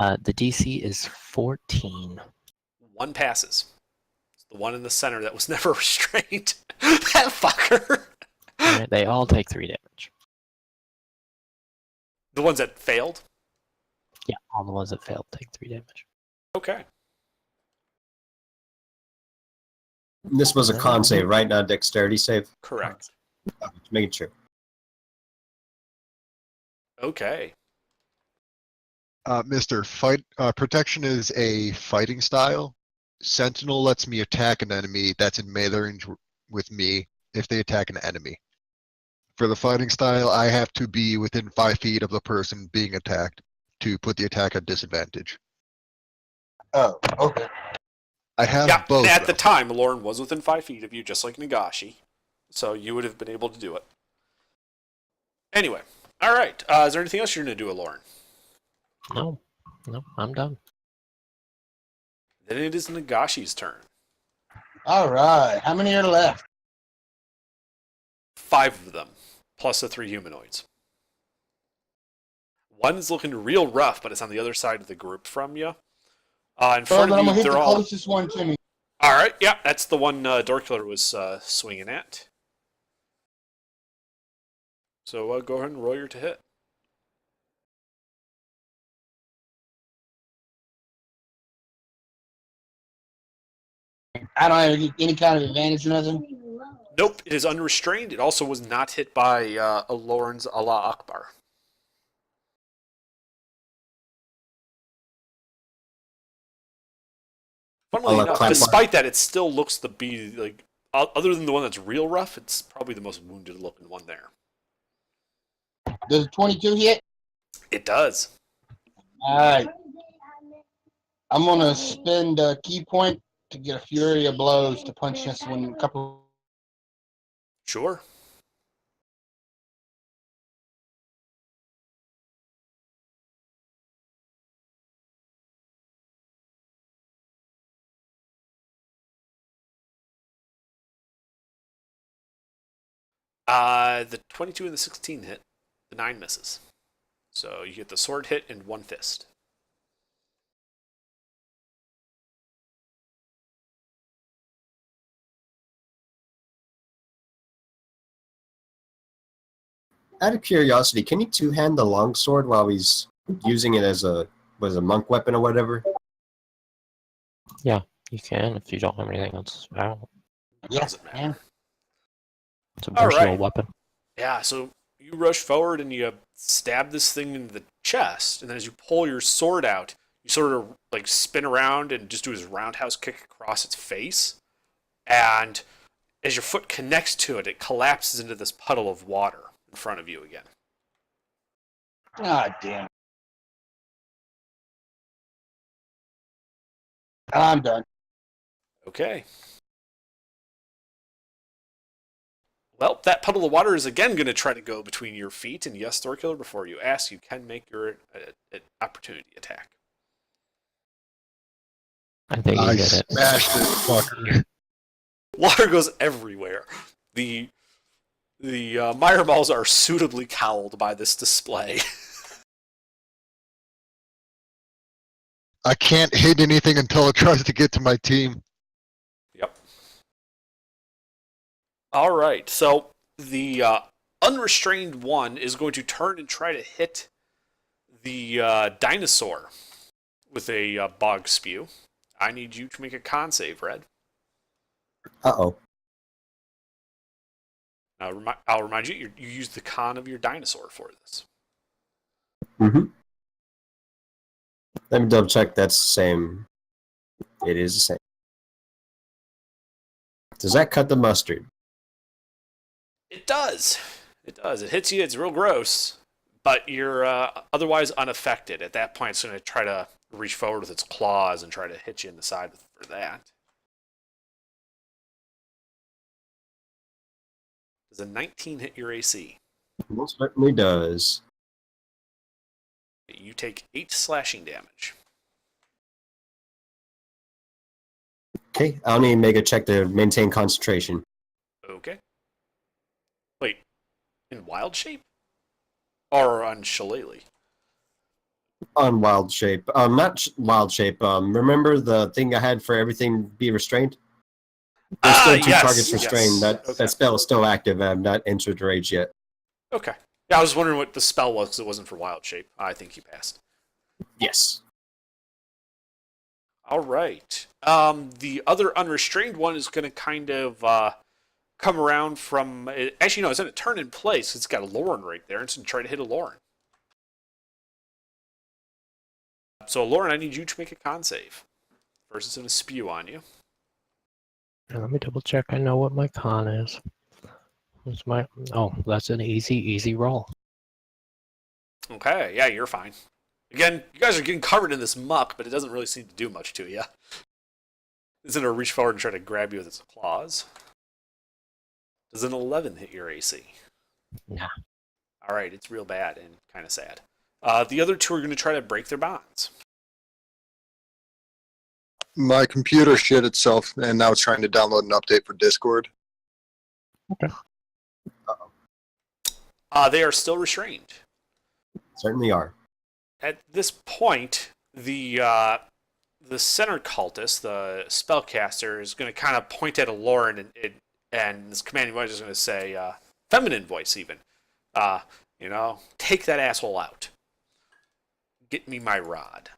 Speaker 4: The DC is 14.
Speaker 2: One passes. It's the one in the center that was never restrained. That fucker.
Speaker 4: Alright, they all take 3 damage.
Speaker 2: The ones that failed?
Speaker 4: Yeah, all the ones that failed take 3 damage.
Speaker 2: Okay.
Speaker 1: This was a con save, right? Not a dexterity save?
Speaker 2: Correct.
Speaker 1: Just making sure.
Speaker 2: Okay.
Speaker 8: Mr. Protection is a fighting style. Sentinel lets me attack an enemy that's in melee range with me if they attack an enemy. For the fighting style, I have to be within 5 feet of the person being attacked to put the attack at disadvantage.
Speaker 3: Oh, okay.
Speaker 8: I have
Speaker 2: Yeah,
Speaker 8: both.
Speaker 2: at the
Speaker 8: though.
Speaker 2: time, Lauren was within 5 feet of you, just like Nagashi. So you would have been able to do it. Anyway. Alright. Is there anything else you're going to do, Lauren?
Speaker 4: No, I'm done.
Speaker 2: Then it is Nagashi's turn.
Speaker 3: All right. How many are left?
Speaker 2: 5 of them, plus the 3 humanoids. One's looking real rough, but it's on the other side of the group from you. In
Speaker 3: Well,
Speaker 2: front
Speaker 3: then I'm
Speaker 2: of
Speaker 3: gonna
Speaker 2: you,
Speaker 3: hit
Speaker 2: they're
Speaker 3: the
Speaker 2: all...
Speaker 3: closest one to me.
Speaker 2: Alright, yeah, that's the one Doorkiller was swinging at. So go ahead and roll your to hit.
Speaker 3: I don't have any kind of advantage or nothing.
Speaker 2: Nope, it is unrestrained. It also was not hit by Lauren's Allah Akbar. Funnily
Speaker 1: Allah
Speaker 2: enough,
Speaker 1: Akbar.
Speaker 2: despite that, it still looks to be like, other than the one that's real rough, it's probably the most wounded looking one there.
Speaker 3: Does 22 hit?
Speaker 2: It does.
Speaker 3: All right. I'm gonna spend a key point to get a fury of blows to punch this one a couple.
Speaker 2: Sure. The 22 and the 16 hit. The 9 misses. So you get the sword hit and 1 fist.
Speaker 1: Out of curiosity, can you two-hand the longsword while he's using it as a monk weapon or whatever?
Speaker 4: You can if you don't have anything else.
Speaker 3: Yes,
Speaker 2: Doesn't matter.
Speaker 3: man.
Speaker 4: It's a
Speaker 2: All
Speaker 4: versatile
Speaker 2: right.
Speaker 4: weapon.
Speaker 2: Yeah, so you rush forward and you stab this thing in the chest, and then as you pull your sword out, you sort of like spin around and just do this roundhouse kick across its face. And as your foot connects to it, it collapses into this puddle of water in front of you again.
Speaker 3: God damn. I'm done.
Speaker 2: Okay. Well, that puddle of water is again going to try to go between your feet, and yes, Thorkiller, before you ask, you can make your an opportunity attack.
Speaker 4: I think
Speaker 8: I
Speaker 4: you did it.
Speaker 8: smashed this fucker.
Speaker 2: Water goes everywhere. The Meyer Malls are suitably cowled by this display.
Speaker 8: I can't hit anything until it tries to get to my team.
Speaker 2: Yep. All right. So the unrestrained one is going to turn and try to hit the dinosaur with a bog spew. I need you to make a con save, Red.
Speaker 1: Uh-oh.
Speaker 2: I'll remind you, you use the con of your dinosaur for this.
Speaker 1: Mm-hmm. Let me double check that's the same. It is the same. Does that cut the mustard?
Speaker 2: It does. It does. It hits you. It's real gross, but you're otherwise unaffected. At that point, it's going to try to reach forward with its claws and try to hit you in the side for that. Does a 19 hit your AC?
Speaker 1: Most certainly does.
Speaker 2: You take 8 slashing damage.
Speaker 1: Okay, I'll need to make a check to maintain concentration.
Speaker 2: Okay. Wait, in wild shape? Or on shillelagh?
Speaker 1: On wild shape. Not wild shape. Remember the thing I had for everything be restrained? There's still two
Speaker 2: yes,
Speaker 1: targets restrained.
Speaker 2: yes.
Speaker 1: That spell is still active. I've not entered rage yet.
Speaker 2: Okay. Yeah, I was wondering what the spell was because it wasn't for wild shape. I think you passed.
Speaker 1: Yes.
Speaker 2: All right. The other unrestrained one is going to kind of come around from... Actually, no, it's going to turn in place. It's got a Lauren right there. It's going to try to hit a Lauren. So, Lauren, I need you to make a con save. First, it's going to spew on you.
Speaker 4: Now, let me double check. I know what my con is. What's my? Oh, that's an easy roll.
Speaker 2: Okay, yeah, you're fine. Again, you guys are getting covered in this muck, but it doesn't really seem to do much to you. It's going to reach forward and try to grab you with its claws. Does an 11 hit your AC?
Speaker 4: Nah.
Speaker 2: All right, it's real bad and kind of sad. The other two are going to try to break their bonds.
Speaker 8: My computer shit itself, and now it's trying to download an update for Discord.
Speaker 2: They are still restrained.
Speaker 1: Certainly are.
Speaker 2: At this point, the center cultist, the spellcaster, is going to kind of point at a Lauren, and this commanding voice is going to say, feminine voice even, take that asshole out. Get me my rod.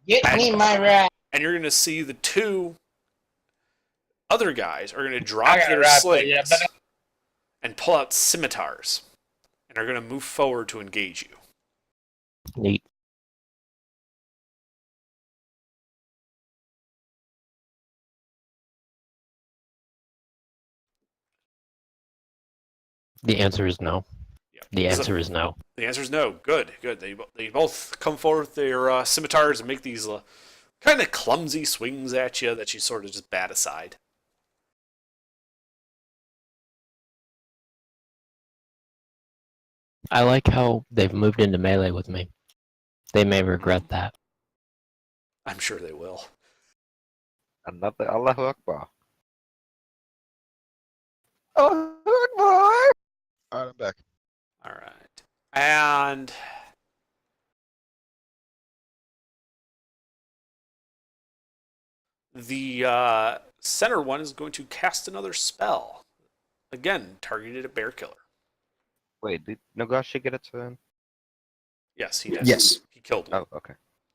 Speaker 3: Get me my rat.
Speaker 2: And you're going to see the two other guys are going to drop
Speaker 3: I got
Speaker 2: their
Speaker 3: a rat,
Speaker 2: slings
Speaker 3: yeah, but
Speaker 2: and pull out scimitars and are going to move forward to engage you.
Speaker 4: Neat. The answer is no.
Speaker 2: Yep.
Speaker 4: The answer is no.
Speaker 2: The answer is no. Good. They both come forward with their scimitars and make these kind of clumsy swings at you that you sort of just bat aside.
Speaker 4: I like how they've moved into melee with me. They may regret that.
Speaker 2: I'm sure they will.
Speaker 5: Another Allahu Akbar. Allahu Akbar!
Speaker 8: Alright, I'm back.
Speaker 2: All right. And the center one is going to cast another spell. Again, targeted at Bear Killer.
Speaker 5: Wait, did Nagashi get a turn?
Speaker 2: Yes, he did.
Speaker 1: Yes.
Speaker 2: He killed one.
Speaker 5: Oh, okay.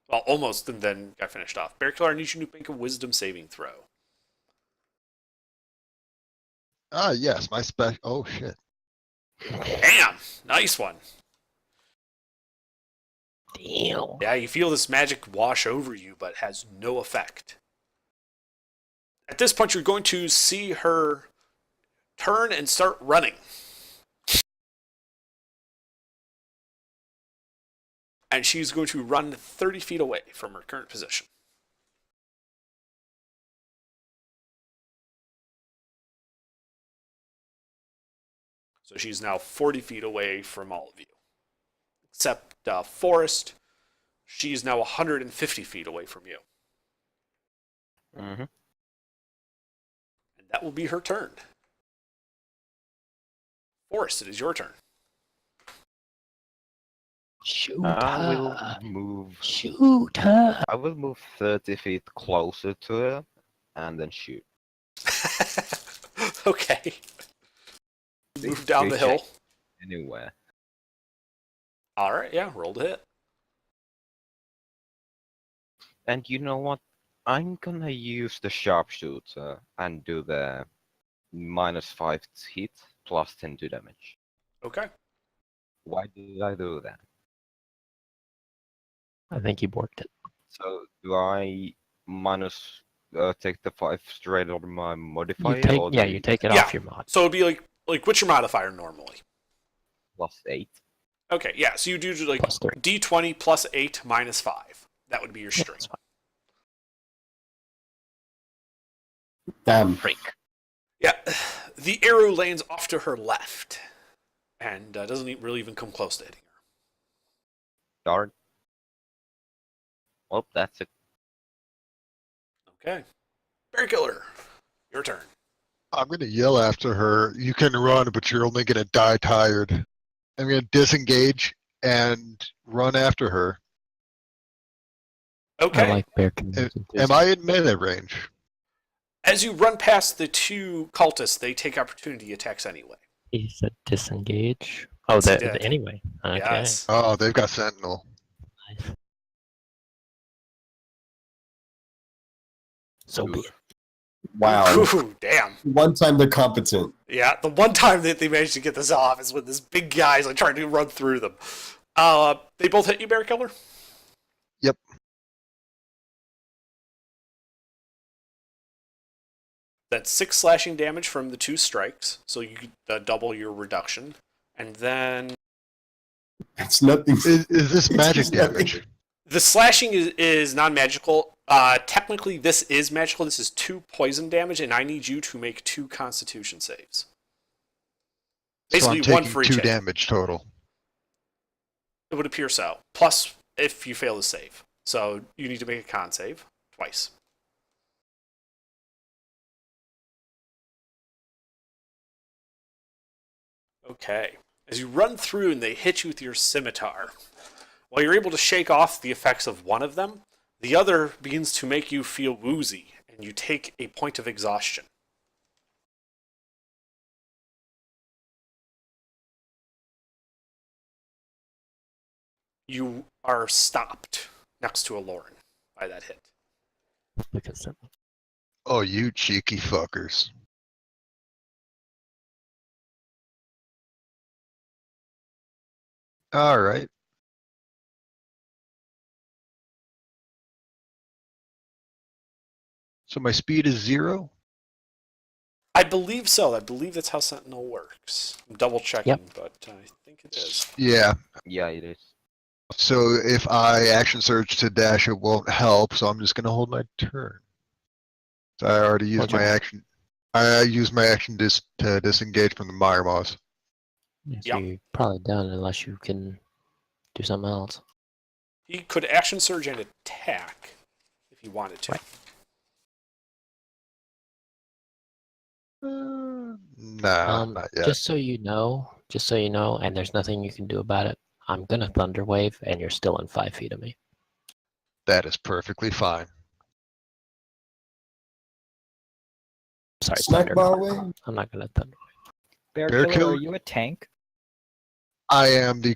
Speaker 2: Well, almost, and then got finished off. Bear Killer, I need you to make a wisdom saving throw.
Speaker 8: Ah, yes, my spec. Oh, shit.
Speaker 2: Damn! Nice one.
Speaker 4: Damn.
Speaker 2: Yeah, you feel this magic wash over you, but has no effect. At this point, you're going to see her turn and start running. And she's going to run 30 feet away from her current position. So she's now 40 feet away from all of you. Except Forrest, she's now 150 feet away from you. That will be her turn. Forrest, it is your turn.
Speaker 4: Shoot
Speaker 5: I will
Speaker 4: her.
Speaker 5: move.
Speaker 4: Shoot her.
Speaker 5: I will move 30 feet closer to her, and then shoot.
Speaker 2: Okay.
Speaker 5: They-
Speaker 2: Move down
Speaker 5: they
Speaker 2: the hill.
Speaker 5: check Anywhere.
Speaker 2: All right, yeah, roll to hit.
Speaker 5: And you know what? I'm gonna use the sharpshooter and do the -5 hit plus 10 to damage.
Speaker 2: Okay.
Speaker 5: Why did I do that?
Speaker 4: I think you worked it.
Speaker 5: So do I minus take the 5 straight on my modifier?
Speaker 4: You take,
Speaker 5: or
Speaker 4: yeah,
Speaker 5: do
Speaker 4: you take it
Speaker 2: Yeah.
Speaker 4: off your mod.
Speaker 2: So it'd be like what's your modifier normally?
Speaker 5: +8.
Speaker 2: Okay, yeah. So you do like
Speaker 4: Plus 3.
Speaker 2: D20 plus 8 minus 5. That would be your
Speaker 4: Yeah,
Speaker 2: string.
Speaker 4: that's fine.
Speaker 1: Damn.
Speaker 4: Freak.
Speaker 2: Yeah. The arrow lands off to her left and doesn't really even come close to hitting her.
Speaker 5: Darn. Well, that's it.
Speaker 2: Okay. Bear Killer, your turn.
Speaker 8: I'm gonna yell after her. You can run, but you're only gonna die tired. I'm gonna disengage and run after her.
Speaker 2: Okay.
Speaker 4: I like Bear Killer's
Speaker 8: Am I in melee range?
Speaker 2: As you run past the two cultists, they take opportunity attacks anyway.
Speaker 4: He said disengage. Oh,
Speaker 2: Yes, he did.
Speaker 4: anyway. Okay.
Speaker 2: Yes.
Speaker 8: Oh, they've got Sentinel.
Speaker 4: Nice. So be it.
Speaker 1: Wow.
Speaker 2: Ooh, damn.
Speaker 1: One time they're competent.
Speaker 2: Yeah, the one time that they managed to get this off is when this big guy's like trying to run through them. They both hit you, Bear Killer?
Speaker 8: Yep.
Speaker 2: That's 6 slashing damage from the 2 strikes, so you double your reduction. And then
Speaker 1: It's nothing.
Speaker 8: Is this
Speaker 1: It's
Speaker 8: magic
Speaker 1: just nothing.
Speaker 8: damage?
Speaker 2: the slashing is non-magical. Technically, this is magical. This is 2 poison damage, and I need you to make 2 Constitution saves. Basically,
Speaker 8: so I'm
Speaker 2: one
Speaker 8: taking
Speaker 2: for each
Speaker 8: 2
Speaker 2: hit.
Speaker 8: damage total.
Speaker 2: It would appear so. Plus, if you fail to save. So you need to make a con save twice. Okay. As you run through and they hit you with your scimitar, while you're able to shake off the effects of one of them, the other begins to make you feel woozy, and you take a point of exhaustion. You are stopped next to a Lauren by that hit.
Speaker 4: Because
Speaker 8: Oh, you cheeky fuckers. Alright. So my speed is 0?
Speaker 2: I believe so. I believe that's how Sentinel works. I'm double checking,
Speaker 4: Yep.
Speaker 2: but I think it is.
Speaker 8: Yeah.
Speaker 5: Yeah, it is.
Speaker 8: So if I action surge to dash, it won't help, so I'm just gonna hold my turn. So I already used
Speaker 4: Hold your-
Speaker 8: my action. I used my action to disengage from the Mire Moss.
Speaker 4: yeah, so
Speaker 2: Yep.
Speaker 4: you're probably done unless you can do something else.
Speaker 2: He could action surge and attack if he wanted to.
Speaker 4: Right.
Speaker 8: Nah, not yet.
Speaker 4: Just so you know, and there's nothing you can do about it, I'm gonna Thunder Wave, and you're still in 5 feet of me.
Speaker 8: That is perfectly fine.
Speaker 4: Sorry,
Speaker 1: Snack
Speaker 4: Thunder.
Speaker 1: bar way?
Speaker 4: I'm not gonna Thunder Wave.
Speaker 7: Bear,
Speaker 8: Bear
Speaker 7: Killer,
Speaker 8: Killer-
Speaker 7: are you a tank?
Speaker 8: I am the.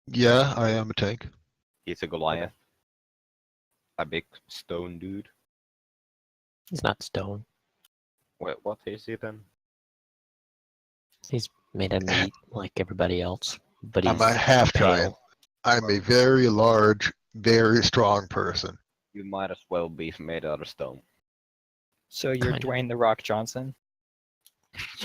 Speaker 8: Yeah, I am a tank.
Speaker 5: He's a Goliath. A big stone dude.
Speaker 4: He's not stone.
Speaker 5: Wait, what is he then?
Speaker 4: He's made of meat like everybody else, but he's
Speaker 8: I'm a half giant.
Speaker 4: pale.
Speaker 8: I'm a very large, very strong person.
Speaker 5: You might as well be made out of stone.
Speaker 7: So you're
Speaker 4: Kinda.
Speaker 7: Dwayne the Rock Johnson?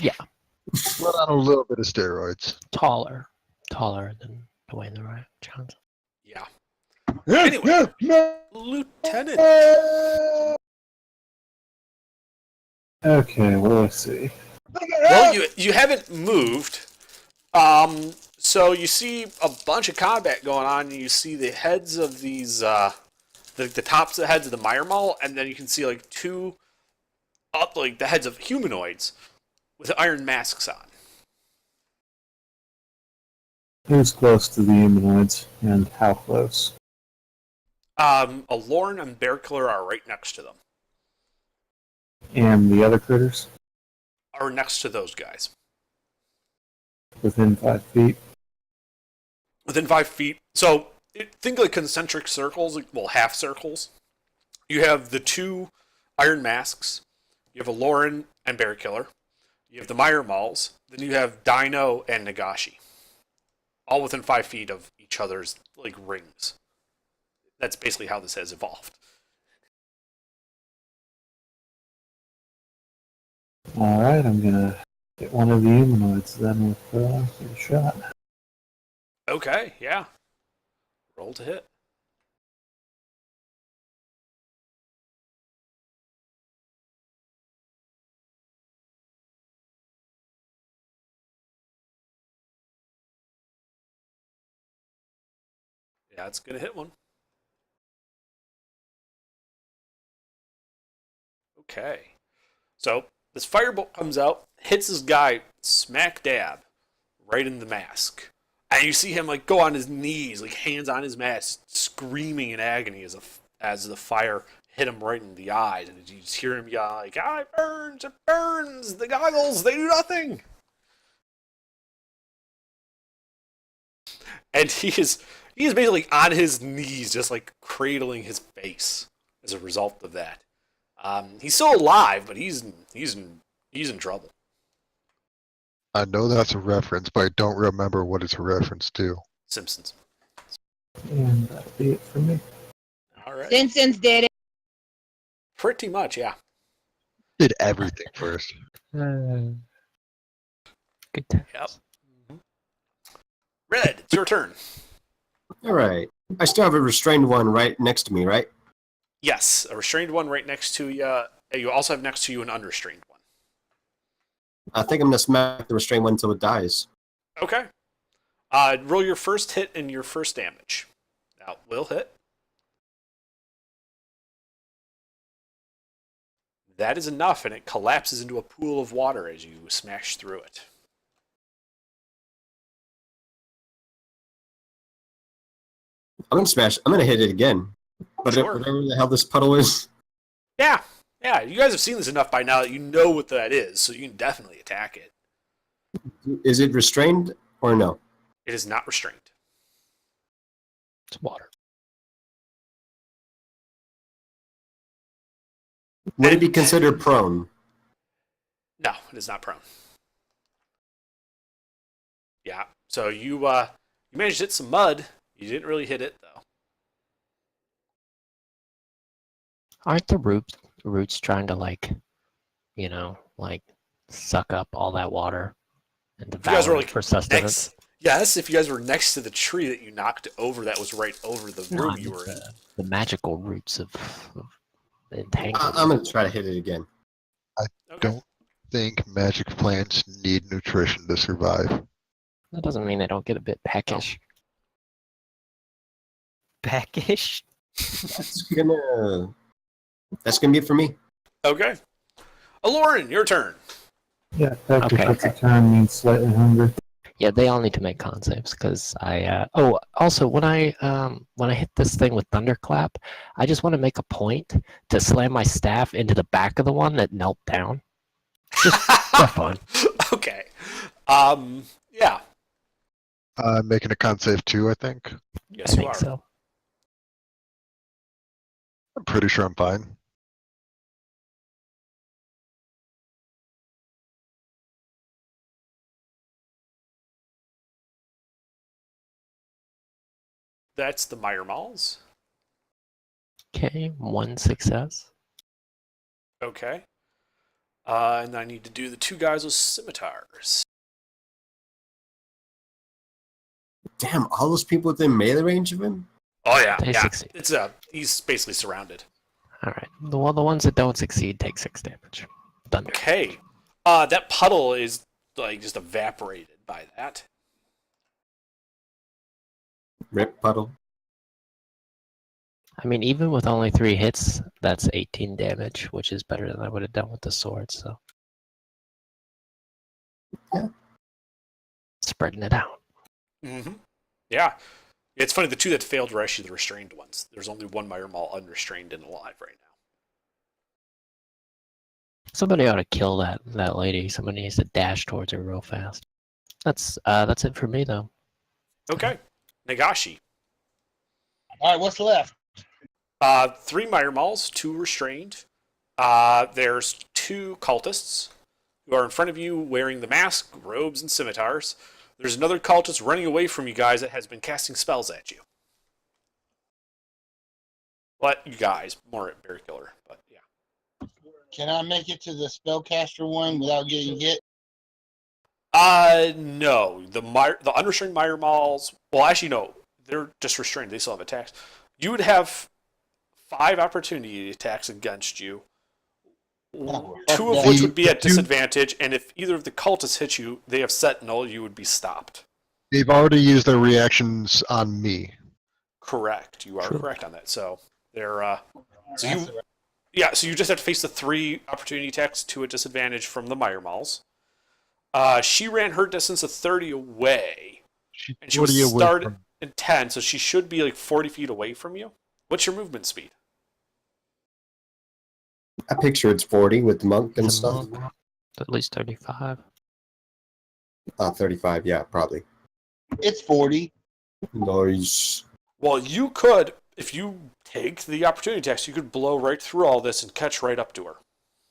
Speaker 8: Run on a little bit of steroids.
Speaker 4: Taller than Dwayne the Rock Johnson.
Speaker 2: Yeah. Anyway, Lieutenant.
Speaker 6: Okay, well, let's see.
Speaker 2: Well, you haven't moved. So you see a bunch of combat going on, and you see the heads of these, the tops of the heads of the Mire Mall, and then you can see like 2 like the heads of humanoids with iron masks on.
Speaker 6: Who's close to the humanoids, and how close?
Speaker 2: Aloran and Bear Killer are right next to them.
Speaker 6: And the other critters?
Speaker 2: Are next to those guys.
Speaker 6: Within 5 feet?
Speaker 2: Within 5 feet. So think like concentric circles, well, half circles. You have the 2 iron masks. You have Aloran and Bear Killer. You have the Meyer Malls. Then you have Dino and Nagashi. All within 5 feet of each other's like rings. That's basically how this has evolved.
Speaker 6: Alright, I'm gonna hit one of the humanoids then with a shot.
Speaker 2: Okay, yeah. Roll to hit. Yeah, it's gonna hit one. Okay. So this firebolt comes out, hits this guy smack dab right in the mask. And you see him like go on his knees, like hands on his mask, screaming in agony as the fire hit him right in the eyes. And you just hear him yell like, "Ah, it burns, it burns! The goggles, they do nothing!" And he is basically on his knees, just like cradling his face as a result of that. He's still alive, but he's in trouble.
Speaker 8: I know that's a reference, but I don't remember what it's a reference to.
Speaker 2: Simpsons.
Speaker 6: And that'll be it for me.
Speaker 2: All right.
Speaker 3: Simpsons did it.
Speaker 2: Pretty much, yeah.
Speaker 8: Did everything first.
Speaker 4: Good times.
Speaker 2: Yep. Red, it's your turn.
Speaker 1: All right. I still have a restrained one right next to me, right?
Speaker 2: Yes, a restrained one right next to you. You also have next to you an unrestrained one.
Speaker 1: I think I'm gonna smack the restrained one until it dies.
Speaker 2: Okay. Roll your first hit and your first damage. Now, will hit. That is enough, and it collapses into a pool of water as you smash through it.
Speaker 1: I'm gonna hit it again. But
Speaker 2: Sure.
Speaker 1: whatever the hell this puddle is.
Speaker 2: Yeah, you guys have seen this enough by now that you know what that is, so you can definitely attack it.
Speaker 1: Is it restrained or no?
Speaker 2: It is not restrained.
Speaker 4: It's water.
Speaker 1: Would it be considered prone?
Speaker 2: No, it is not prone. Yeah, so you managed to hit some mud. You didn't really hit it, though.
Speaker 4: Aren't the roots trying to like suck up all that water and
Speaker 2: If you guys were
Speaker 4: devour it
Speaker 2: like
Speaker 4: for sustenance?
Speaker 2: yes, if you guys were next to the tree that you knocked over, that was right over the
Speaker 4: No,
Speaker 2: room
Speaker 4: I
Speaker 2: you
Speaker 4: mean
Speaker 2: were in.
Speaker 4: the magical roots of entanglement.
Speaker 1: I'm gonna try to hit it again.
Speaker 2: Okay.
Speaker 8: Don't think magic plants need nutrition to survive.
Speaker 4: That doesn't mean they don't get a bit peckish.
Speaker 7: Peckish.
Speaker 1: That's gonna be it for me.
Speaker 2: Okay. Aloran, your turn.
Speaker 6: Yeah, peckish
Speaker 4: Okay.
Speaker 6: at the time means slightly hungry.
Speaker 4: Yeah, they all need to make con saves because I. Also, when I hit this thing with thunderclap, I just want to make a point to slam my staff into the back of the one that knelt down. Just for fun.
Speaker 2: Okay. Yeah.
Speaker 8: I'm making a con save too, I think.
Speaker 2: Yes,
Speaker 4: I
Speaker 2: you
Speaker 4: think
Speaker 2: are.
Speaker 4: so.
Speaker 8: I'm pretty sure I'm fine.
Speaker 2: That's the Meyer Malls.
Speaker 4: Okay, 1 success.
Speaker 2: Okay. And I need to do the 2 guys with scimitars.
Speaker 1: Damn, all those people within melee range of him?
Speaker 2: Oh yeah,
Speaker 4: They
Speaker 2: yeah.
Speaker 4: succeed.
Speaker 2: It's he's basically surrounded.
Speaker 4: All right. The ones that don't succeed take 6 damage. Thunder.
Speaker 2: Okay. That puddle is like just evaporated by that.
Speaker 1: Rip puddle.
Speaker 4: I mean, even with only 3 hits, that's 18 damage, which is better than I would have done with the sword. So,
Speaker 1: Yeah.
Speaker 4: Spreading it out.
Speaker 2: Mm-hmm. Yeah. It's funny, the 2 that failed were actually the restrained ones. There's only 1 Meyer Mall unrestrained and alive right now.
Speaker 4: Somebody ought to kill that lady. Somebody needs to dash towards her real fast. That's it for me though.
Speaker 2: Okay. Nagashi.
Speaker 3: All right, what's left?
Speaker 2: 3 Meyer Malls, 2 restrained. There's 2 cultists who are in front of you wearing the mask, robes, and scimitars. There's another cultist running away from you guys that has been casting spells at you. But you guys, more at Bear Killer, but yeah.
Speaker 3: Can I make it to the spellcaster one without getting hit?
Speaker 2: No. The unrestrained Meyer Malls, well, actually, no. They're just restrained. They still have attacks. You would have 5 opportunity attacks against you.
Speaker 3: Oh,
Speaker 2: 2 of
Speaker 3: fuck
Speaker 2: which
Speaker 8: that.
Speaker 2: would be at disadvantage, and if either of the cultists hit you, they have Sentinel, you would be stopped.
Speaker 8: They've already used their reactions on me.
Speaker 2: Correct. You are
Speaker 4: True.
Speaker 2: correct on that. So they're so you just have to face the 3 opportunity attacks, 2 at disadvantage from the Meyer Malls. She ran her distance of 30 away,
Speaker 8: She's
Speaker 2: and she was
Speaker 8: 40 away
Speaker 2: started
Speaker 8: from-
Speaker 2: in 10, so she should be like 40 feet away from you. What's your movement speed?
Speaker 1: I picture it's 40 with the monk and
Speaker 4: It's a
Speaker 1: stuff.
Speaker 4: monk. At least 35.
Speaker 1: 35, yeah, probably.
Speaker 3: It's 40.
Speaker 1: Nice.
Speaker 2: Well, you could, if you take the opportunity attacks, you could blow right through all this and catch right up to her.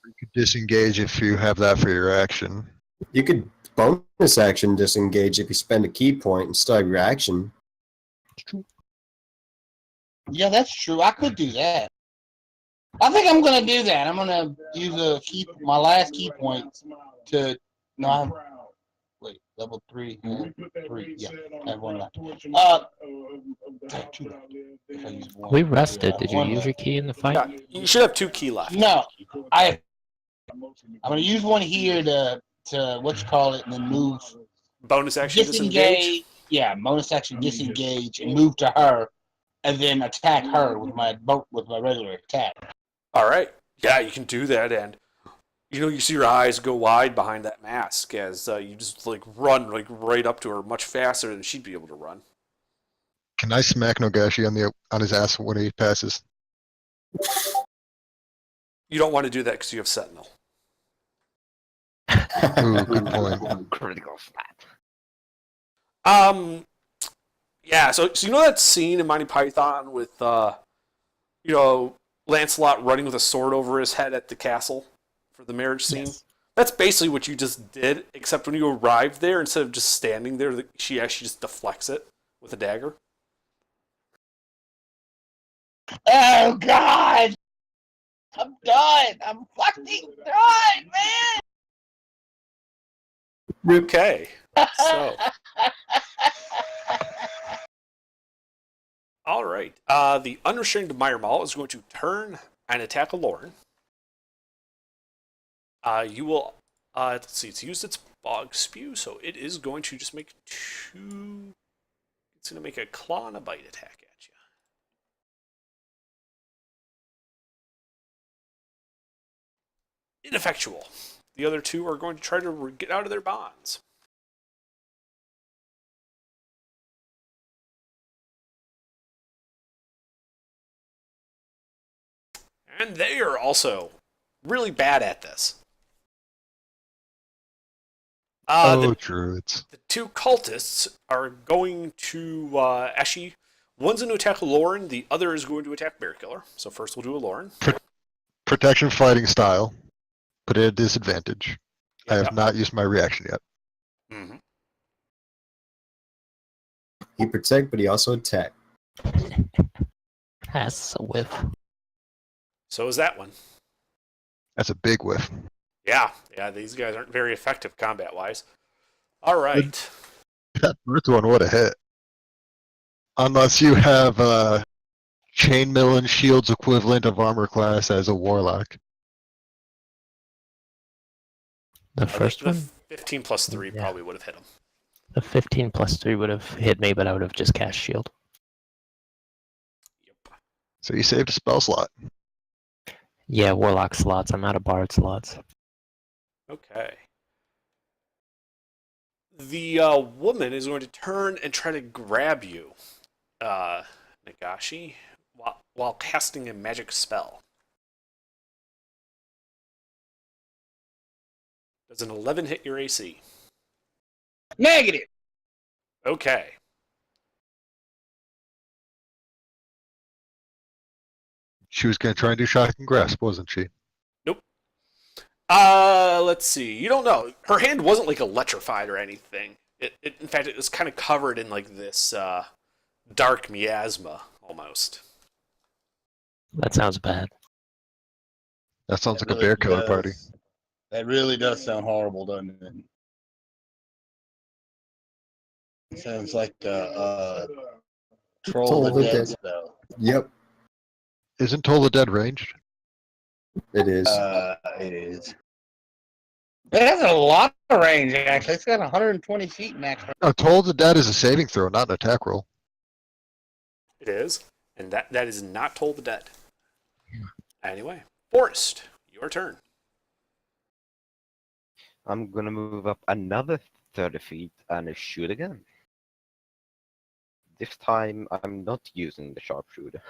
Speaker 8: You could disengage if you have that for your action.
Speaker 1: You could bonus action disengage if you spend a key point and still have your action.
Speaker 3: Yeah, that's true. I could do that. I think I'm gonna do that. I'm gonna use my last key point to wait, level 3. 3, yeah. I have 1 left. Two left. If I use 1.
Speaker 4: We rested. Did you
Speaker 3: One
Speaker 4: use
Speaker 3: left.
Speaker 4: your key in the fight?
Speaker 2: Yeah, you should have 2 key left.
Speaker 3: No, I'm gonna use 1 here to what you call it, and then move.
Speaker 2: Bonus action disengage.
Speaker 3: Yeah, bonus action disengage and move to her, and then attack her with my regular attack.
Speaker 2: All right. Yeah, you can do that, and you see her eyes go wide behind that mask as you just run right up to her much faster than she'd be able to run.
Speaker 8: Can I smack Nagashi on his ass when he passes?
Speaker 2: You don't want to do that because you have Sentinel.
Speaker 8: Ooh, good point.
Speaker 5: Critical stat.
Speaker 2: Yeah. So you know that scene in Monty Python with Lancelot running with a sword over his head at the castle for the marriage scene?
Speaker 3: Yes.
Speaker 2: That's basically what you just did, except when you arrive there, instead of just standing there, she actually just deflects it with a dagger.
Speaker 3: Oh God! I'm done. I'm fucking done, man.
Speaker 2: Okay. So, all right. The unrestrained Meyer Mall is going to turn and attack Lauren. You will. Let's see. It's used its bog spew, so it is going to just make 2. It's going to make a claw and a bite attack at you. Ineffectual. The other 2 are going to try to get out of their bonds. And they are also really bad at this.
Speaker 8: Druids.
Speaker 2: The 2 cultists are going to actually, one's going to attack Lauren, the other is going to attack Bear Killer. So first we'll do a Lauren.
Speaker 8: Protection fighting style. Put it at disadvantage. I have
Speaker 2: Yep.
Speaker 8: not used my reaction yet.
Speaker 2: Mm-hmm.
Speaker 1: He protect, but he also attack.
Speaker 4: That's a whiff.
Speaker 2: So is that one.
Speaker 8: That's a big whiff.
Speaker 2: Yeah, these guys aren't very effective combat-wise. All right.
Speaker 8: That first one would have hit. Unless you have chainmail and shields equivalent of armor class as a warlock.
Speaker 4: The first
Speaker 2: the
Speaker 4: one?
Speaker 2: 15 plus 3
Speaker 4: Yeah.
Speaker 2: probably would have hit him.
Speaker 4: The 15 plus 3 would have hit me, but I would have just cast shield.
Speaker 2: Yep.
Speaker 8: So you saved a spell slot.
Speaker 4: Yeah, warlock slots. I'm out of bard slots.
Speaker 2: Okay. The woman is going to turn and try to grab you, Nagashi, while casting a magic spell. Does an 11 hit your AC?
Speaker 3: Negative.
Speaker 2: Okay.
Speaker 8: She was going to try and do shocking grasp, wasn't she?
Speaker 2: Nope. Let's see. You don't know. Her hand wasn't like electrified or anything. In fact, it was kind of covered in like this dark miasma almost.
Speaker 4: That sounds bad.
Speaker 8: That sounds
Speaker 3: That
Speaker 8: like a
Speaker 3: really
Speaker 8: bear killer
Speaker 3: does.
Speaker 8: party.
Speaker 3: That really does sound horrible, doesn't it? It sounds like Troll
Speaker 1: Toll
Speaker 3: the
Speaker 1: the
Speaker 3: Dead
Speaker 1: Dead.
Speaker 3: spell.
Speaker 1: Yep,
Speaker 8: Isn't Toll the Dead ranged?
Speaker 1: it is.
Speaker 3: It is. It has a lot of range, actually. It's got 120 feet max.
Speaker 8: No, Toll the Dead is a saving throw, not an attack roll.
Speaker 2: It is, and that is not Toll the Dead. Anyway, Forrest, your turn.
Speaker 5: I'm gonna move up another 30 feet and shoot again. This time I'm not using the sharpshooter.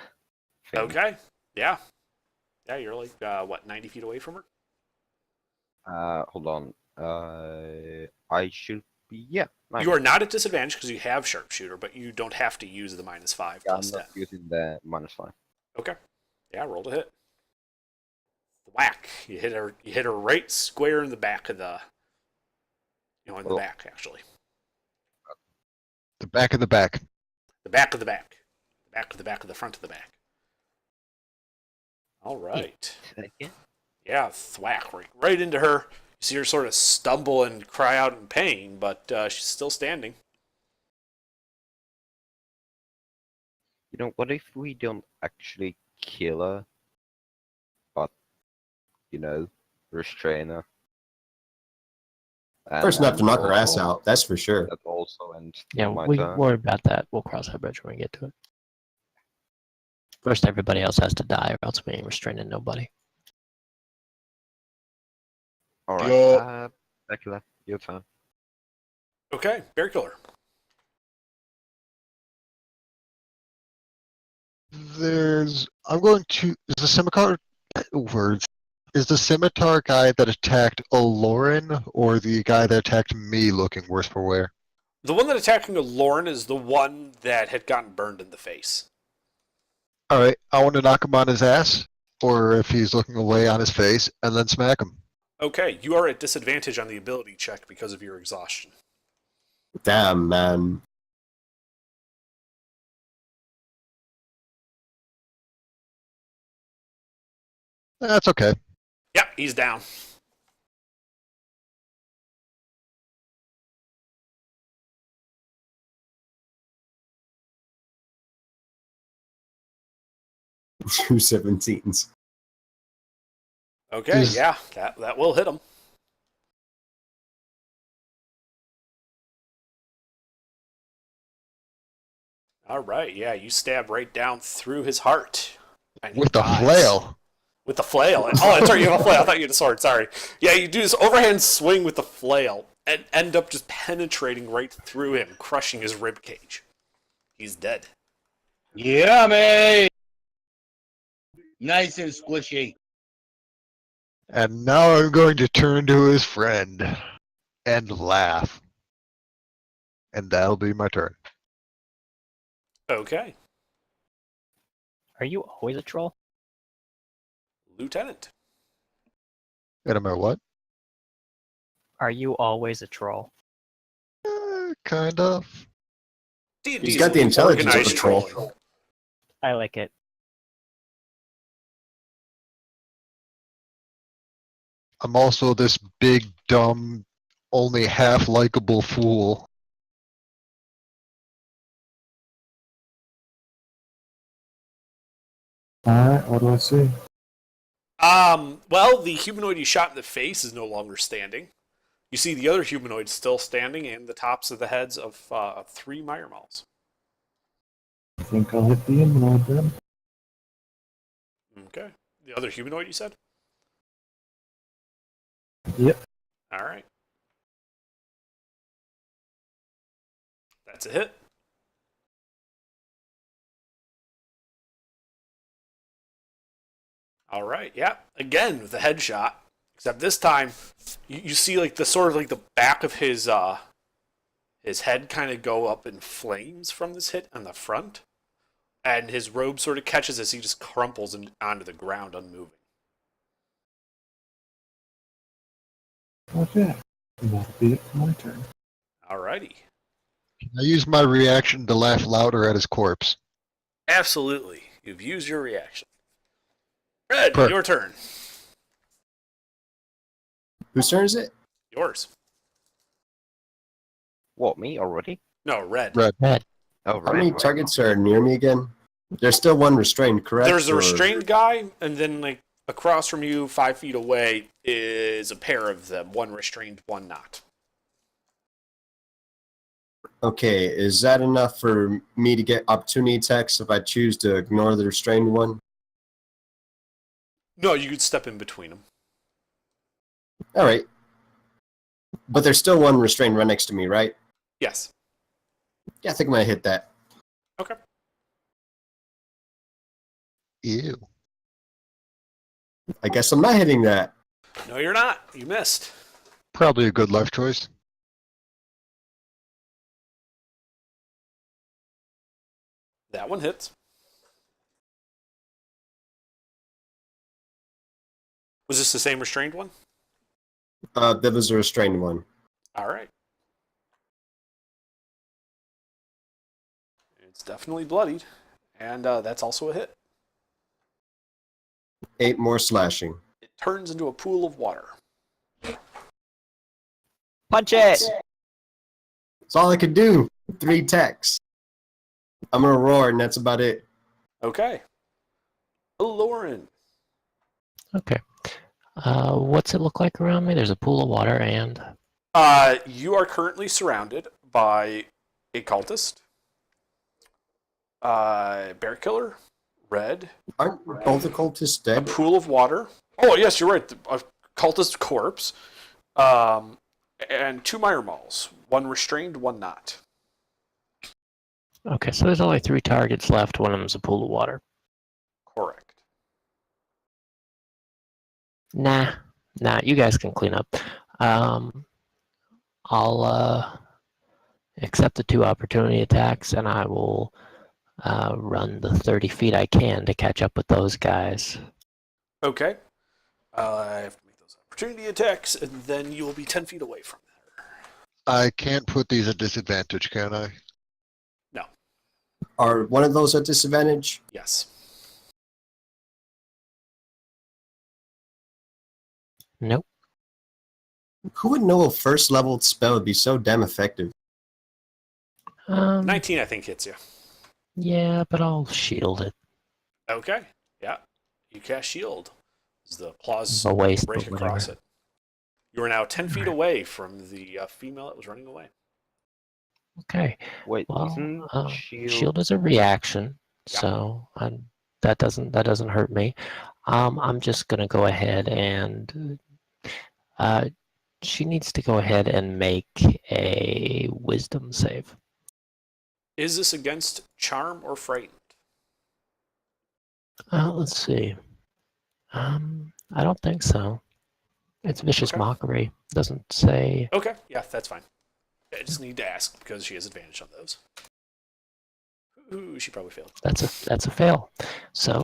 Speaker 5: thing.
Speaker 2: Okay. Yeah. Yeah, you're like, 90 feet away from her?
Speaker 5: Hold on. I should be, yeah.
Speaker 2: You are not at disadvantage because you have sharpshooter, but you don't have to use the -5
Speaker 5: I'm
Speaker 2: plus 10.
Speaker 5: not using the -5.
Speaker 2: Okay. Yeah, roll to hit. Whack. You hit her right square in the back of the, in the back, actually.
Speaker 8: The back of the back.
Speaker 2: The back of the back. The back of the back of the front of the back. All right.
Speaker 5: Again?
Speaker 2: Yeah, thwack right into her. You see her sort of stumble and cry out in pain, but she's still standing.
Speaker 5: You know, what if we don't actually kill her, but, restrain her?
Speaker 1: First enough to knock her ass
Speaker 5: also-
Speaker 1: out, that's for sure.
Speaker 5: That also ends
Speaker 4: Yeah,
Speaker 5: my
Speaker 4: we
Speaker 5: turn.
Speaker 4: can worry about that. We'll cross that bridge when we get to it. First, everybody else has to die, or else we ain't restraining nobody.
Speaker 5: Alright,
Speaker 3: Yo.
Speaker 5: Dracula, your turn.
Speaker 2: Okay, Bear Killer.
Speaker 8: I'm going to, is the scimitar, words, is the scimitar guy that attacked Aloran or the guy that attacked me looking worse for wear?
Speaker 2: The one that attacked Lauren is the one that had gotten burned in the face.
Speaker 8: Alright, I want to knock him on his ass, or if he's looking away on his face, and then smack him.
Speaker 2: Okay, you are at disadvantage on the ability check because of your exhaustion.
Speaker 1: Damn, man.
Speaker 8: That's okay.
Speaker 2: Yep, he's down.
Speaker 1: Two 17s.
Speaker 2: Okay,
Speaker 8: Is-
Speaker 2: yeah, that will hit him. All right, yeah, you stab right down through his heart. and he
Speaker 8: With the
Speaker 2: dies.
Speaker 8: flail.
Speaker 2: With the flail. Oh, that's right, you have a flail. I thought you had a sword, sorry. Yeah, you do this overhand swing with the flail and end up just penetrating right through him, crushing his rib cage. He's dead.
Speaker 3: Yummy! Nice and squishy.
Speaker 8: And now I'm going to turn to his friend and laugh. And that'll be my turn.
Speaker 2: Okay,
Speaker 7: Are you always a troll?
Speaker 2: Lieutenant.
Speaker 8: And am I what?
Speaker 7: Are you always a troll?
Speaker 8: Kind of.
Speaker 2: D&D
Speaker 1: He's
Speaker 2: is
Speaker 1: got the intelligence of a
Speaker 2: organized
Speaker 1: troll.
Speaker 2: trolling.
Speaker 7: I like it.
Speaker 8: I'm also this big, dumb, only half likable fool.
Speaker 6: Alright, what do I see?
Speaker 2: Well, the humanoid you shot in the face is no longer standing. You see the other humanoid still standing and the tops of the heads of 3 Mire Malls.
Speaker 6: I think I'll hit the inroad then.
Speaker 2: The other humanoid, you said?
Speaker 6: Yep.
Speaker 2: All right. That's a hit. All right. Yeah. Again with a headshot, except this time you see like the sort of like the back of his head kind of go up in flames from this hit on the front, and his robe sort of catches as he just crumples onto the ground, unmoving.
Speaker 6: Okay. That'll be it for my turn.
Speaker 2: Alrighty.
Speaker 8: I use my reaction to laugh louder at his corpse.
Speaker 2: Absolutely. You've used your reaction. Red,
Speaker 8: Perfect.
Speaker 2: your turn.
Speaker 1: Whose turn is it?
Speaker 2: Yours.
Speaker 5: What, me already?
Speaker 2: No, red.
Speaker 8: Red.
Speaker 4: Red.
Speaker 5: Oh,
Speaker 1: How many targets are near me again? There's still one restrained, correct?
Speaker 2: There's a
Speaker 1: Or-
Speaker 2: restrained guy, and then like across from you, 5 feet away, is a pair of them. One restrained, one not.
Speaker 1: Okay, is that enough for me to get opportunity attacks if I choose to ignore the restrained one?
Speaker 2: No, you could step in between them.
Speaker 1: All right. But there's still one restrained right next to me, right?
Speaker 2: Yes.
Speaker 1: Yeah, I think I'm going to hit that.
Speaker 2: Okay.
Speaker 8: Ew.
Speaker 1: I guess I'm not hitting that.
Speaker 2: No, you're not. You missed.
Speaker 8: Probably a good life choice.
Speaker 2: That one hits. Was this the same restrained one?
Speaker 1: That was a restrained one.
Speaker 2: All right. It's definitely bloodied, and that's also a hit.
Speaker 1: 8 more slashing.
Speaker 2: It turns into a pool of water.
Speaker 7: Punch it!
Speaker 1: That's all I could do. 3 attacks. I'm going to roar, and that's about it.
Speaker 2: Okay. Lauren.
Speaker 4: Okay. What's it look like around me? There's a pool of water and
Speaker 2: You are currently surrounded by a cultist, bear killer, red,
Speaker 1: Aren't all the cultists
Speaker 2: a
Speaker 1: dead?
Speaker 2: pool of water. Oh, yes, you're right. A cultist corpse, and 2 mire mauls. One restrained, one not.
Speaker 4: okay, so there's only 3 targets left. One of them's a pool of water.
Speaker 2: Correct.
Speaker 4: Nah, you guys can clean up. I'll accept the 2 opportunity attacks, and I will run the 30 feet I can to catch up with those guys.
Speaker 2: Okay. I have to make those opportunity attacks, and then you will be 10 feet away from there.
Speaker 8: I can't put these at disadvantage, can I?
Speaker 1: Are one of those at disadvantage?
Speaker 2: Yes.
Speaker 4: Nope.
Speaker 1: Who would know a first level spell would be so damn effective?
Speaker 2: 19, I think, hits you.
Speaker 4: Yeah, but I'll shield it.
Speaker 2: Okay. Yeah. You cast shield. As the claws
Speaker 4: A waste,
Speaker 2: break
Speaker 4: but
Speaker 2: across
Speaker 4: whatever.
Speaker 2: it. You are now 10 feet away from the female that was running away.
Speaker 4: Okay.
Speaker 5: Wait,
Speaker 4: Well,
Speaker 5: isn't shield...
Speaker 4: shield is a reaction,
Speaker 2: Yeah.
Speaker 4: so that doesn't hurt me. I'm just gonna go ahead and she needs to go ahead and make a wisdom save.
Speaker 2: Is this against charm or frightened?
Speaker 4: Let's see. I don't think so. It's vicious
Speaker 2: Okay.
Speaker 4: mockery. Doesn't say.
Speaker 2: Okay. Yeah, that's fine. I just need to ask because she has advantage on those. Ooh, she probably failed.
Speaker 4: That's a fail. So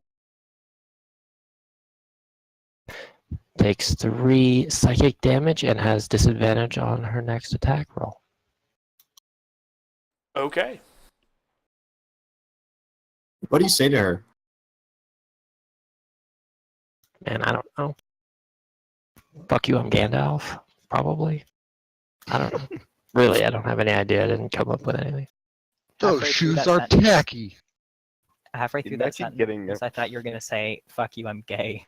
Speaker 4: takes 3 psychic damage and has disadvantage on her next attack roll.
Speaker 2: Okay.
Speaker 1: What do you say to her?
Speaker 4: Man, I don't know. Fuck you, I'm Gandalf. Probably. I don't know. Really, I don't have any idea. I didn't come up with anything.
Speaker 8: Those
Speaker 7: Halfway through
Speaker 8: shoes
Speaker 7: that
Speaker 8: are
Speaker 7: sentence-
Speaker 8: tacky.
Speaker 7: Halfway through that
Speaker 5: Imagine getting
Speaker 7: sentence, I thought you were gonna say "fuck you, I'm gay."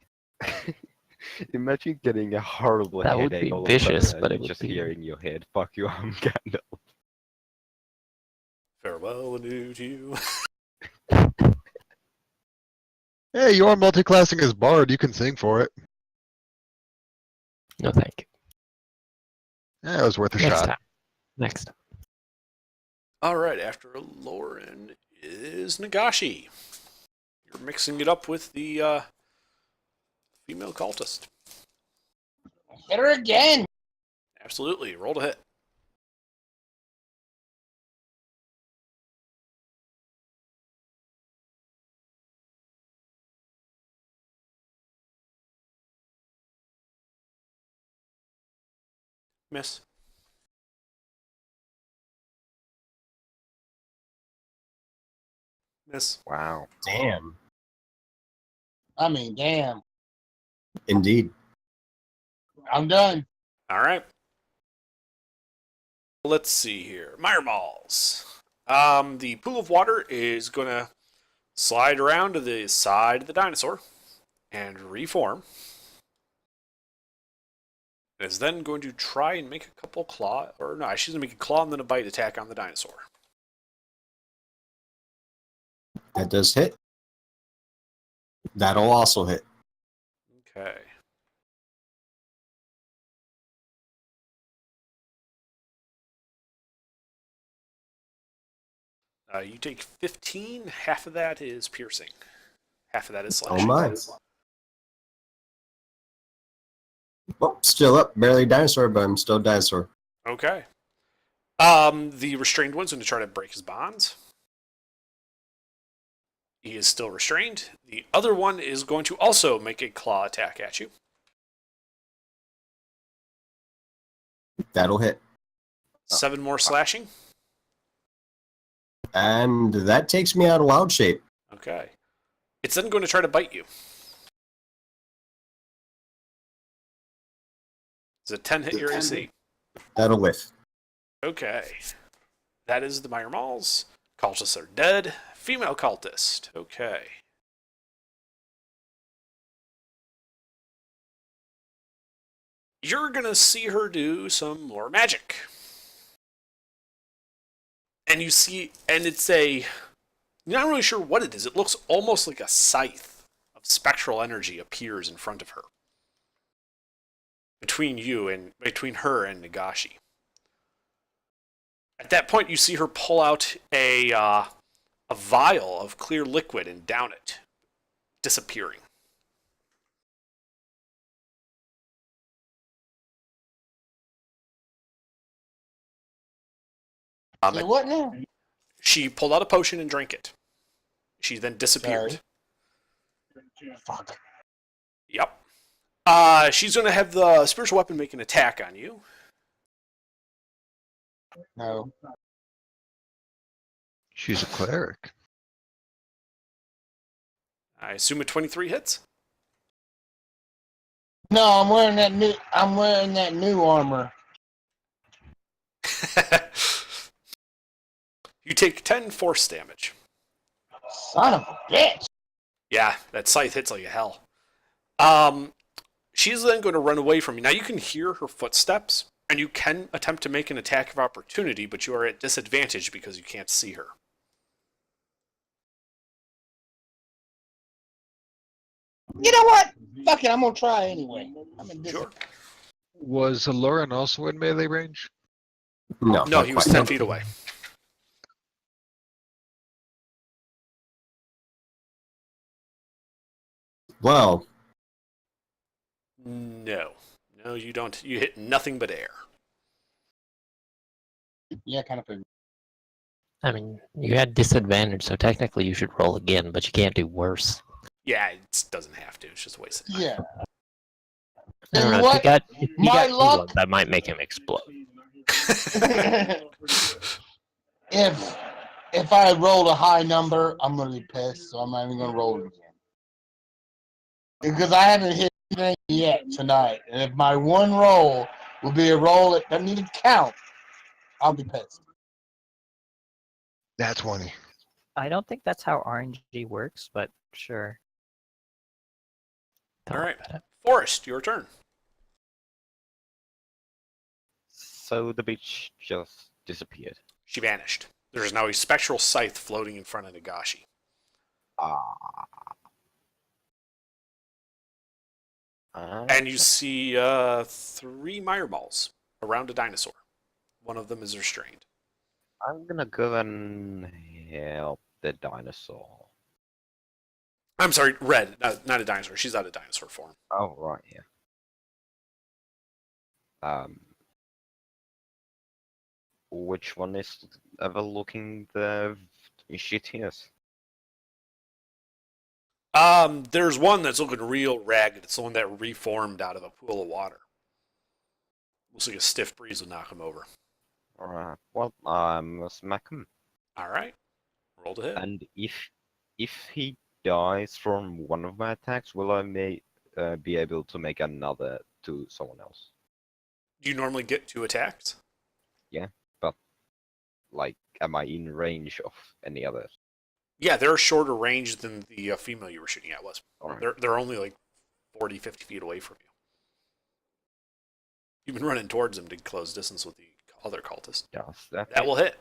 Speaker 5: Imagine getting a horrible
Speaker 4: That would
Speaker 5: headache
Speaker 4: be
Speaker 5: all of a
Speaker 4: vicious,
Speaker 5: sudden
Speaker 4: but
Speaker 5: and
Speaker 4: it would
Speaker 5: just
Speaker 4: be-
Speaker 5: hear in your head, "Fuck you, I'm Gandalf."
Speaker 2: Farewell, and adieu to you.
Speaker 8: Hey, you are multi-classing as Bard. You can sing for it.
Speaker 4: No, thank you.
Speaker 8: Yeah, it was worth a
Speaker 4: Next
Speaker 8: shot.
Speaker 4: time. Next time.
Speaker 2: All right, after Lauren is Nagashi. You're mixing it up with the female cultist.
Speaker 3: Hit her again.
Speaker 2: Absolutely. Roll to hit. Miss. Miss.
Speaker 5: Wow.
Speaker 1: Damn.
Speaker 3: I mean, damn.
Speaker 1: Indeed.
Speaker 3: I'm done.
Speaker 2: All right. Let's see here. Mire balls. The pool of water is going to slide around to the side of the dinosaur and reform. It is then going to try and make a couple claw, or no, she's going to make a claw and then a bite attack on the dinosaur.
Speaker 1: That does hit. That'll also hit.
Speaker 2: Okay. You take 15. Half of that is piercing. Half of that is
Speaker 1: Oh
Speaker 2: slashing.
Speaker 1: my. Well, still up. Barely dinosaur, but I'm still dinosaur.
Speaker 2: Okay. The restrained one's going to try to break his bonds. He is still restrained. The other one is going to also make a claw attack at you.
Speaker 1: That'll hit.
Speaker 2: 7 more slashing.
Speaker 1: And that takes me out of wild shape.
Speaker 2: Okay. It's then going to try to bite you. Does a 10 hit your AC?
Speaker 1: That'll whiff.
Speaker 2: Okay. That is the Mire Malls. Cultists are dead. Female cultist. Okay. You're going to see her do some more magic. And you see, and it's a, you're not really sure what it is. It looks almost like a scythe of spectral energy appears in front of her. Between her and Nagashi. At that point, you see her pull out a vial of clear liquid and down it, disappearing.
Speaker 3: Say what now?
Speaker 2: She pulled out a potion and drank it. She then disappeared.
Speaker 3: Sorry. Fuck.
Speaker 2: Yep. She's going to have the spiritual weapon make an attack on you.
Speaker 3: No.
Speaker 8: She's a cleric.
Speaker 2: I assume a 23 hits.
Speaker 3: No, I'm wearing that new armor.
Speaker 2: You take 10 force damage.
Speaker 3: Son of a bitch.
Speaker 2: Yeah, that scythe hits like a hell. She's then going to run away from you. Now you can hear her footsteps, and you can attempt to make an attack of opportunity, but you are at disadvantage because you can't see her.
Speaker 3: You know what? Fuck it, I'm gonna try anyway. I'm in
Speaker 2: Sure.
Speaker 8: Was Lauren also in melee range?
Speaker 1: No.
Speaker 2: No,
Speaker 1: not
Speaker 2: he was
Speaker 1: quite.
Speaker 2: 10 feet away.
Speaker 1: Well,
Speaker 2: No. No, you don't. You hit nothing but air.
Speaker 3: Yeah, kind of figured.
Speaker 4: I mean, you had disadvantage, so technically you should roll again, but you can't do worse.
Speaker 2: Yeah, it doesn't have to. It's just a waste of time.
Speaker 3: Yeah.
Speaker 4: I don't
Speaker 3: And
Speaker 4: know.
Speaker 3: what?
Speaker 4: If you
Speaker 3: My
Speaker 4: got
Speaker 3: luck-
Speaker 4: England, that might make him explode.
Speaker 3: if I roll a high number, I'm gonna be pissed, so I'm not even gonna roll it again. Because I haven't hit anything yet tonight. And if my one roll will be a roll that doesn't even count, I'll be pissed.
Speaker 8: That's 20.
Speaker 7: I don't think that's how RNG works, but sure.
Speaker 4: Don't
Speaker 2: All
Speaker 4: worry
Speaker 2: right.
Speaker 4: about it.
Speaker 2: Forrest, your turn.
Speaker 5: So the beach just disappeared.
Speaker 2: She vanished. There is now a spectral scythe floating in front of Nagashi.
Speaker 5: Ah.
Speaker 2: And you see 3 Mire Balls around a dinosaur. One of them is restrained.
Speaker 5: I'm gonna go and help the dinosaur.
Speaker 2: I'm sorry, Red, not a dinosaur. She's out of dinosaur form.
Speaker 5: Oh, right, yeah. Which one is ever looking the shittiest?
Speaker 2: There's one that's looking real ragged. It's the one that reformed out of a pool of water. Looks like a stiff breeze would knock him over.
Speaker 5: Alright, well, I'm smack him.
Speaker 2: All right, roll to hit.
Speaker 5: And if he dies from one of my attacks, will I be able to make another to someone else?
Speaker 2: Do you normally get 2 attacks?
Speaker 5: Like, am I in range of any others?
Speaker 2: Yeah, they're shorter range than the female you were shooting at was.
Speaker 5: Alright.
Speaker 2: They're only like 40, 50 feet away from you. You've been running towards them to close distance with the other cultist.
Speaker 5: Does that
Speaker 2: That will hit.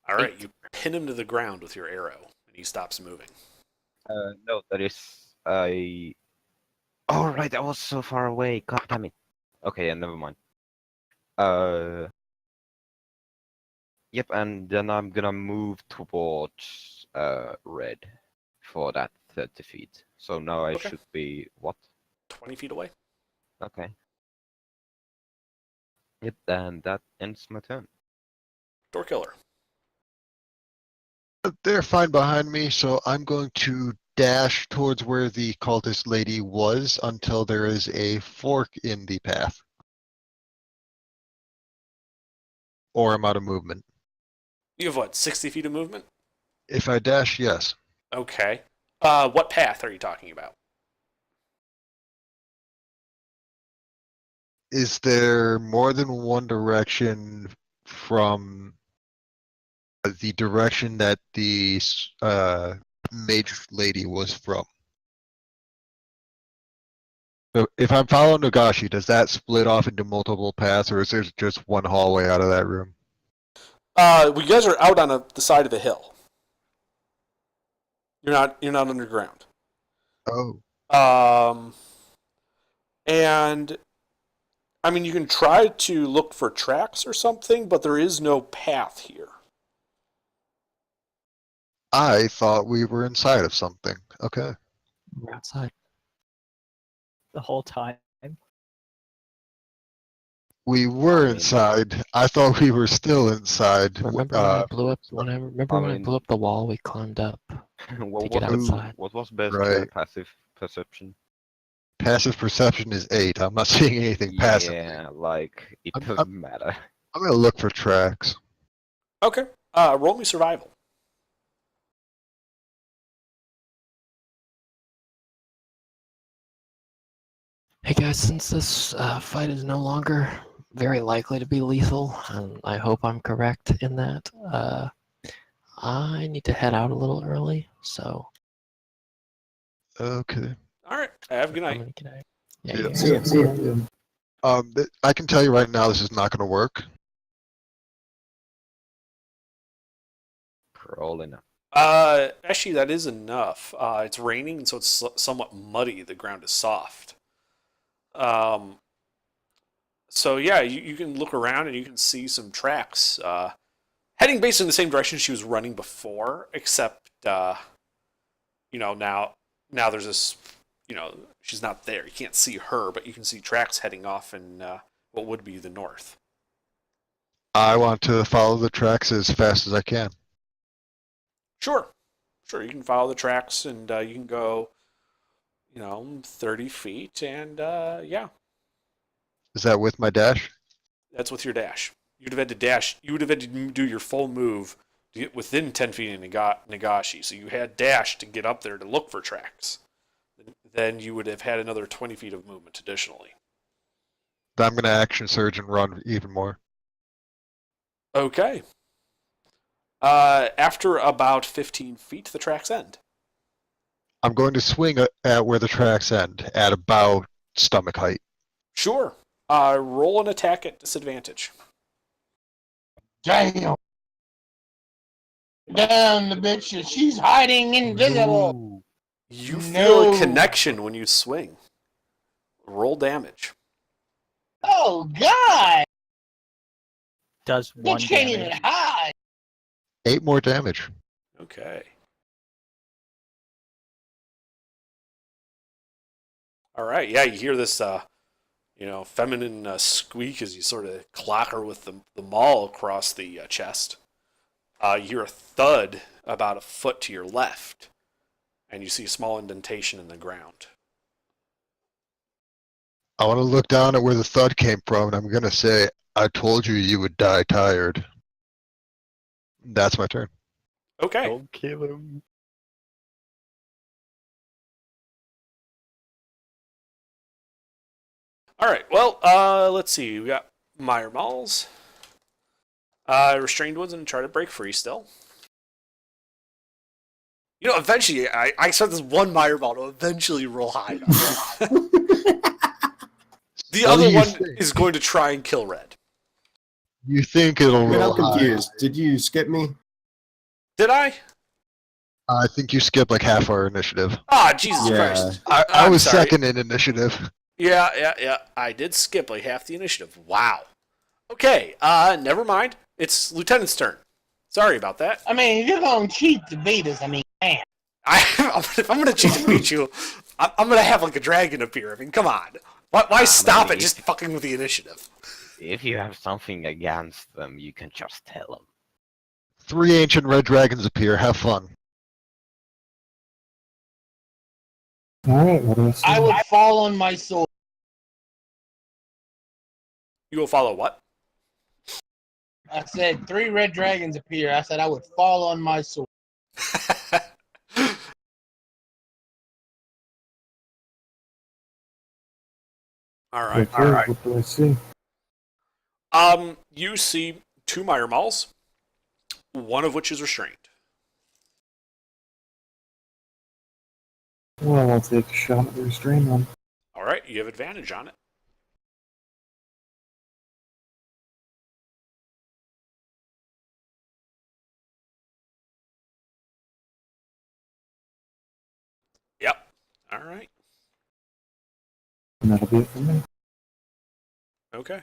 Speaker 2: All right, you pin him to the ground with your arrow, and he stops moving.
Speaker 5: No, that is a. Oh right, that was so far away. God damn it. Okay, yeah, never mind. Yep, and then I'm gonna move towards red for that 30 feet. So now I
Speaker 2: Okay.
Speaker 5: should be what?
Speaker 2: 20 feet away.
Speaker 5: Okay. Yep, and that ends my turn.
Speaker 2: Door killer.
Speaker 8: They're fine behind me, so I'm going to dash towards where the cultist lady was until there is a fork in the path. Or I'm out of movement.
Speaker 2: You have what, 60 feet of movement?
Speaker 8: If I dash, yes.
Speaker 2: Okay. What path are you talking about?
Speaker 8: Is there more than one direction from the direction that the mage lady was from? So if I'm following Nagashi, does that split off into multiple paths, or is there just one hallway out of that room?
Speaker 2: Well, you guys are out on the side of the hill. You're not underground.
Speaker 8: Oh,
Speaker 2: And I mean, you can try to look for tracks or something, but there is no path here.
Speaker 8: I thought we were inside of something. Okay.
Speaker 4: We're outside.
Speaker 7: The whole time.
Speaker 8: We were
Speaker 5: I mean-
Speaker 8: inside. I thought we were still inside.
Speaker 4: Remember when I blew up? Remember
Speaker 5: I
Speaker 4: when I
Speaker 5: mean-
Speaker 4: blew up the wall? We climbed up.
Speaker 5: what,
Speaker 4: get
Speaker 5: was,
Speaker 4: outside.
Speaker 5: what was best
Speaker 8: Right.
Speaker 5: passive perception?
Speaker 8: Passive perception is 8. I'm not seeing anything passive.
Speaker 5: Yeah, like it
Speaker 8: I'm-
Speaker 5: doesn't matter.
Speaker 8: I'm gonna look for tracks.
Speaker 2: Okay. Roll me survival.
Speaker 4: Hey guys, since this fight is no longer very likely to be lethal, and I hope I'm correct in that, I need to head out a little early, so
Speaker 8: Okay.
Speaker 2: All right. Have a good
Speaker 4: I'm
Speaker 2: night.
Speaker 4: gonna get out. Yeah,
Speaker 8: Yeah.
Speaker 4: you
Speaker 6: See ya. See ya.
Speaker 8: I can tell you right now, this is not gonna work.
Speaker 5: Probably enough.
Speaker 2: Actually, that is enough. It's raining, so it's somewhat muddy. The ground is soft. So yeah, you can look around and you can see some tracks heading basically in the same direction she was running before, except now there's this, she's not there. You can't see her, but you can see tracks heading off in what would be the north.
Speaker 8: I want to follow the tracks as fast as I can.
Speaker 2: Sure, you can follow the tracks and you can go, 30 feet, and yeah,
Speaker 8: Is that with my dash?
Speaker 2: that's with your dash. You'd have had to dash. You would have had to do your full move to get within 10 feet of Nagashi. So you had dash to get up there to look for tracks. Then you would have had another 20 feet of movement additionally.
Speaker 8: Then I'm gonna action surge and run even more.
Speaker 2: Okay. After about 15 feet, the tracks end.
Speaker 8: I'm going to swing at where the tracks end, at about stomach height.
Speaker 2: Sure. Roll an attack at disadvantage.
Speaker 3: Damn. Down the bitch. She's hiding invisible.
Speaker 5: Ooh.
Speaker 2: You feel
Speaker 3: No.
Speaker 2: a connection when you swing. Roll damage.
Speaker 3: Oh God!
Speaker 7: Does one
Speaker 3: Bitch can't
Speaker 7: damage.
Speaker 3: even hide.
Speaker 8: 8 more damage.
Speaker 2: Okay. All right. Yeah, you hear this, feminine squeak as you sort of clock her with the maul across the chest. You hear a thud about a foot to your left, and you see a small indentation in the ground.
Speaker 8: I want to look down at where the thud came from, and I'm going to say, I told you you would die tired. That's my turn.
Speaker 2: Okay.
Speaker 5: Don't kill him.
Speaker 2: All right. Well, let's see. We got Meyer Malls. Restrained ones and try to break free still. Eventually, I expect this one Meyer Ball to eventually roll high enough. The
Speaker 8: What
Speaker 2: other
Speaker 8: do you
Speaker 2: one
Speaker 8: think?
Speaker 2: is going to try and kill Red.
Speaker 8: You think it'll
Speaker 1: Wait,
Speaker 8: roll
Speaker 1: I'm
Speaker 8: high?
Speaker 1: confused. Did you skip me?
Speaker 2: Did I?
Speaker 8: I think you skipped like half our initiative.
Speaker 2: Ah, Jesus
Speaker 1: Yeah.
Speaker 2: Christ.
Speaker 8: I
Speaker 2: I'm
Speaker 8: was
Speaker 2: sorry.
Speaker 8: second in initiative.
Speaker 2: Yeah. I did skip like half the initiative. Wow. Okay, never mind. It's Lieutenant's turn. Sorry about that.
Speaker 3: I mean, if you're gonna cheat to beat us, I mean, man.
Speaker 2: If I'm going to cheat to beat you, I'm going to have like a dragon appear. I mean, come on. Why stop
Speaker 5: maybe.
Speaker 2: at just fucking with the initiative?
Speaker 5: If you have something against them, you can just tell them.
Speaker 8: 3 ancient red dragons appear. Have fun.
Speaker 6: Alright, what do I say?
Speaker 3: I would fall on my sword.
Speaker 2: You will follow what?
Speaker 3: I said 3 red dragons appear. I said I would fall on my sword.
Speaker 2: All right.
Speaker 6: Okay, what do I see?
Speaker 2: You see 2 Meyer Malls, one of which is restrained.
Speaker 6: Well, I'll take a shot at the restrained one.
Speaker 2: All right, you have advantage on it. Yep. All right.
Speaker 6: And that'll be it for me.
Speaker 2: Okay.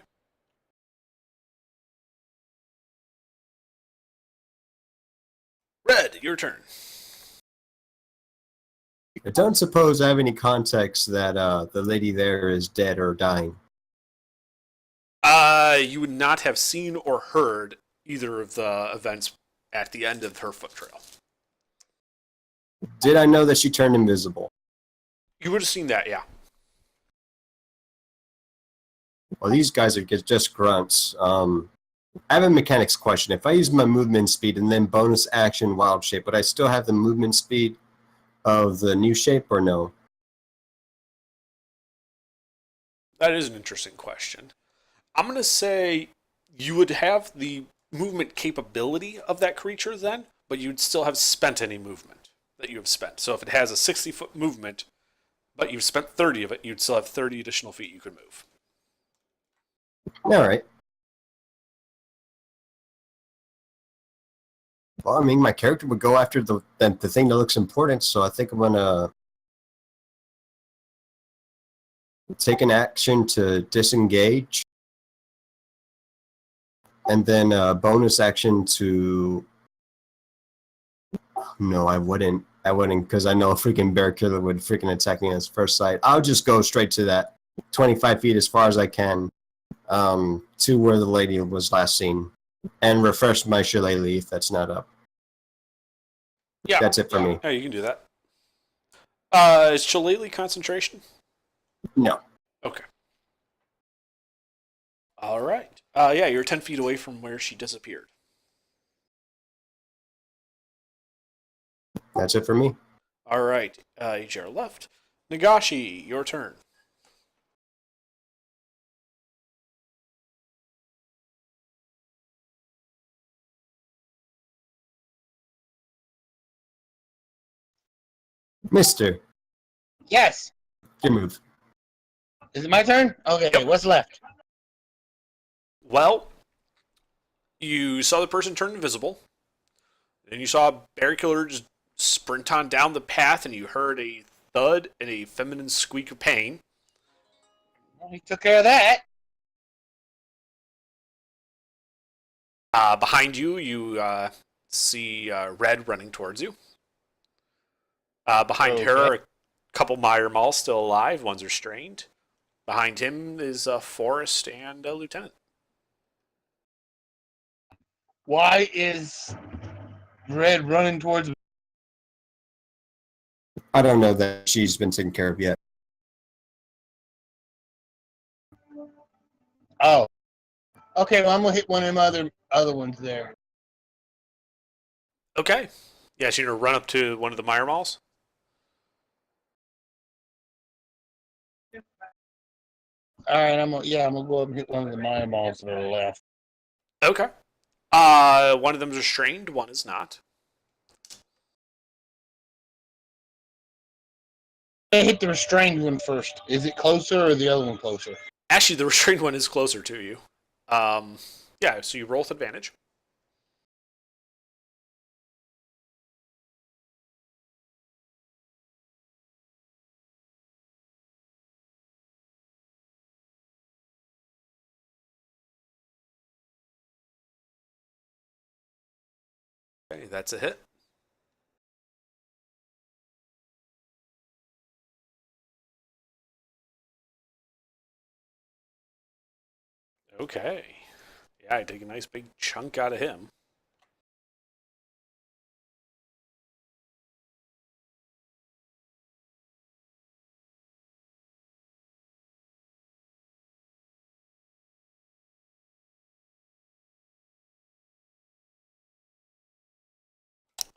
Speaker 2: Red, your turn.
Speaker 1: I don't suppose I have any context that the lady there is dead or dying.
Speaker 2: You would not have seen or heard either of the events at the end of her foot trail.
Speaker 1: Did I know that she turned invisible?
Speaker 2: You would have seen that, yeah.
Speaker 1: Well, these guys are just grunts. I have a mechanics question. If I use my movement speed and then bonus action wild shape, would I still have the movement speed of the new shape or no?
Speaker 2: That is an interesting question. I'm going to say you would have the movement capability of that creature then, but you'd still have spent any movement that you have spent. So if it has a 60-foot movement, but you've spent 30 of it, you'd still have 30 additional feet you could move.
Speaker 1: All right. Well, I mean, my character would go after the thing that looks important, so I think I'm gonna take an action to disengage, and then a bonus action to. No, I wouldn't. Because I know a freaking bear killer would freaking attack me at first sight. I'll just go straight to that 25 feet as far as I can, to where the lady was last seen, and refresh my shillelagh if that's not up.
Speaker 2: Yeah.
Speaker 1: That's it for me.
Speaker 2: Yeah, you can do that. Is Shillelagh concentration?
Speaker 1: No.
Speaker 2: Okay. All right. Yeah, you're 10 feet away from where she disappeared.
Speaker 1: That's it for me.
Speaker 2: All right. Ejiro left. Nagashi, your turn.
Speaker 1: Mister,
Speaker 3: Yes.
Speaker 1: your move.
Speaker 3: Is it my turn? Okay,
Speaker 2: Yep.
Speaker 3: what's left?
Speaker 2: Well, you saw the person turn invisible. Then you saw Bear Killer just sprint on down the path, and you heard a thud and a feminine squeak of pain.
Speaker 3: Well, he took care of that.
Speaker 2: Behind you, you see Red running towards you. Behind her are a couple Meyer Malls still alive. One's restrained. Behind him is Forrest and Lieutenant.
Speaker 3: Why is Red running towards me?
Speaker 1: I don't know that she's been taken care of yet.
Speaker 3: Oh. Okay, well, I'm going to hit one of them other ones there.
Speaker 2: Okay. Yeah, so you're going to run up to one of the Meyer Malls?
Speaker 3: All right, I'm going to go up and hit one of the Maya malls that are left.
Speaker 2: Okay. One of them is restrained, one is not.
Speaker 3: I hit the restrained one first. Is it closer or the other one closer?
Speaker 2: Actually, the restrained one is closer to you. Yeah, so you roll with advantage. Okay, that's a hit. Okay. Yeah, I take a nice big chunk out of him.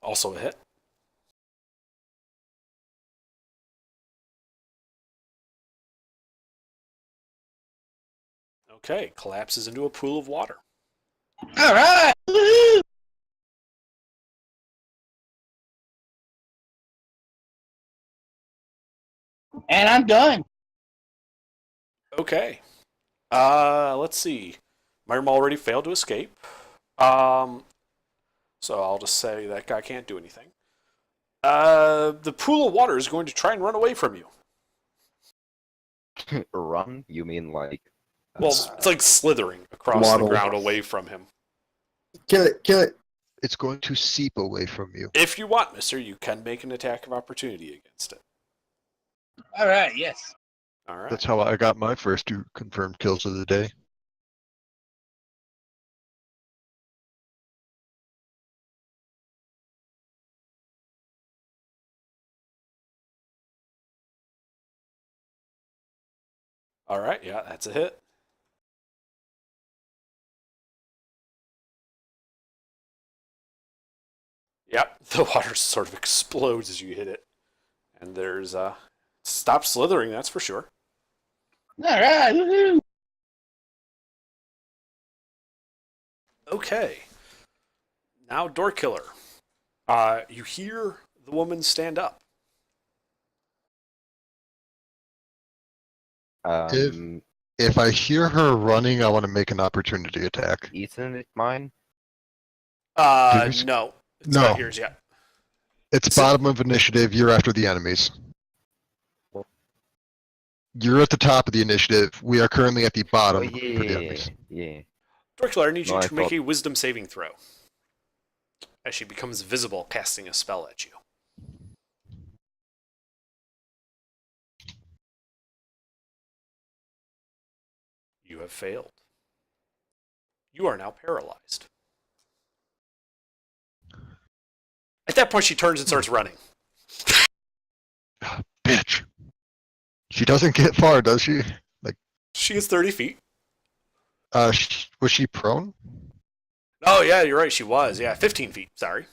Speaker 2: Also a hit. Okay, collapses into a pool of water.
Speaker 3: All right. Woo-hoo! And I'm done.
Speaker 2: Okay. Let's see. Myrma already failed to escape. So I'll just say that guy can't do anything. The pool of water is going to try and run away from you.
Speaker 5: Run? You mean like?
Speaker 2: Well, it's like slithering across
Speaker 1: Waddle.
Speaker 2: the ground away from him.
Speaker 1: Kill it, kill it.
Speaker 8: It's going to seep away from you.
Speaker 2: If you want, mister, you can make an attack of opportunity against it.
Speaker 3: All right, yes.
Speaker 2: All right.
Speaker 8: That's how I got my first 2 confirmed kills of the day.
Speaker 2: All right, yeah, that's a hit. Yep, the water sort of explodes as you hit it. And there's stop slithering, that's for sure.
Speaker 3: All right. Woo-hoo!
Speaker 2: Okay. Now door killer. You hear the woman stand up.
Speaker 8: If I hear her running, I want to make an opportunity attack.
Speaker 5: Isn't it mine?
Speaker 2: No. It's
Speaker 8: No.
Speaker 2: not yours yet.
Speaker 8: It's bottom of initiative. You're after the enemies. You're at the top of the initiative. We are currently at the bottom
Speaker 5: Oh
Speaker 8: for the
Speaker 5: yeah,
Speaker 8: enemies.
Speaker 5: yeah.
Speaker 2: Door killer, I need you
Speaker 5: No, I
Speaker 2: to make
Speaker 5: thought-
Speaker 2: a wisdom saving throw. As she becomes visible, casting a spell at you. You have failed. You are now paralyzed. At that point, she turns and starts running.
Speaker 8: Bitch. She doesn't get far, does she?
Speaker 2: She is 30 feet.
Speaker 8: Was she prone?
Speaker 2: Oh, yeah, you're right. She was. Yeah, 15 feet. Sorry.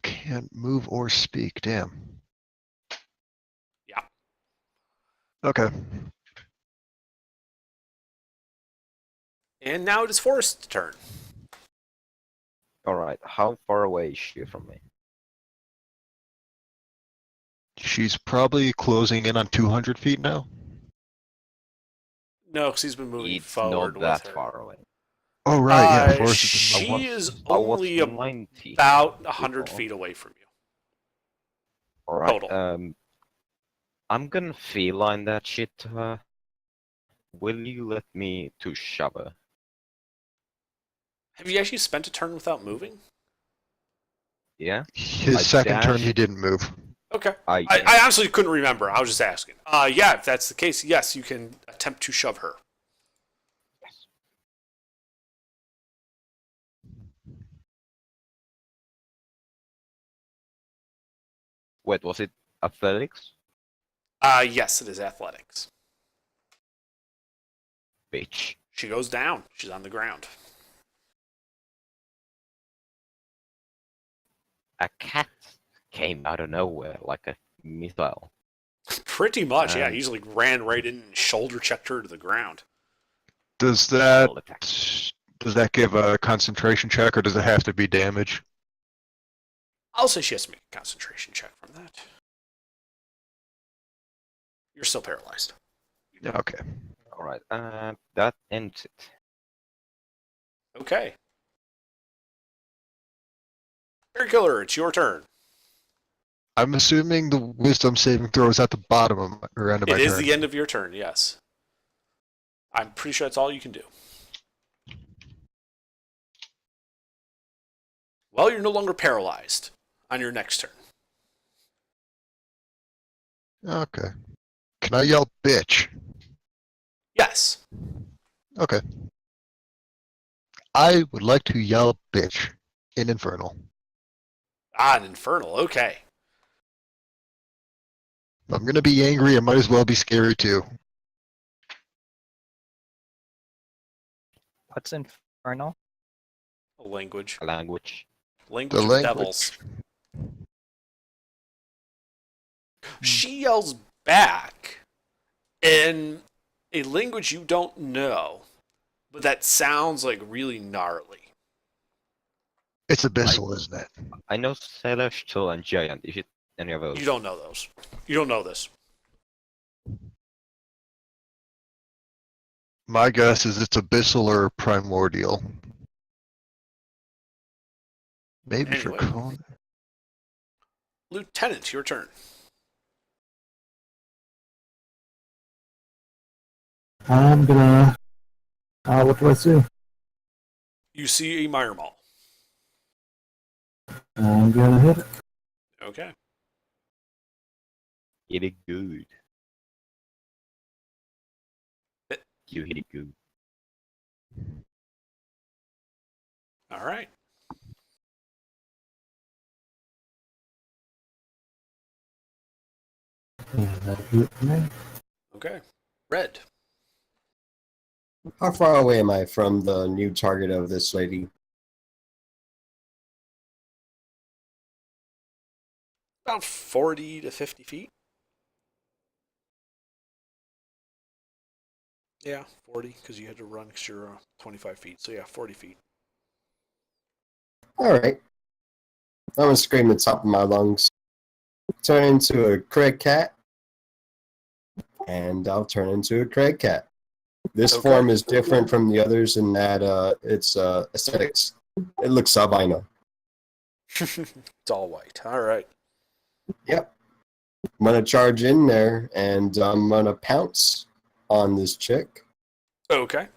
Speaker 8: Can't move or speak. Damn.
Speaker 2: Yeah.
Speaker 8: Okay.
Speaker 2: And now it is Forrest's turn.
Speaker 5: Alright, how far away is she from me?
Speaker 8: She's probably closing in on 200 feet now.
Speaker 2: No, because he's been moving
Speaker 5: It's
Speaker 2: forward
Speaker 5: not
Speaker 2: with
Speaker 5: that
Speaker 2: her.
Speaker 5: far away.
Speaker 8: Oh right, yeah. Forest
Speaker 2: She is
Speaker 5: I was
Speaker 2: only
Speaker 5: 90
Speaker 2: about 100
Speaker 5: before.
Speaker 2: feet away from you.
Speaker 5: All right.
Speaker 2: Total.
Speaker 5: I'm gonna feline that shit to her. Will you let me to shove her?
Speaker 2: Have you actually spent a turn without moving?
Speaker 5: Yeah.
Speaker 8: His
Speaker 5: I
Speaker 8: second turn, he
Speaker 5: dashed.
Speaker 8: didn't move.
Speaker 2: Okay.
Speaker 5: I
Speaker 2: I honestly couldn't remember. I was just asking. Yeah, if that's the case, yes, you can attempt to shove her.
Speaker 5: Yes. Wait, was it athletics?
Speaker 2: Yes, it is athletics.
Speaker 5: Bitch.
Speaker 2: She goes down. She's on the ground.
Speaker 5: A cat came out of nowhere like a missile.
Speaker 2: Pretty much, yeah.
Speaker 5: And-
Speaker 2: He just like ran right in and shoulder checked her to the ground.
Speaker 8: Does that
Speaker 5: Double attack.
Speaker 8: does that give a concentration check, or does it have to be damage?
Speaker 2: I'll say she has to make a concentration check from that. You're still paralyzed.
Speaker 8: Yeah, okay.
Speaker 5: All right. That ends it.
Speaker 2: Okay. Bear Killer, it's your turn.
Speaker 8: I'm assuming the wisdom saving throw is at the bottom of my, or end of my
Speaker 2: It is
Speaker 8: turn.
Speaker 2: the end of your turn, yes. I'm pretty sure that's all you can do. Well, you're no longer paralyzed on your next turn.
Speaker 8: Okay. Can I yell bitch?
Speaker 2: Yes.
Speaker 8: Okay. I would like to yell bitch in Infernal.
Speaker 2: An Infernal, okay.
Speaker 8: If I'm gonna be angry, I might as well be scary too.
Speaker 7: What's infernal?
Speaker 2: Language.
Speaker 5: Language.
Speaker 2: Language
Speaker 8: The
Speaker 2: of
Speaker 8: language.
Speaker 2: devils. She yells back in a language you don't know, but that sounds like really gnarly.
Speaker 8: It's abyssal, isn't it?
Speaker 5: I know Celestial and Giant. Is it any of those?
Speaker 2: You don't know those. You don't know this.
Speaker 8: My guess is it's abyssal or primordial. Maybe
Speaker 2: Anyway.
Speaker 8: Draconic.
Speaker 2: Lieutenant, your turn.
Speaker 6: I'm gonna. What do I see?
Speaker 2: You see a mire maul.
Speaker 6: I'm gonna hit it.
Speaker 2: Okay.
Speaker 5: Hit it good.
Speaker 2: Hit.
Speaker 5: You hit it good.
Speaker 2: All right.
Speaker 6: And that hit me.
Speaker 2: Okay. Red.
Speaker 1: How far away am I from the new target of this lady?
Speaker 2: About 40 to 50 feet. Yeah, 40, because you had to run extra 25 feet. So yeah, 40 feet.
Speaker 1: All right. I'm gonna scream at the top of my lungs. Turn into a Craig cat, and I'll turn into a Craig cat. This
Speaker 2: Okay.
Speaker 1: form is different from the others in that it's aesthetics. It looks albino.
Speaker 2: It's all white. All right.
Speaker 1: Yep. I'm gonna charge in there, and I'm gonna pounce on this chick.
Speaker 2: Okay.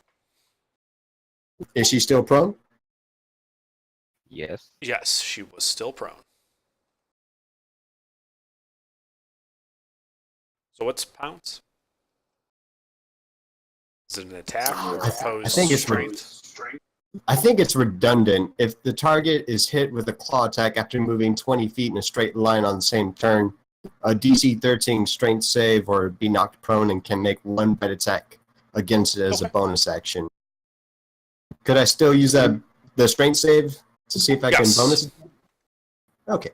Speaker 1: Is she still prone?
Speaker 5: Yes.
Speaker 2: Yes, she was still prone. So what's pounce? Is it an attack or opposed
Speaker 1: I think it's
Speaker 2: strength?
Speaker 1: I think it's redundant. If the target is hit with a claw attack after moving 20 feet in a straight line on the same turn, a DC 13 strength save or be knocked prone and can make one bite attack against it as a
Speaker 2: Okay.
Speaker 1: bonus action. Could I still use that the strength save to see if I
Speaker 2: Yes.
Speaker 1: can bonus it? Okay.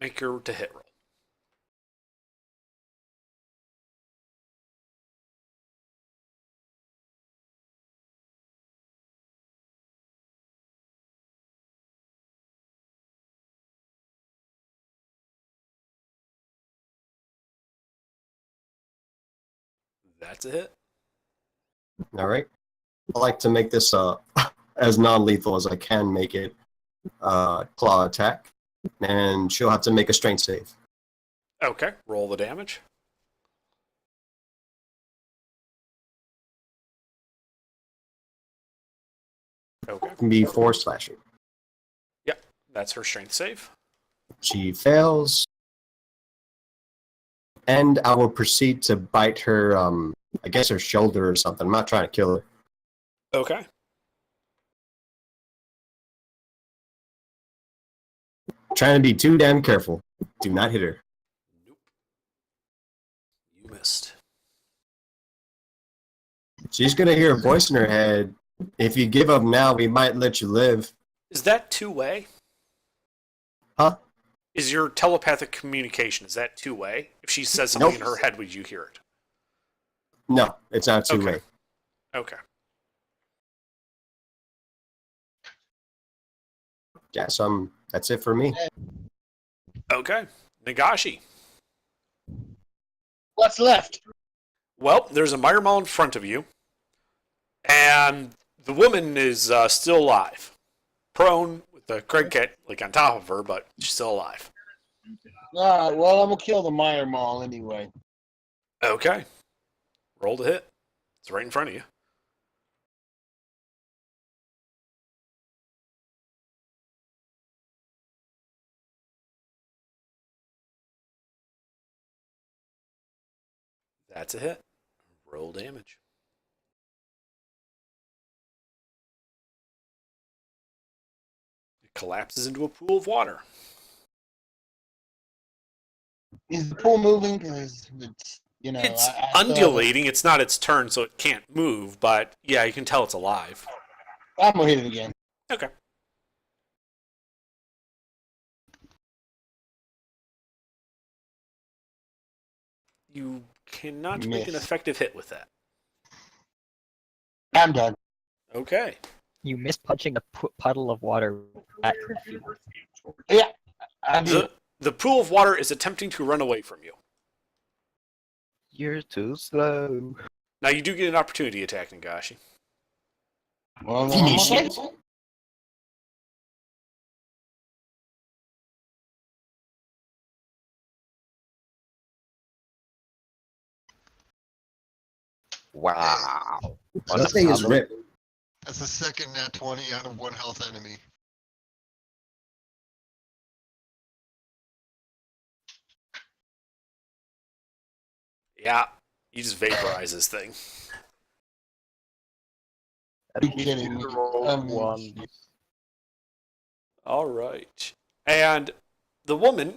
Speaker 2: Make your to hit roll. That's a hit.
Speaker 1: All right. I like to make this as non-lethal as I can make it. Claw attack, and she'll have to make a strength save.
Speaker 2: Okay, roll the damage. Okay.
Speaker 1: It can be 4 slashing.
Speaker 2: Yep, that's her strength save.
Speaker 1: She fails, and I will proceed to bite her. I guess her shoulder or something. I'm not trying to kill her.
Speaker 2: Okay.
Speaker 1: Trying to be too damn careful. Do not hit her.
Speaker 2: Nope. You missed.
Speaker 1: She's gonna hear a voice in her head. If you give up now, we might let you live.
Speaker 2: Is that two-way?
Speaker 1: Huh?
Speaker 2: Is your telepathic communication, is that two-way? If she says something in her head, would you hear it?
Speaker 1: No, it's not two-way.
Speaker 2: Okay.
Speaker 1: Yeah, so that's it for me.
Speaker 2: Okay. Nagashi.
Speaker 3: What's left?
Speaker 2: Well, there's a mire mall in front of you, and the woman is still alive. Prone with the Craig kit like on top of her, but she's still alive.
Speaker 3: All right, well, I'm going to kill the Mire Mall anyway.
Speaker 2: Okay. Roll to hit. It's right in front of you. That's a hit. Roll damage. It collapses into a pool of water.
Speaker 3: Is the pool moving? Because it's,
Speaker 2: It's
Speaker 3: I
Speaker 2: undulating. It's not its turn, so it can't move, but yeah, you can tell it's alive.
Speaker 3: I'm going to hit it again.
Speaker 2: Okay. You cannot make an
Speaker 3: Miss.
Speaker 2: effective hit with that.
Speaker 3: I'm done.
Speaker 2: Okay.
Speaker 7: You missed punching a puddle of water at your feet.
Speaker 3: Yeah, I did.
Speaker 2: The pool of water is attempting to run away from you.
Speaker 5: You're too slow.
Speaker 2: Now you do get an opportunity attack, Nagashi.
Speaker 3: Well,
Speaker 1: Finish
Speaker 3: I'm
Speaker 1: it.
Speaker 3: okay.
Speaker 5: Wow.
Speaker 1: That thing is ripped.
Speaker 8: That's the second nat 20 out of 1 health enemy.
Speaker 2: Yeah, you just vaporize this thing.
Speaker 3: You kidding me?
Speaker 2: All right. And the woman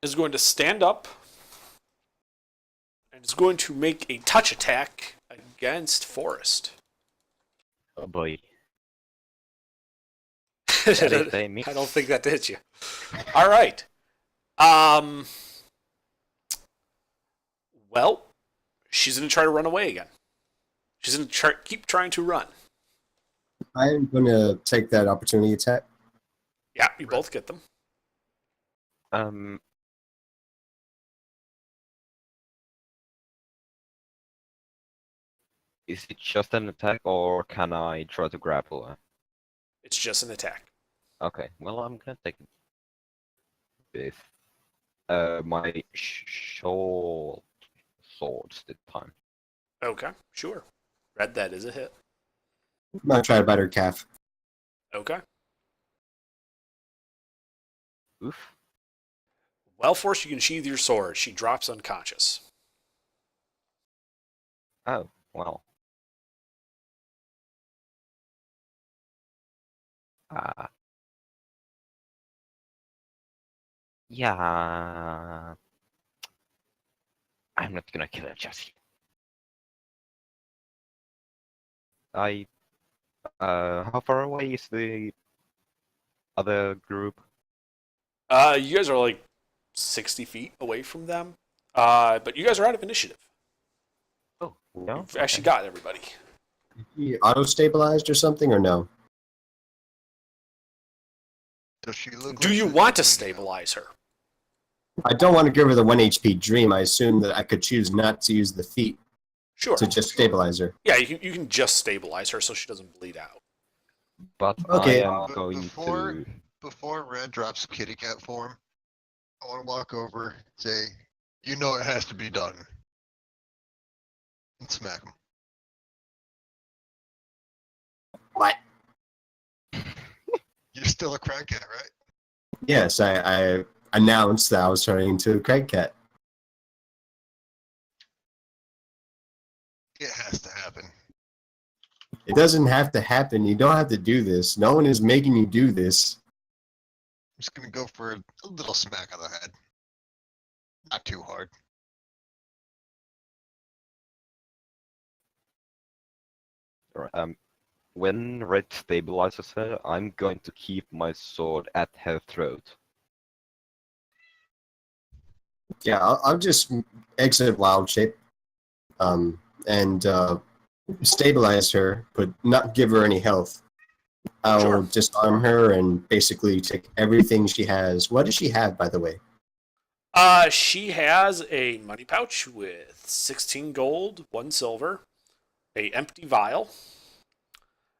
Speaker 2: is going to stand up and is going to make a touch attack against Forrest.
Speaker 5: Oh boy.
Speaker 2: I
Speaker 5: That is a miss.
Speaker 2: don't think that hit you. All right. Well, she's going to try to run away again. She's going to keep trying to run.
Speaker 1: I am going to take that opportunity attack.
Speaker 2: Yeah, you both get them.
Speaker 5: Is it just an attack or can I try to grapple her?
Speaker 2: It's just an attack.
Speaker 5: Okay, well I'm gonna take it with my short swords this time.
Speaker 2: Okay, sure. Red, that is a hit.
Speaker 1: I'm going to try to bite her calf.
Speaker 2: Okay.
Speaker 5: Oof.
Speaker 2: Well, Force, you can sheathe your sword. She drops unconscious.
Speaker 5: Oh, well. Yeah. I'm not gonna kill her just yet. How far away is the other group?
Speaker 2: You guys are like 60 feet away from them. But you guys are out of initiative.
Speaker 5: Oh, no?
Speaker 2: You've actually got everybody.
Speaker 1: You auto-stabilized or something, or no?
Speaker 8: Does she look
Speaker 2: Do
Speaker 8: like
Speaker 2: you
Speaker 8: she's
Speaker 2: want to
Speaker 8: bleeding out?
Speaker 2: stabilize her?
Speaker 1: I don't want to give her the 1 HP dream. I assume that I could choose not to use the feat.
Speaker 2: Sure.
Speaker 1: to just stabilize her.
Speaker 2: Yeah, you can just stabilize her so she doesn't bleed out.
Speaker 5: But
Speaker 1: Okay.
Speaker 5: I am going to.
Speaker 8: Before Red drops kitty cat form, I want to walk over, say, "You know it has to be done," and smack him.
Speaker 1: What?
Speaker 8: You're still a crackhead, right?
Speaker 1: Yes, I announced that I was turning into a Craig cat.
Speaker 8: It has to happen.
Speaker 1: It doesn't have to happen. You don't have to do this. No one is making you do this.
Speaker 8: I'm just gonna go for a little smack on the head. Not too hard.
Speaker 5: When Red stabilizes her, I'm going to keep my sword at her throat.
Speaker 1: Yeah, I'll just exit wild shape, and stabilize her, but not give her any health. I'll
Speaker 2: Sure.
Speaker 1: disarm her and basically take everything she has. What does she have, by the way?
Speaker 2: She has a money pouch with 16 gold, 1 silver, a empty vial.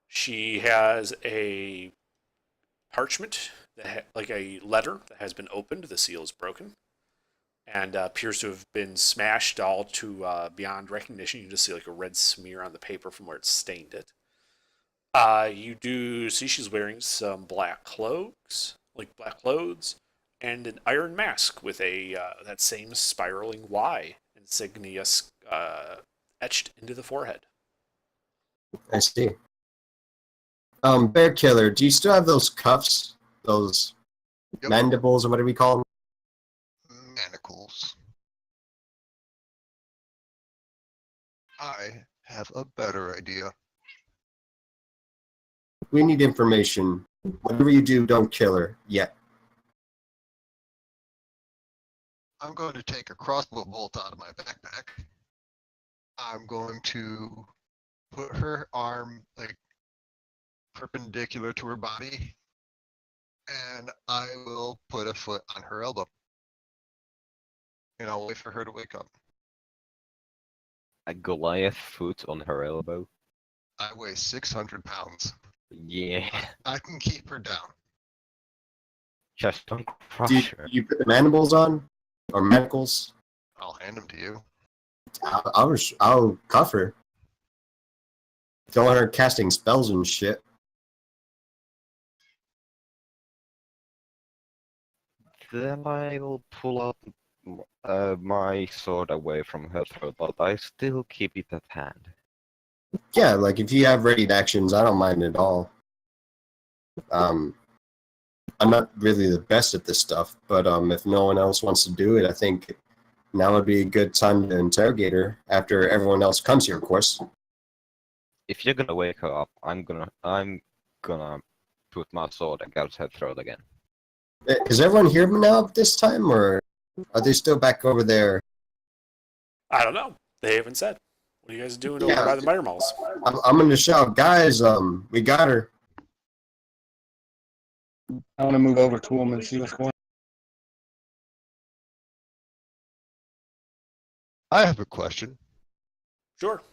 Speaker 2: She has a parchment, like a letter that has been opened. The seal is broken and appears to have been smashed all to beyond recognition. You can just see like a red smear on the paper from where it stained it. You do see she's wearing some black cloaks, like black clothes, and an iron mask with a that same spiraling Y insignia etched into the forehead.
Speaker 1: I see. Bear Killer, do you still have those cuffs? Those
Speaker 8: Yep.
Speaker 1: mandibles, or whatever we call them?
Speaker 8: Manacles. I have a better idea.
Speaker 1: We need information. Whatever you do, don't kill her yet.
Speaker 8: I'm going to take a crossbow bolt out of my backpack. I'm going to put her arm like perpendicular to her body, and I will put a foot on her elbow. And I'll wait for her to wake up.
Speaker 5: A Goliath foot on her elbow.
Speaker 8: I weigh 600 pounds.
Speaker 5: Yeah.
Speaker 8: I can keep her down.
Speaker 5: Just don't
Speaker 1: Do
Speaker 5: crush her.
Speaker 1: you put the mandibles on? Or manacles?
Speaker 8: I'll hand them to you.
Speaker 1: I'll cuff her. Don't want her casting spells and shit.
Speaker 5: Then I'll pull out my sword away from her throat, but I still keep it at hand.
Speaker 1: Yeah, like if you have readied actions, I don't mind at all. I'm not really the best at this stuff, but if no one else wants to do it, I think now would be a good time to interrogate her after everyone else comes here, of course.
Speaker 5: If you're gonna wake her up, I'm gonna put my sword against her throat again.
Speaker 1: Is everyone here now this time, or are they still back over there?
Speaker 2: I don't know. They haven't said. What are you guys doing
Speaker 1: Yeah.
Speaker 2: over by the Mire Malls?
Speaker 1: I'm gonna shout, guys, we got her.
Speaker 3: I want to move over to him and see what's going on.
Speaker 8: I have a question.
Speaker 2: Sure.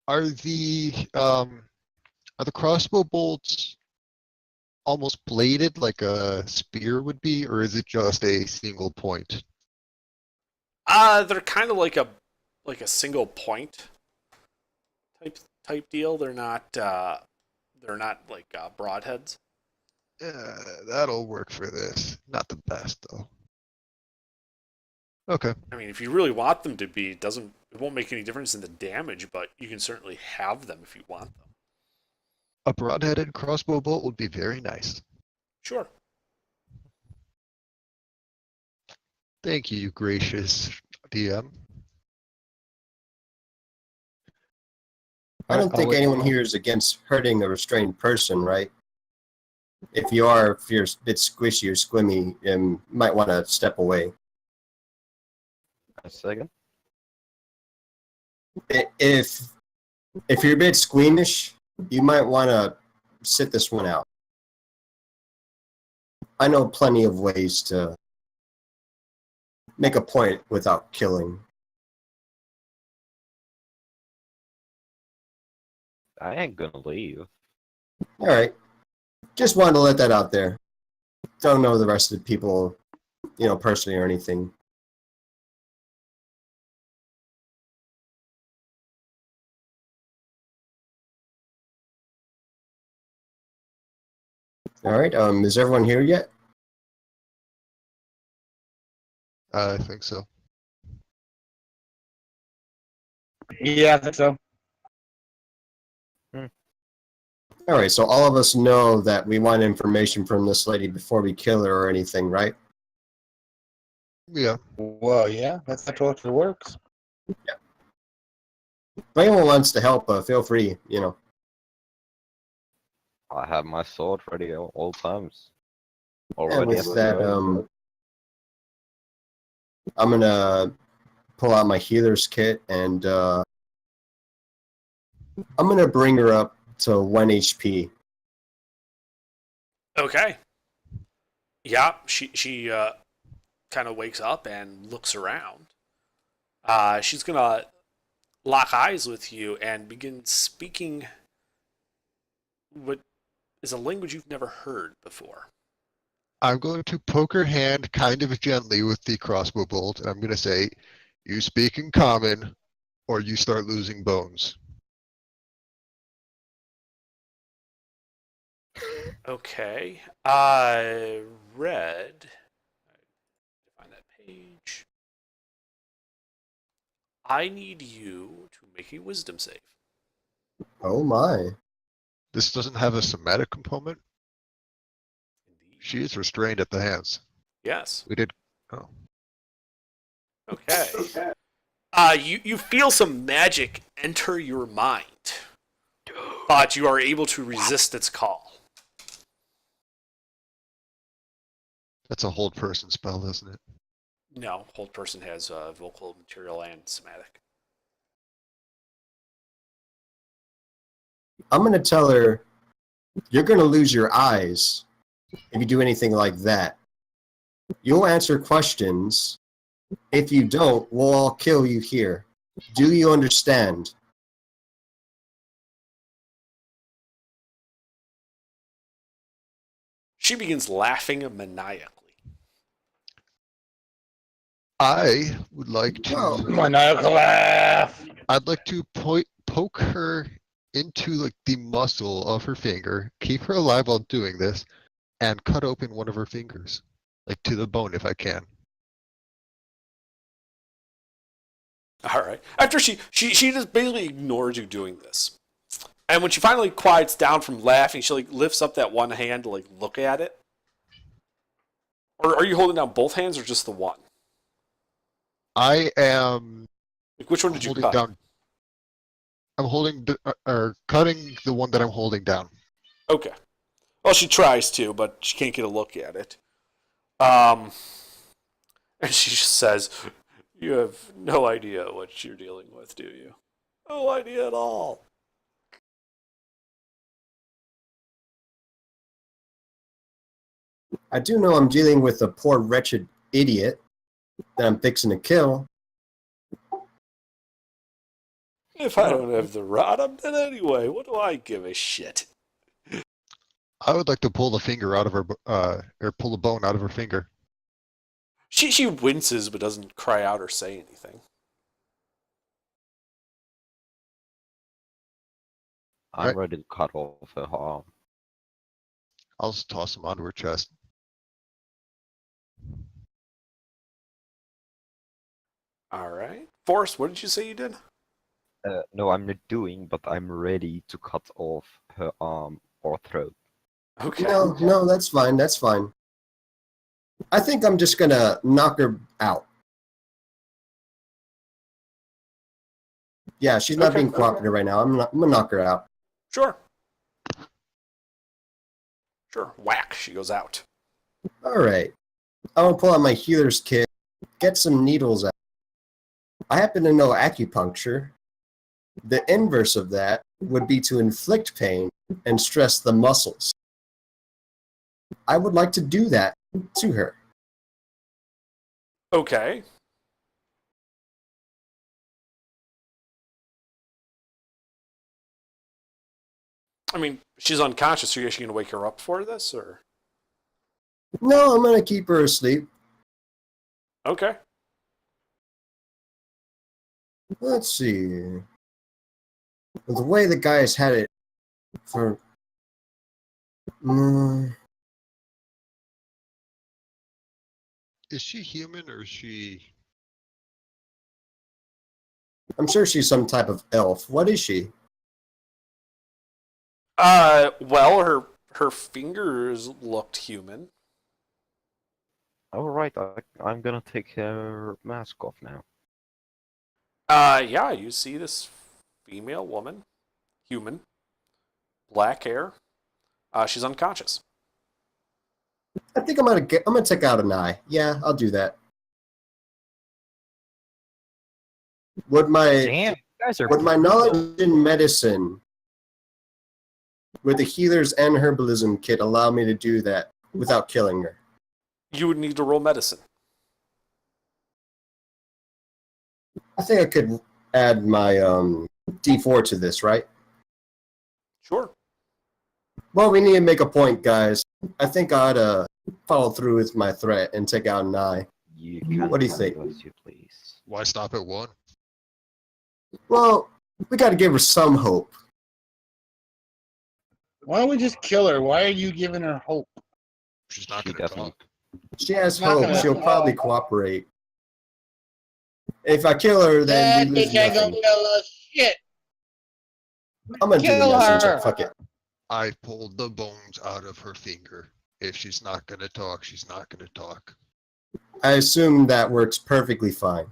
Speaker 8: Are the crossbow bolts almost bladed like a spear would be, or is it just a single point?
Speaker 2: They're kind of like a single point type deal. They're not like broadheads.
Speaker 8: Yeah, that'll work for this. Not the best though. Okay.
Speaker 2: I mean, if you really want them to be, it won't make any difference in the damage, but you can certainly have them if you want them.
Speaker 8: A broad-headed crossbow bolt would be very nice.
Speaker 2: Sure.
Speaker 8: Thank you, gracious DM.
Speaker 1: I don't think anyone here is against hurting a restrained person, right? If you're a bit squishy or squimmy, you might want to step away.
Speaker 5: A second.
Speaker 1: If you're a bit squeamish, you might want to sit this one out. I know plenty of ways to make a point without killing.
Speaker 5: I ain't gonna leave.
Speaker 1: All right. Just wanted to let that out there. Don't know the rest of the people, personally or anything. All right. Is everyone here yet?
Speaker 8: I think so.
Speaker 3: Yeah, I think so.
Speaker 1: All right. So all of us know that we want information from this lady before we kill her or anything, right?
Speaker 8: Yeah.
Speaker 3: Well, yeah, that's how torture works.
Speaker 1: If anyone wants to help, feel free.
Speaker 5: I have my sword ready all times.
Speaker 1: And
Speaker 5: Already at
Speaker 1: with
Speaker 5: the
Speaker 1: that,
Speaker 5: start.
Speaker 1: I'm gonna pull out my healer's kit and I'm gonna bring her up to 1 HP.
Speaker 2: Okay. Yeah, she kind of wakes up and looks around. She's gonna lock eyes with you and begin speaking what is a language you've never heard before.
Speaker 8: I'm going to poke her hand kind of gently with the crossbow bolt, and I'm going to say, you speak in common, or you start losing bones.
Speaker 2: Okay. I read. Find that page. I need you to make a wisdom save.
Speaker 1: Oh my.
Speaker 8: This doesn't have a somatic component.
Speaker 2: Indeed.
Speaker 8: She is restrained at the hands.
Speaker 2: Yes.
Speaker 8: We did. Oh.
Speaker 2: Okay. You feel some magic enter your mind, but you are able to resist its call.
Speaker 8: That's a hold person spell, isn't it?
Speaker 2: No, hold person has vocal, material, and somatic.
Speaker 1: I'm gonna tell her you're gonna lose your eyes if you do anything like that. You'll answer questions. If you don't, we'll all kill you here. Do you understand?
Speaker 2: She begins laughing maniacally.
Speaker 8: I would like to.
Speaker 1: Well,
Speaker 3: Maniacal laugh.
Speaker 8: I'd like to poke her into like the muscle of her finger, keep her alive while doing this, and cut open one of her fingers, like to the bone if I can.
Speaker 2: All right. After she just basically ignores you doing this, and when she finally quiets down from laughing, she like lifts up that one hand to like look at it. Or are you holding down both hands or just the one?
Speaker 8: I am
Speaker 2: Like which one did you
Speaker 8: holding
Speaker 2: cut?
Speaker 8: down. I'm holding or cutting the one that I'm holding down.
Speaker 2: Okay. Well, she tries to, but she can't get a look at it. And she just says, "You have no idea what you're dealing with, do you? No idea at all."
Speaker 1: I do know I'm dealing with a poor, wretched idiot that I'm fixing to kill.
Speaker 2: If I don't have the rod, I'm dead anyway. What do I give a shit?
Speaker 8: I would like to pull the finger out of her, or pull the bone out of her finger.
Speaker 2: She winces but doesn't cry out or say anything.
Speaker 5: I'm
Speaker 8: Right.
Speaker 5: ready to cut off her arm.
Speaker 8: I'll just toss him onto her chest.
Speaker 2: All right. Forrest, what did you say you did?
Speaker 5: No, I'm not doing, but I'm ready to cut off her arm or throat.
Speaker 2: Okay.
Speaker 1: No, that's fine. That's fine. I think I'm just gonna knock her out. Yeah, she's not
Speaker 2: Okay.
Speaker 1: being cooperative right now. I'm gonna knock her out.
Speaker 2: Sure. Sure. Whack. She goes out.
Speaker 1: All right. I'm gonna pull out my healer's kit, get some needles out. I happen to know acupuncture. The inverse of that would be to inflict pain and stress the muscles. I would like to do that to her.
Speaker 2: Okay. I mean, she's unconscious. Are you actually going to wake her up for this, or?
Speaker 1: No, I'm gonna keep her asleep.
Speaker 2: Okay.
Speaker 1: Let's see. The way the guys had it for.
Speaker 8: Is she human or is she?
Speaker 1: I'm sure she's some type of elf. What is she?
Speaker 2: Well, her fingers looked human.
Speaker 5: All right, I'm gonna take her mask off now.
Speaker 2: Yeah, you see this female woman, human, black hair. She's unconscious.
Speaker 1: I think I'm gonna take out an eye. Yeah, I'll do that. Would my
Speaker 7: Damn, you guys are.
Speaker 1: would my knowledge in medicine, with the healers and herbalism kit, allow me to do that without killing her?
Speaker 2: You would need to roll medicine.
Speaker 1: I think I could add my D4 to this, right?
Speaker 2: Sure.
Speaker 1: Well, we need to make a point, guys. I think I ought to follow through with my threat and take out an eye.
Speaker 5: You can
Speaker 1: What do you think?
Speaker 5: as you please.
Speaker 8: Why stop at 1?
Speaker 1: Well, we got to give her some hope.
Speaker 3: Why don't we just kill her? Why are you giving her hope?
Speaker 8: She's not
Speaker 5: She
Speaker 8: going to
Speaker 5: doesn't.
Speaker 8: talk.
Speaker 1: She has
Speaker 3: Not
Speaker 1: hope.
Speaker 3: gonna-
Speaker 1: She'll probably cooperate. If I kill her, then we
Speaker 3: That
Speaker 1: lose
Speaker 3: bitch ain't gonna
Speaker 1: nothing.
Speaker 3: tell us shit.
Speaker 1: I'm gonna do the
Speaker 3: Kill
Speaker 1: medicine
Speaker 3: her.
Speaker 1: check. Fuck it.
Speaker 8: I pulled the bones out of her finger. If she's not going to talk, she's not going to talk.
Speaker 1: I assume that works perfectly fine.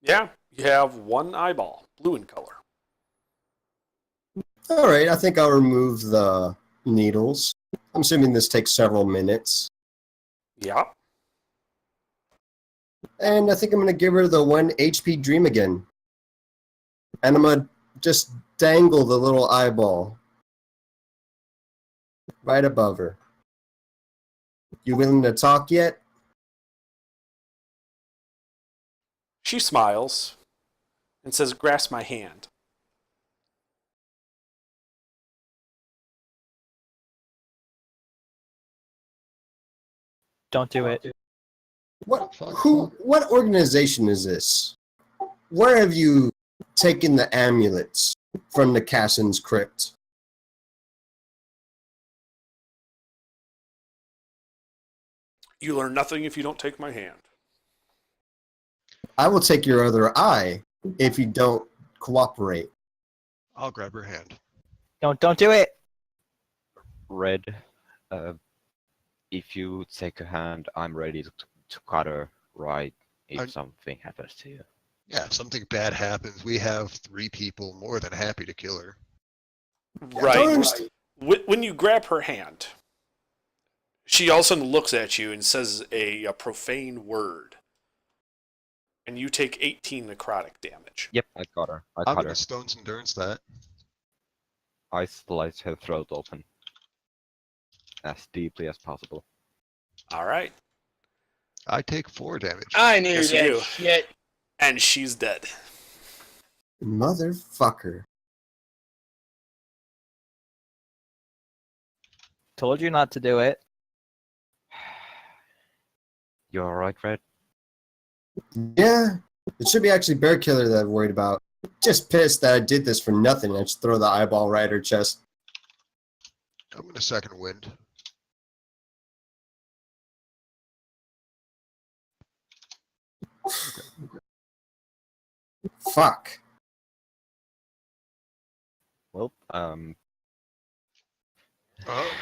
Speaker 2: Yeah, you have one eyeball, blue in color.
Speaker 1: All right, I think I'll remove the needles. I'm assuming this takes several minutes.
Speaker 2: Yeah.
Speaker 1: And I think I'm going to give her the 1 HP dream again. And I'm going to just dangle the little eyeball right above her. You willing to talk yet?
Speaker 2: She smiles and says, "Grasp my hand."
Speaker 7: Don't do it.
Speaker 1: What organization is this? Where have you taken the amulets from the Cassin's crypt?
Speaker 2: You learn nothing if you don't take my hand.
Speaker 1: I will take your other eye if you don't cooperate.
Speaker 8: I'll grab her hand.
Speaker 7: Don't do it.
Speaker 5: Red, if you take a hand, I'm ready to cut her right if
Speaker 8: I-
Speaker 5: something happens to you.
Speaker 8: Yeah, if something bad happens, we have 3 people more than happy to kill her.
Speaker 2: Right. When you grab her hand, she all of a sudden looks at you and says a profane word. And you take 18 necrotic damage.
Speaker 5: Yep, I got her. I
Speaker 8: I'm
Speaker 5: cut
Speaker 8: going
Speaker 5: her.
Speaker 8: to Stone's Endurance that.
Speaker 5: I slice her throat open as deeply as possible.
Speaker 2: All right.
Speaker 8: I take 4 damage.
Speaker 3: I knew
Speaker 2: Yes, you
Speaker 3: that
Speaker 2: do.
Speaker 3: shit.
Speaker 2: And she's dead.
Speaker 1: Motherfucker.
Speaker 7: Told you not to do it.
Speaker 5: You alright, Red?
Speaker 1: Yeah, it should be actually Bear Killer that I'm worried about. Just pissed that I did this for nothing. I just throw the eyeball right at her chest.
Speaker 8: I'm going to second wind.
Speaker 1: Fuck.
Speaker 5: Well,
Speaker 8: Oh,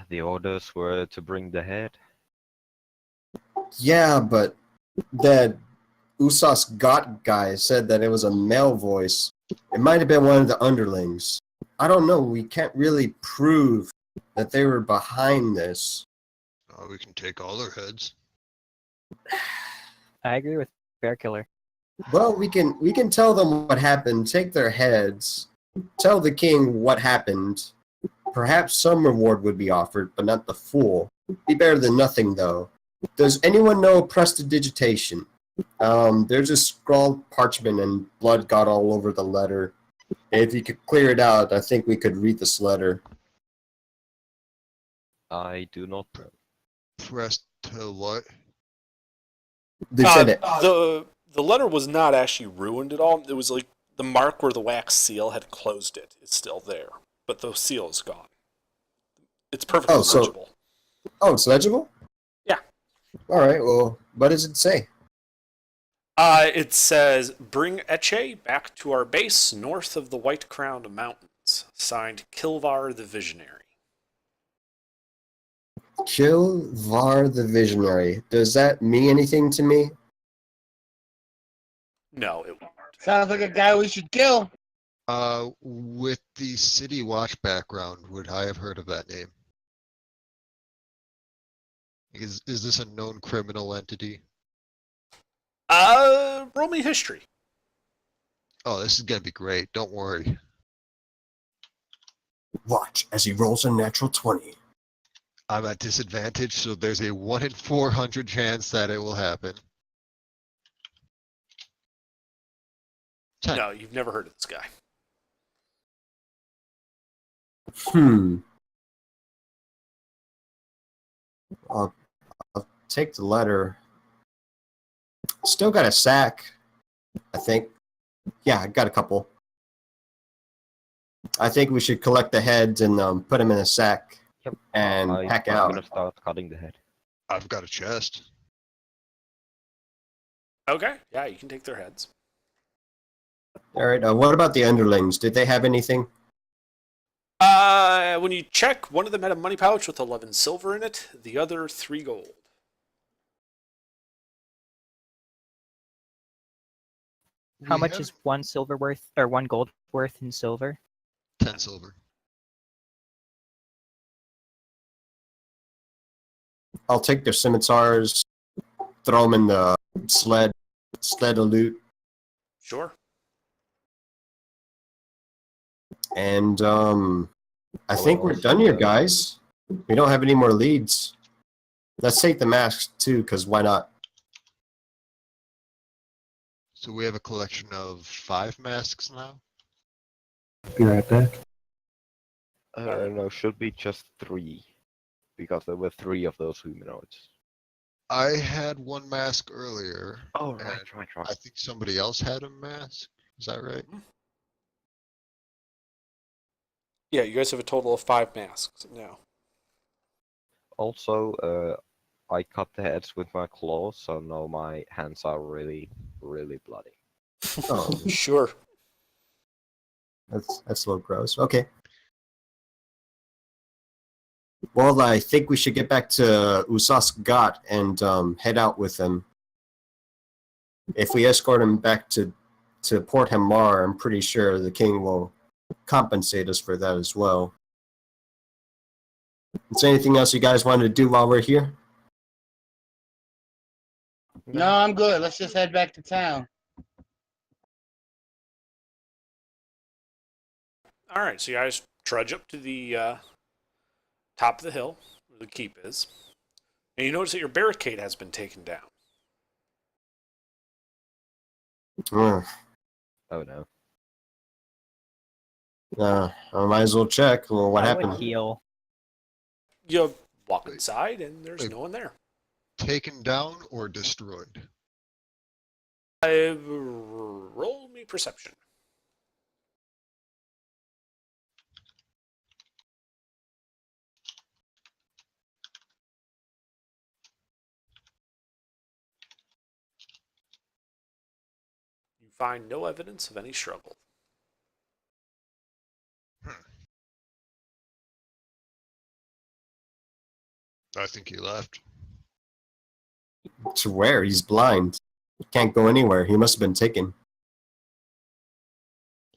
Speaker 5: the orders were to bring the head.
Speaker 1: Yeah, but that Usos Got guy said that it was a male voice. It might have been one of the underlings. I don't know. We can't really prove that they were behind this.
Speaker 8: oh, we can take all their heads.
Speaker 7: I agree with Bear Killer.
Speaker 1: Well, we can tell them what happened, take their heads, tell the king what happened. Perhaps some reward would be offered, but not the full. Be better than nothing, though. Does anyone know prestidigitation? There's a scrawled parchment and blood got all over the letter. If you could clear it out, I think we could read this letter.
Speaker 5: I do not know.
Speaker 8: Press to what?
Speaker 1: They said it.
Speaker 2: The letter was not actually ruined at all. It was like the mark where the wax seal had closed it is still there, but the seal is gone. It's perfectly legible.
Speaker 1: Oh, it's legible?
Speaker 2: Yeah.
Speaker 1: All right, well, what does it say?
Speaker 2: It says, "Bring Eche back to our base north of the White Crowned Mountains." Signed, Kilvar the Visionary.
Speaker 1: Kill Var the Visionary. Does that mean anything to me?
Speaker 2: No, it won't.
Speaker 3: Sounds like a guy we should kill.
Speaker 8: With the City Watch background, would I have heard of that name? Is this a known criminal entity?
Speaker 2: Roll me history.
Speaker 8: Oh, this is gonna be great. Don't worry.
Speaker 1: Watch as he rolls a natural 20.
Speaker 8: I'm at disadvantage, so there's a 1 in 400 chance that it will happen. 10.
Speaker 2: No, you've never heard of this guy.
Speaker 1: I'll take the letter. Still got a sack, I think. Yeah, I got a couple. I think we should collect the heads and put them in a sack
Speaker 5: Yep.
Speaker 1: and pack
Speaker 5: I'm
Speaker 1: out.
Speaker 5: gonna start cutting the head.
Speaker 8: I've got a chest.
Speaker 2: Okay, yeah, you can take their heads.
Speaker 1: All right. What about the underlings? Did they have anything?
Speaker 2: When you check, one of them had a money pouch with 11 silver in it, the other 3 gold.
Speaker 7: How
Speaker 8: We
Speaker 7: much
Speaker 8: have
Speaker 7: is 1 silver worth, or 1 gold worth in silver?
Speaker 8: 10 silver.
Speaker 1: I'll take their scimitars, throw them in the sled of loot,
Speaker 2: Sure.
Speaker 1: and I think we're done here, guys. We don't have any more leads. Let's take the masks too, because why not?
Speaker 8: So we have a collection of 5 masks now.
Speaker 6: Be right back.
Speaker 5: No, should be just 3. Because there were 3 of those humanoids.
Speaker 8: I had 1 mask earlier.
Speaker 5: Oh,
Speaker 8: and
Speaker 5: right.
Speaker 8: I think somebody else had a mask. Is that right?
Speaker 2: Yeah, you guys have a total of 5 masks now.
Speaker 5: Also, I cut the heads with my claws, so now my hands are really, really bloody.
Speaker 1: Oh,
Speaker 2: Sure.
Speaker 1: that's a little gross. Okay. Well, I think we should get back to Usask Ghat and head out with him. If we escort him back to Port Hamar, I'm pretty sure the king will compensate us for that as well. Is there anything else you guys wanted to do while we're here?
Speaker 3: No, I'm good. Let's just head back to town.
Speaker 2: All right, so you guys trudge up to the top of the hill where the keep is, and you notice that your barricade has been taken down.
Speaker 1: Ugh.
Speaker 5: Oh no.
Speaker 1: I might as well check. Well, what
Speaker 7: I would
Speaker 1: happened?
Speaker 7: heal.
Speaker 2: You walk inside, and there's no one there.
Speaker 8: Taken down or destroyed?
Speaker 2: Roll me perception. You find no evidence of any struggle.
Speaker 8: I think he left.
Speaker 1: To where? He's blind. He can't go anywhere. He must have been taken.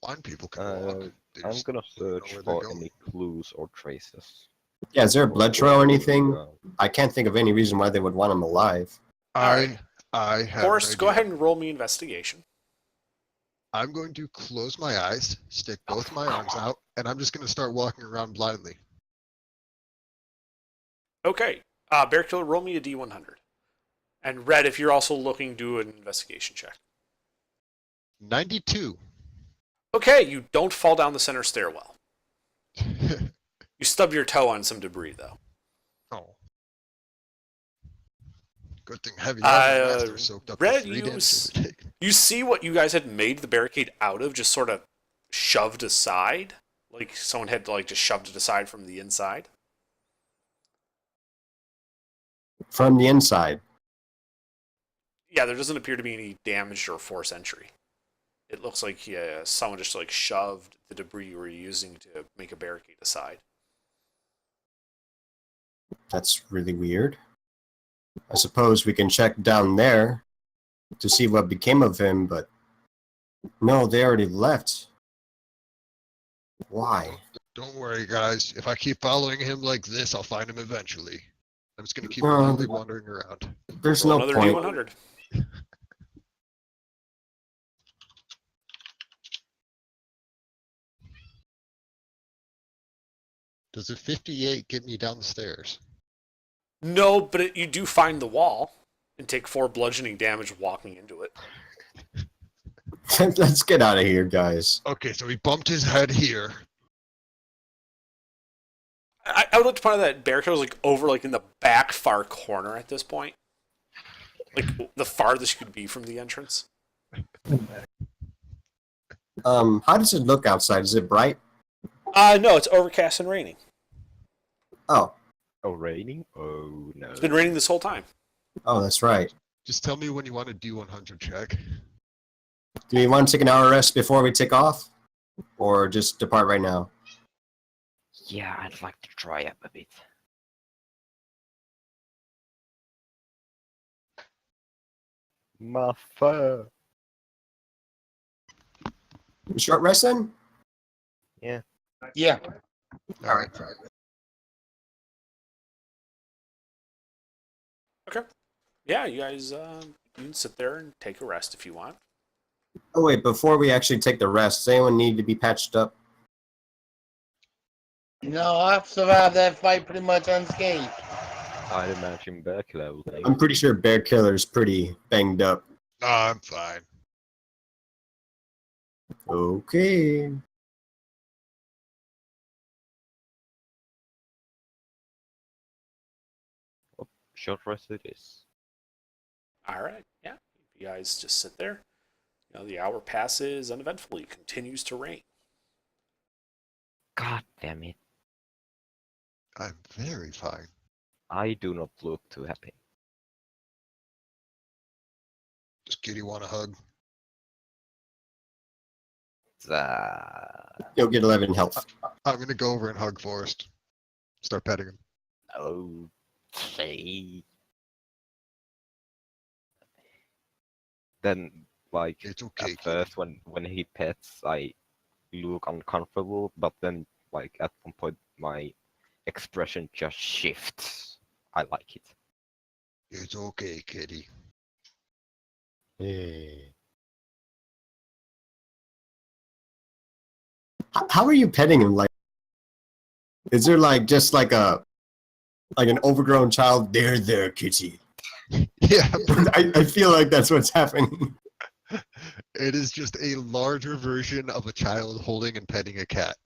Speaker 8: Blind people can walk. They
Speaker 5: I'm
Speaker 8: just
Speaker 5: gonna
Speaker 8: don't know
Speaker 5: search
Speaker 8: where they're
Speaker 5: for
Speaker 8: going.
Speaker 5: any clues or traces.
Speaker 1: Yeah, is there a blood trail or anything?
Speaker 5: Uh,
Speaker 1: I can't think of any reason why they would want him alive.
Speaker 8: I have.
Speaker 2: Forrest,
Speaker 8: an
Speaker 2: go
Speaker 8: idea.
Speaker 2: ahead and roll me investigation.
Speaker 8: I'm going to close my eyes, stick both my arms out, and I'm just going to start walking around blindly.
Speaker 2: Okay. Bear Killer, roll me a D100. And Red, if you're also looking, do an investigation check.
Speaker 8: 92.
Speaker 2: Okay, you don't fall down the center stairwell. You stub your toe on some debris, though.
Speaker 8: Oh. Good thing heavy armor
Speaker 2: Uh,
Speaker 8: master soaked up
Speaker 2: Red,
Speaker 8: the 3 damage it would take.
Speaker 2: you see what you guys had made the barricade out of, just sort of shoved aside, like someone had like just shoved it aside from the inside.
Speaker 1: From the inside.
Speaker 2: Yeah, there doesn't appear to be any damage or force entry. It looks like someone just like shoved the debris you were using to make a barricade aside.
Speaker 1: That's really weird. I suppose we can check down there to see what became of him, but no, they already left. Why?
Speaker 8: Don't worry, guys. If I keep following him like this, I'll find him eventually. I'm just gonna keep
Speaker 1: Um,
Speaker 8: blindly wandering around.
Speaker 1: There's
Speaker 2: Roll
Speaker 1: no
Speaker 2: another
Speaker 1: point.
Speaker 2: D100.
Speaker 8: Does a 58 get me down the stairs?
Speaker 2: No, but you do find the wall and take 4 bludgeoning damage walking into it.
Speaker 1: Let's get out of here, guys.
Speaker 8: Okay, so he bumped his head here.
Speaker 2: I would like to point out that barricade was like over like in the back far corner at this point. Like the farthest you could be from the entrance.
Speaker 1: How does it look outside? Is it bright?
Speaker 2: No, it's overcast and raining.
Speaker 1: Oh,
Speaker 5: Oh, raining? Oh, no.
Speaker 2: It's been raining this whole time.
Speaker 1: oh, that's right.
Speaker 8: Just tell me when you want to do 100 check.
Speaker 1: Do we want to take an hour rest before we take off? Or just depart right now?
Speaker 5: Yeah, I'd like to dry up a bit. My fur.
Speaker 1: Short rest then?
Speaker 3: Yeah.
Speaker 1: Alright.
Speaker 2: Yeah, you guys you can sit there and take a rest if you want.
Speaker 1: Oh wait, before we actually take the rest, does anyone need to be patched up?
Speaker 3: No, I've survived that fight pretty much unscathed.
Speaker 5: I'd imagine Berkler will think.
Speaker 1: I'm pretty sure Bear Killer's pretty banged up.
Speaker 8: No, I'm fine.
Speaker 1: Okay.
Speaker 5: Short rest it is.
Speaker 2: All right, yeah. You guys just sit there. You know, the hour passes uneventfully. It continues to rain.
Speaker 5: God damn it.
Speaker 8: I'm very fine.
Speaker 5: I do not look too happy.
Speaker 8: Does Kitty want a hug?
Speaker 1: You'll get 11 health.
Speaker 8: I'm gonna go over and hug Forrest. Start petting him.
Speaker 5: Okay. Then, like,
Speaker 8: It's okay,
Speaker 5: at first when he pets, I look uncomfortable, but then, like, at one point, my expression just shifts. I like it.
Speaker 8: It's okay, Kitty.
Speaker 1: How are you petting him? Like, is there like just like an overgrown child? There, kitty.
Speaker 8: Yeah,
Speaker 1: I feel like that's what's happening.
Speaker 8: it is just a larger version of a child holding and petting a cat.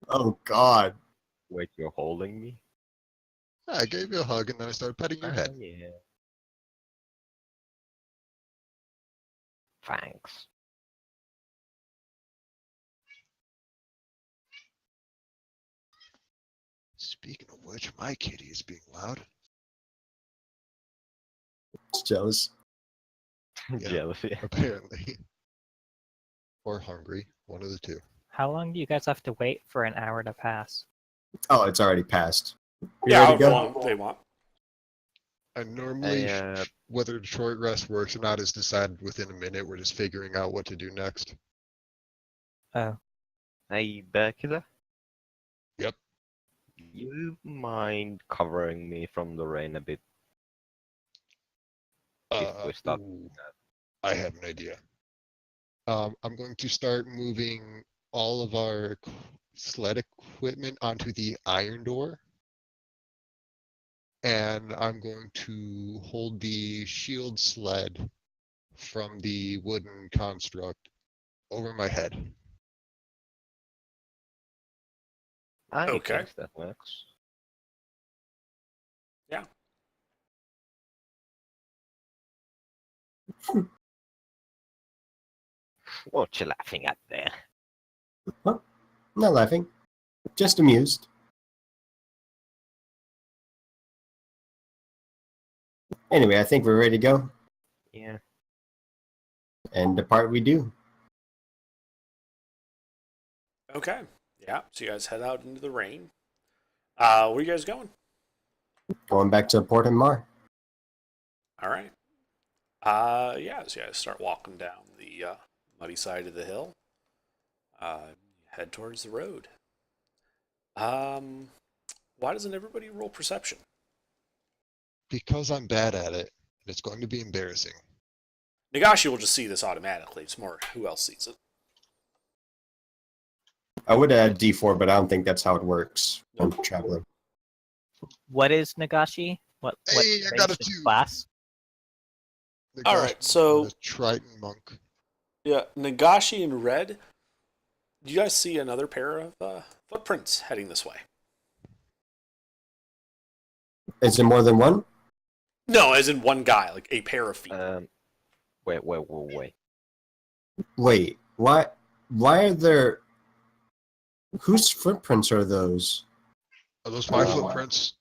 Speaker 1: Oh God.
Speaker 5: Wait, you're holding me?
Speaker 8: I gave you a hug and then I started petting your head.
Speaker 5: Yeah. Thanks.
Speaker 8: Speaking of which, my kitty is being loud.
Speaker 1: It's jealous.
Speaker 8: Yeah.
Speaker 5: Jealousy.
Speaker 8: Apparently. Or hungry. One of the two.
Speaker 7: How long do you guys have to wait for an hour to pass?
Speaker 1: Oh, it's already passed. You
Speaker 2: Yeah,
Speaker 1: ready to
Speaker 2: however
Speaker 1: go?
Speaker 2: long they want.
Speaker 8: And normally,
Speaker 5: I,
Speaker 8: whether the short rest works or not is decided within a minute. We're just figuring out what to do next.
Speaker 7: Oh,
Speaker 5: Hey, Berkler?
Speaker 8: Yep.
Speaker 5: You mind covering me from the rain a bit? If we start
Speaker 8: Ooh, I have an idea. I'm going to start moving all of our sled equipment onto the iron door. And I'm going to hold the shield sled from the wooden construct over my head.
Speaker 5: I
Speaker 2: Okay.
Speaker 5: guess that works.
Speaker 2: Yeah.
Speaker 5: What you laughing at there?
Speaker 1: Not laughing, just amused. Anyway, I think we're ready to go,
Speaker 5: Yeah.
Speaker 1: and depart we do.
Speaker 2: Okay. Yeah. So you guys head out into the rain. Where are you guys going?
Speaker 1: Going back to Port and Mar.
Speaker 2: All right. Yeah. So you guys start walking down the muddy side of the hill. Head towards the road. Why doesn't everybody roll perception?
Speaker 8: Because I'm bad at it, and it's going to be embarrassing.
Speaker 2: Nagashi will just see this automatically. It's more who else sees it.
Speaker 1: I would add D4, but I don't think that's how it works when traveling.
Speaker 7: What is Nagashi? What
Speaker 8: Hey, I got a
Speaker 7: race and
Speaker 8: 2.
Speaker 7: class?
Speaker 8: The
Speaker 2: All
Speaker 8: gosh,
Speaker 2: right, so-
Speaker 8: the Triton monk.
Speaker 2: Yeah, Nagashi in red. You guys see another pair of footprints heading this way.
Speaker 1: Is it more than one?
Speaker 2: No, as in one guy, like a pair of feet.
Speaker 5: Wait.
Speaker 1: Wait, why are there... Whose footprints are those?
Speaker 8: Are those my footprints?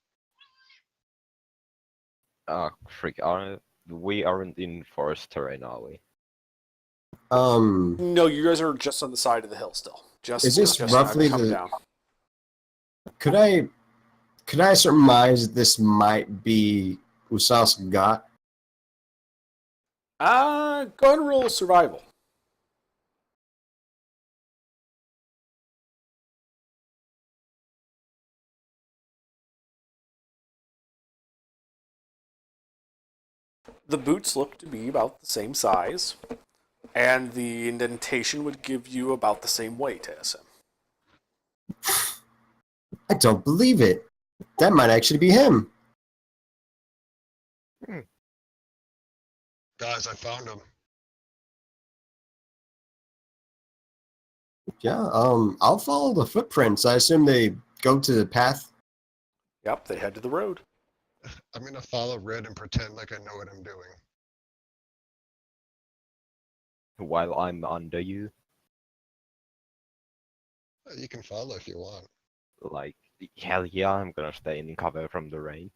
Speaker 5: Freak, we aren't in forest terrain, are we?
Speaker 2: No, you guys are just on the side of the hill still.
Speaker 1: Is this
Speaker 2: just
Speaker 1: roughly
Speaker 2: coming
Speaker 1: the-
Speaker 2: down.
Speaker 1: Could I surmise this might be Usas Gat?
Speaker 2: Go ahead and roll survival. The boots look to be about the same size, and the indentation would give you about the same weight as him.
Speaker 1: I don't believe it. That might actually be him.
Speaker 8: Guys, I found him.
Speaker 1: Yeah, I'll follow the footprints. I assume they go to the path.
Speaker 2: Yep, they head to the road.
Speaker 8: I'm gonna follow Red and pretend like I know what I'm doing.
Speaker 5: While I'm under you,
Speaker 8: You can follow if you want.
Speaker 5: like, hell yeah, I'm gonna stay in cover from the rain.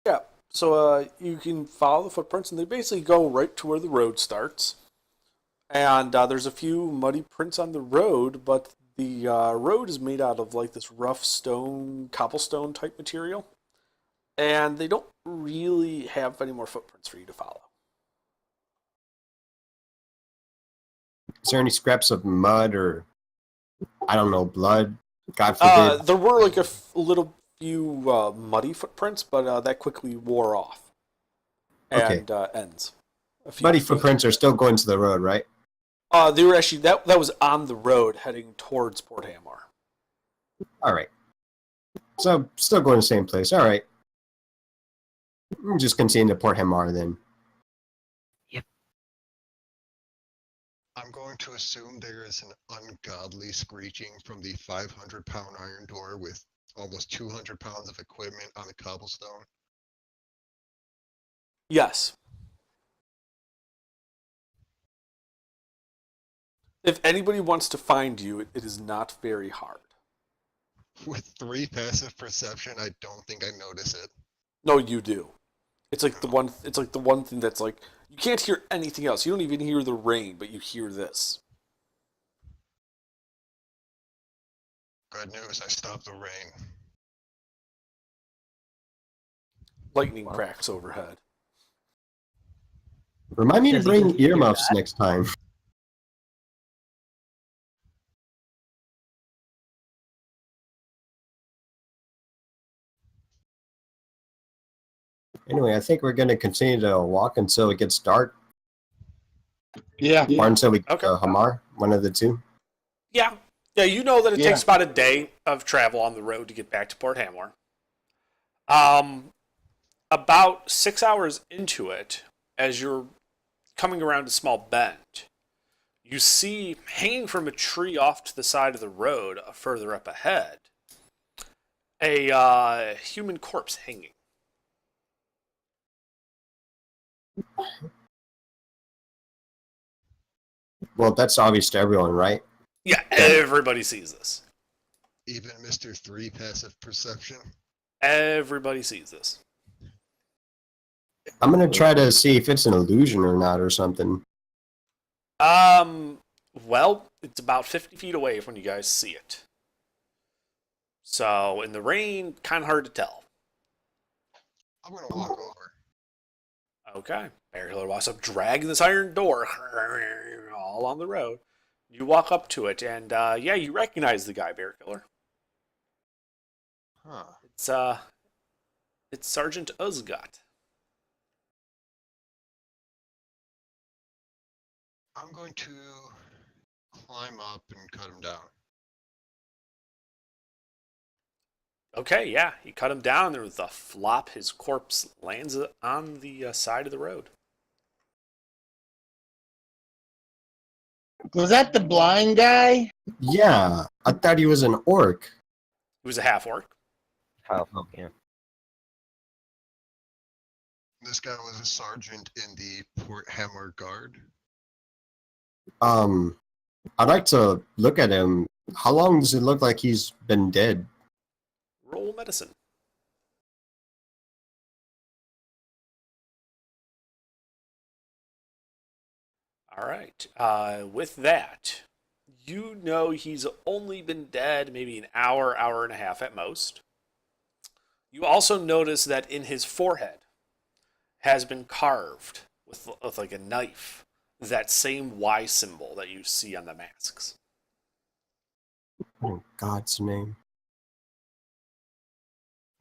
Speaker 2: Yeah, so you can follow the footprints, and they basically go right to where the road starts. And there's a few muddy prints on the road, but the road is made out of like this rough stone, cobblestone type material. And they don't really have any more footprints for you to follow.
Speaker 1: Is there any scraps of mud or, I don't know, blood? God forbid.
Speaker 2: There were like a little few muddy footprints, but that quickly wore off. And ends.
Speaker 1: Muddy footprints are still going to the road, right?
Speaker 2: They were actually that was on the road heading towards Port Hamar.
Speaker 1: All right. So, still going to the same place. All right. We'll just continue to Port Hamar then.
Speaker 8: I'm going to assume there is an ungodly screeching from the 500-pound iron door with almost 200 pounds of equipment on the cobblestone.
Speaker 2: Yes. If anybody wants to find you, it is not very hard.
Speaker 8: With 3 passive perception, I don't think I notice it.
Speaker 2: No, you do. It's like the one. It's like the one thing that's like you can't hear anything else. You don't even hear the rain, but you hear this.
Speaker 8: Good news, I stopped the rain.
Speaker 2: Lightning cracks overhead.
Speaker 1: Remind me to
Speaker 7: Does he
Speaker 1: bring
Speaker 7: hear
Speaker 1: earmuffs next time. Anyway, I think we're going to continue to walk until it gets dark,
Speaker 3: Yeah.
Speaker 1: or until we
Speaker 2: Okay.
Speaker 1: Hamar, one of the two.
Speaker 2: Yeah, you know that it
Speaker 3: Yeah.
Speaker 2: takes about a day of travel on the road to get back to Port Hamar. About 6 hours into it, as you're coming around a small bend, you see hanging from a tree off to the side of the road, further up ahead, a human corpse hanging.
Speaker 1: Well, that's obvious to everyone, right?
Speaker 2: Yeah, everybody sees this.
Speaker 8: Even Mr. 3 passive perception.
Speaker 2: Everybody sees this.
Speaker 1: I'm gonna try to see if it's an illusion or not or something.
Speaker 2: Well, it's about 50 feet away when you guys see it. So, in the rain, kind of hard to tell.
Speaker 8: I'm gonna walk over.
Speaker 2: Okay. Bear Killer walks up, dragging this iron door all on the road. You walk up to it, and yeah, you recognize the guy, Bear Killer.
Speaker 8: Huh.
Speaker 2: It's Sergeant Uzgot.
Speaker 8: I'm going to climb up and cut him down.
Speaker 2: Okay, yeah, he cut him down. There was a flop. His corpse lands on the side of the road.
Speaker 3: Was that the blind guy?
Speaker 1: Yeah, I thought he was an orc.
Speaker 2: He was a half orc.
Speaker 5: Half up, yeah.
Speaker 8: This guy was a sergeant in the Port Hammer Guard.
Speaker 1: I'd like to look at him. How long does it look like he's been dead?
Speaker 2: Roll medicine. All right. With that, you know he's only been dead maybe an hour, hour and a half at most. You also notice that in his forehead has been carved with like a knife that same Y symbol that you see on the masks.
Speaker 1: Oh, God's name.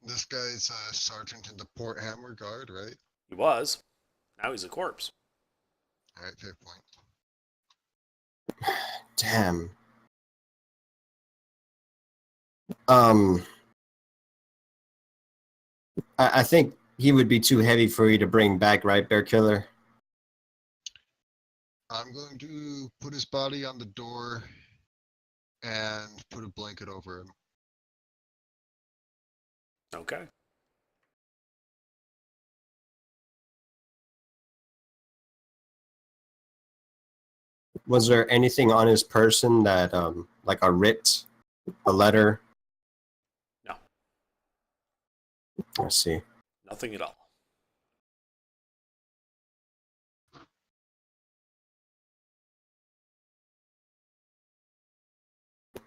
Speaker 8: This guy's a sergeant in the Port Hammer Guard, right?
Speaker 2: He was. Now he's a corpse.
Speaker 8: Alright, fair point.
Speaker 1: Damn. I think he would be too heavy for you to bring back, right, Bear Killer?
Speaker 8: I'm going to put his body on the door and put a blanket over him.
Speaker 2: Okay.
Speaker 1: Was there anything on his person that, like a writ, a letter?
Speaker 2: No.
Speaker 1: I see.
Speaker 2: Nothing at all.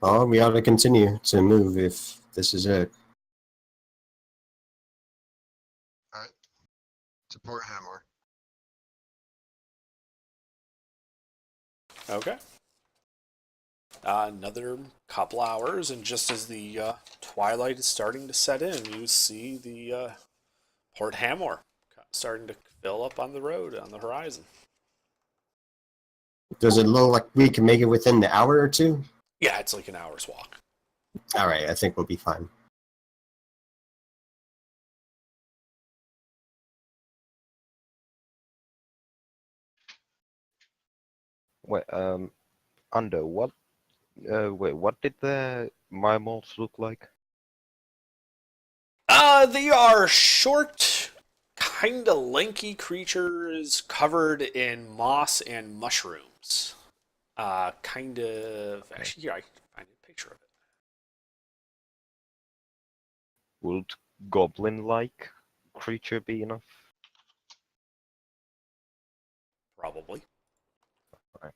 Speaker 1: Well, we ought to continue to move if this is it.
Speaker 8: Alright. To Port Hammer.
Speaker 2: Okay. Another couple hours, and just as the twilight is starting to set in, you see the Port Hamor starting to fill up on the road, on the horizon.
Speaker 1: Does it look like we can make it within the hour or two?
Speaker 2: Yeah, it's like an hour's walk.
Speaker 1: All right, I think we'll be fine.
Speaker 5: Wait, Under what? Wait, what did the mimals look like?
Speaker 2: They are short, kind of lanky creatures covered in moss and mushrooms. Kind of. Actually, here I can find a picture of it.
Speaker 5: Would goblin-like creature be enough?
Speaker 2: Probably.
Speaker 5: Right.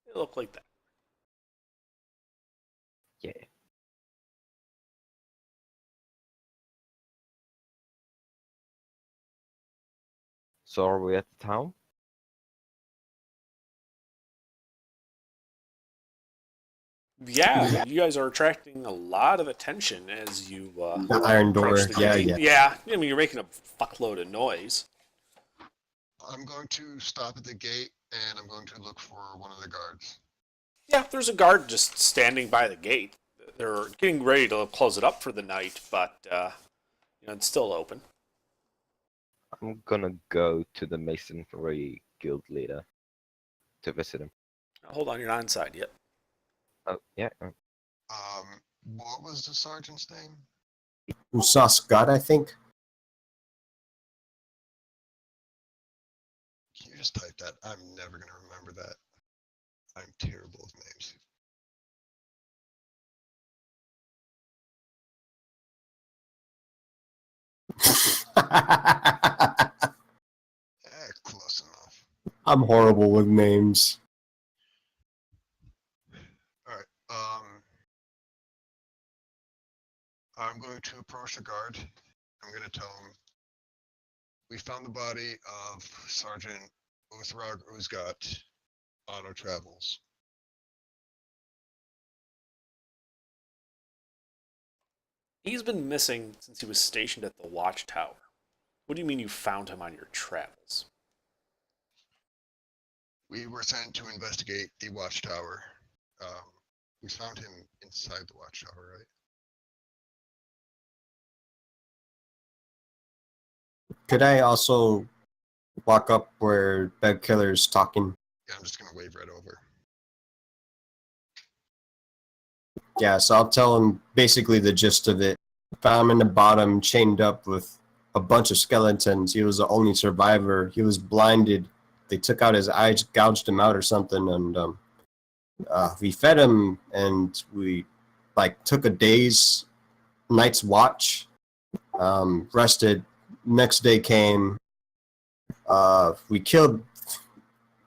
Speaker 2: They look like that.
Speaker 5: Yeah. So are we at the town?
Speaker 2: Yeah, you guys are attracting a lot of attention as you
Speaker 1: The iron door,
Speaker 2: approach the
Speaker 1: yeah,
Speaker 2: gate.
Speaker 1: yeah.
Speaker 2: Yeah, I mean, you're making a fuckload of noise.
Speaker 8: I'm going to stop at the gate and I'm going to look for one of the guards.
Speaker 2: Yeah, there's a guard just standing by the gate. They're getting ready to close it up for the night, but it's still open.
Speaker 5: I'm gonna go to the Masonry Guild leader. to visit him.
Speaker 2: Hold on, you're not inside yet.
Speaker 5: Oh, yeah.
Speaker 8: What was the sergeant's name?
Speaker 1: Usa Scott, I think.
Speaker 8: Can you just type that? I'm never gonna remember that. I'm terrible with names. Close enough.
Speaker 1: I'm horrible with names.
Speaker 8: All right. I'm going to approach the guard. I'm going to tell him we found the body of Sergeant Uthrog Uzgat on our travels.
Speaker 2: He's been missing since he was stationed at the watchtower. What do you mean you found him on your travels?
Speaker 8: We were sent to investigate the watchtower. We found him inside the watchtower, right?
Speaker 1: Could I also walk up where Bed Killer's talking?
Speaker 8: Yeah, I'm just gonna wave right over.
Speaker 1: Yeah, so I'll tell him basically the gist of it. Found him in the bottom, chained up with a bunch of skeletons. He was the only survivor. He was blinded. They took out his eyes, gouged him out or something, and we fed him, and we took a night's watch. Rested. Next day came. We killed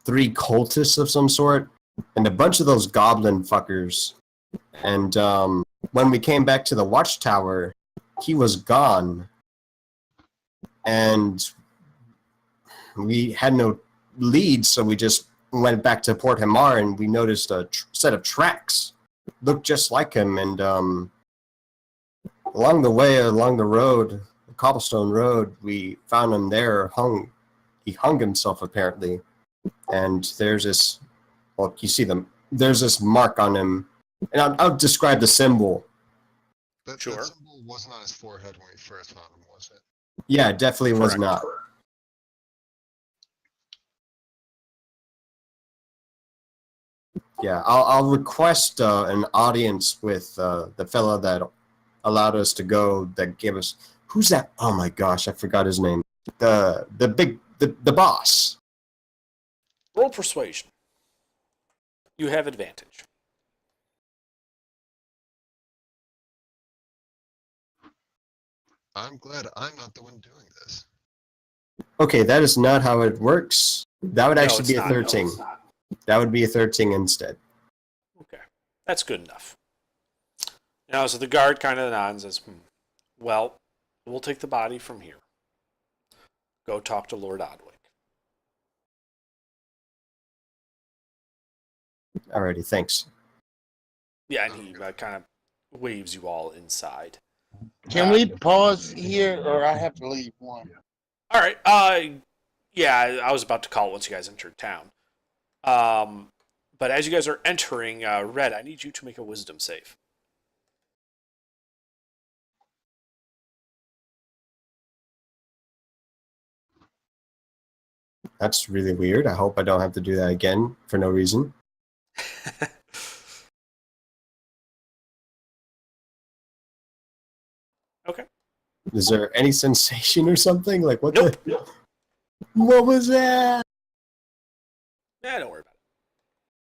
Speaker 1: 3 cultists of some sort, and a bunch of those goblin fuckers. And when we came back to the watchtower, he was gone. And we had no leads, so we just went back to Port Hamar, and we noticed a set of tracks. Looked just like him, and along the road, the cobblestone road, we found him there, he hung himself apparently. And there's this, well, you see there's this mark on him. And I'll describe the symbol.
Speaker 8: That
Speaker 2: Sure.
Speaker 8: symbol wasn't on his forehead when we first found him, was it?
Speaker 1: Yeah, it definitely was
Speaker 2: Correct.
Speaker 1: not. Yeah, I'll request an audience with the fella that allowed us to go, that gave us, who's that? Oh my gosh, I forgot his name. The boss.
Speaker 2: Roll persuasion. You have advantage.
Speaker 8: I'm glad I'm not the one doing this.
Speaker 1: Okay, that is not how it works. That would
Speaker 2: No,
Speaker 1: actually
Speaker 2: it's
Speaker 1: be a
Speaker 2: not. No,
Speaker 1: 13.
Speaker 2: it's not.
Speaker 1: That would be a 13 instead.
Speaker 2: Okay, that's good enough. Now, so the guard kind of nods and says, well, we'll take the body from here. Go talk to Lord Odwick.
Speaker 1: Alrighty, thanks.
Speaker 2: Yeah, and he kind of waves you all inside.
Speaker 3: Can we pause here, or I have to leave one?
Speaker 2: All right. Yeah, I was about to call once you guys entered town. But as you guys are entering, Red, I need you to make a wisdom save.
Speaker 1: That's really weird. I hope I don't have to do that again for no reason.
Speaker 2: Okay.
Speaker 1: Is there any sensation or something? Like, what
Speaker 2: Nope.
Speaker 1: the? What was that?
Speaker 2: Yeah, don't worry about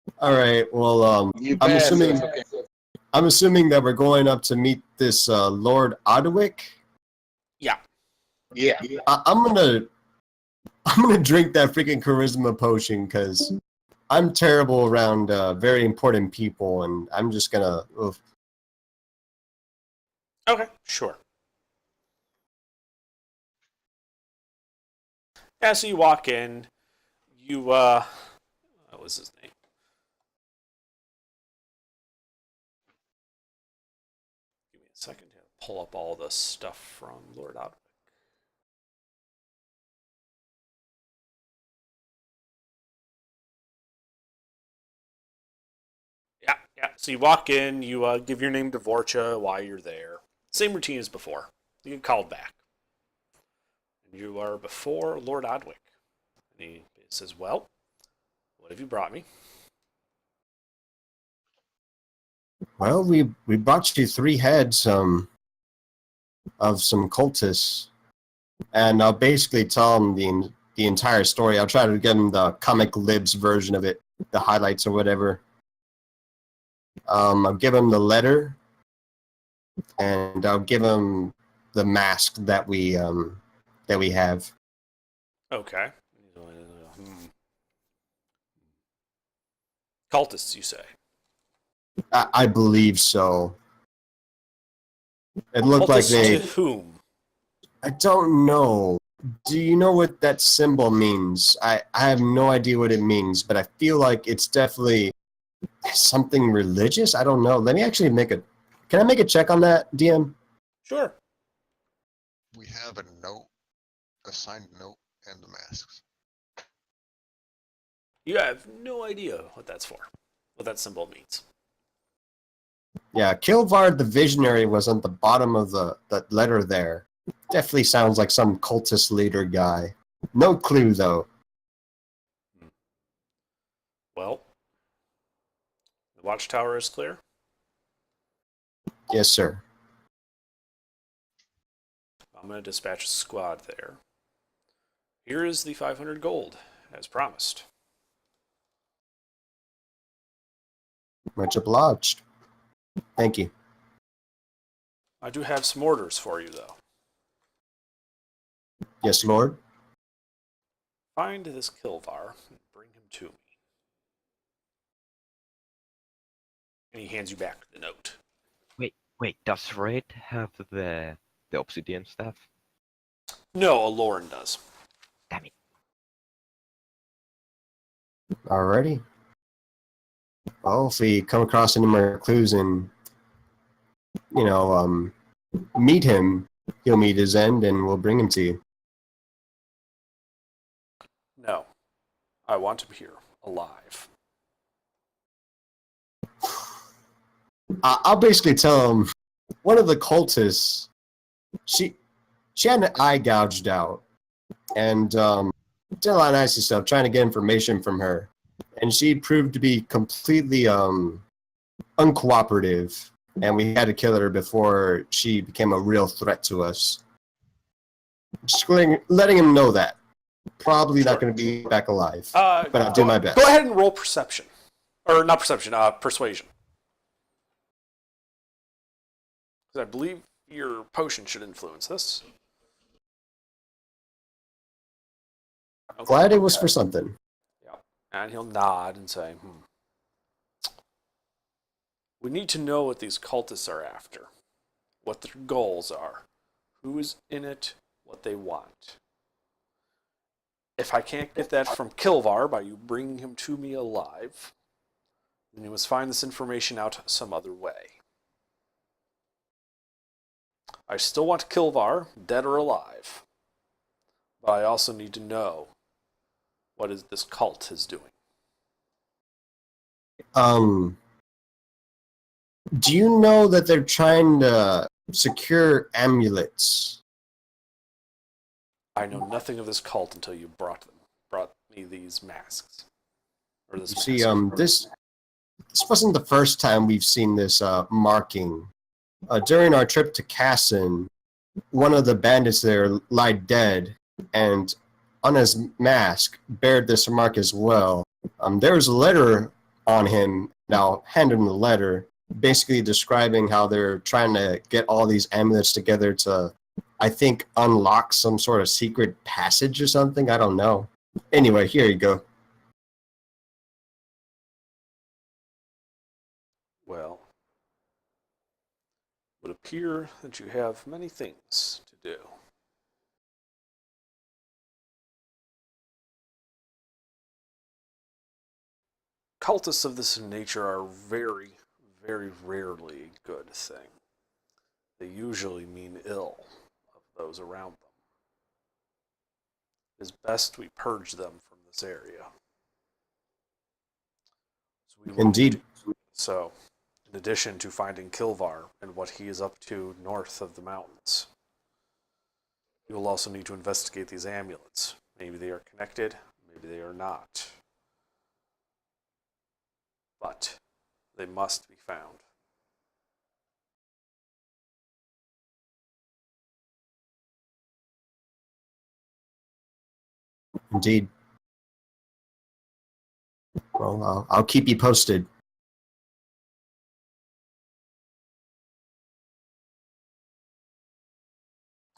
Speaker 2: it.
Speaker 1: All right. Well,
Speaker 3: You
Speaker 1: I'm
Speaker 3: passed, so
Speaker 1: assuming.
Speaker 3: it's okay.
Speaker 1: I'm assuming that we're going up to meet this Lord Odwick.
Speaker 2: Yeah.
Speaker 3: Yeah.
Speaker 1: I'm gonna drink that freaking charisma potion because I'm terrible around very important people, and I'm just gonna. Oof.
Speaker 2: Okay, sure. Yeah, so you walk in. You, what was his name? Give me a second to pull up all the stuff from Lord Odwick. Yeah. So you walk in, you give your name to Vorcha while you're there. Same routine as before. You get called back. And you are before Lord Odwick. And he says, well, what have you brought me?
Speaker 1: Well, we brought you 3 heads of some cultists, and I'll basically tell them the entire story. I'll try to give them the comic libs version of it, the highlights or whatever. I'll give them the letter, and I'll give them the mask that we have.
Speaker 2: Okay. Cultists, you say?
Speaker 1: I believe so. It looked like
Speaker 2: Cultists to
Speaker 1: they.
Speaker 2: whom?
Speaker 1: I don't know. Do you know what that symbol means? I have no idea what it means, but I feel like it's definitely something religious. I don't know. Let me actually make a. Can I make a check on that, DM?
Speaker 2: Sure.
Speaker 8: We have a note, a signed note, and the masks.
Speaker 2: You have no idea what that's for. What that symbol means.
Speaker 1: Yeah, Kilvard the Visionary was on the bottom of that letter there. Definitely sounds like some cultist leader guy. No clue though.
Speaker 2: Well, the watchtower is clear.
Speaker 1: Yes, sir.
Speaker 2: I'm going to dispatch a squad there. Here is the 500 gold, as promised.
Speaker 1: Much obliged. Thank you.
Speaker 2: I do have some orders for you, though.
Speaker 1: Yes, Lord.
Speaker 2: Find this Kilvar and bring him to me. And he hands you back the note.
Speaker 5: Wait, does Raid have the obsidian staff?
Speaker 2: No, Aloran does.
Speaker 5: Damn it.
Speaker 1: Alrighty. Well, if we come across any more clues and, meet him, he'll meet his end and we'll bring him to you.
Speaker 2: No. I want him here, alive.
Speaker 1: I'll basically tell him one of the cultists, she had an eye gouged out and did a lot of nice stuff trying to get information from her. And she proved to be completely uncooperative, and we had to kill her before she became a real threat to us. Just letting him know that. Probably not going to be back alive, but I'll do my best.
Speaker 2: Go ahead and roll perception. Or not perception, persuasion. Because I believe your potion should influence this. Okay.
Speaker 1: Glad it was for something.
Speaker 2: Yeah. And he'll nod and say, we need to know what these cultists are after. What their goals are. Who is in it, what they want. If I can't get that from Kilvar by you bringing him to me alive, then you must find this information out some other way. I still want Kilvar, dead or alive. But I also need to know what is this cult is doing.
Speaker 1: Do you know that they're trying to secure amulets?
Speaker 2: I know nothing of this cult until you brought me these masks. Or this
Speaker 1: You see,
Speaker 2: mask.
Speaker 1: this wasn't the first time we've seen this marking. During our trip to Cassin, one of the bandits there lied dead, and on his mask bared this mark as well. There was a letter on him. Now, hand him the letter, basically describing how they're trying to get all these amulets together to, I think, unlock some sort of secret passage or something. I don't know. Anyway, here you go.
Speaker 2: Well, it would appear that you have many things to do. Cultists of this nature are very, very rarely a good thing. They usually mean ill of those around them. It is best we purge them from this area.
Speaker 1: Indeed.
Speaker 2: So, in addition to finding Kilvar and what he is up to north of the mountains, you will also need to investigate these amulets. Maybe they are connected, maybe they are not. but they must be found.
Speaker 1: Indeed. Well, I'll keep you posted.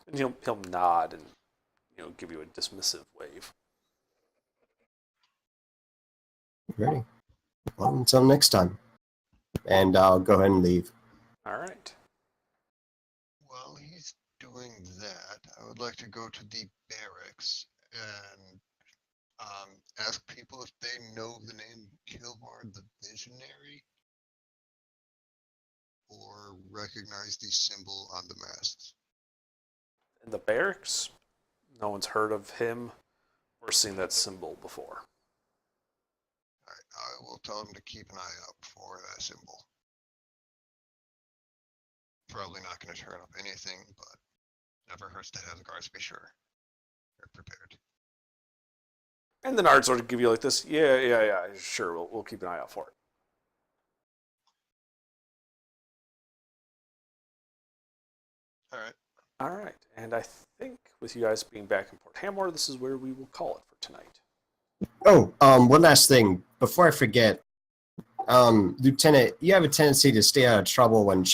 Speaker 2: And he'll nod and give you a dismissive wave.
Speaker 1: Ready? Well, until next time. And I'll go ahead and leave.
Speaker 2: All right.
Speaker 8: While he's doing that, I would like to go to the barracks and ask people if they know the name Kilbar the Visionary or recognize the symbol on the masks.
Speaker 2: In the barracks, no one's heard of him or seen that symbol before.
Speaker 8: Alright, I will tell them to keep an eye out for that symbol. Probably not going to turn up anything, but never hurts to have the guards be sure they're prepared.
Speaker 2: And the Nard sort of give you like this, yeah, sure, we'll keep an eye out for it.
Speaker 8: Alright.
Speaker 2: All right, and I think with you guys being back in Port Hamor, this is where we will call it for tonight.
Speaker 1: Oh, one last thing before I forget. Lieutenant, you have a tendency to stay out of trouble when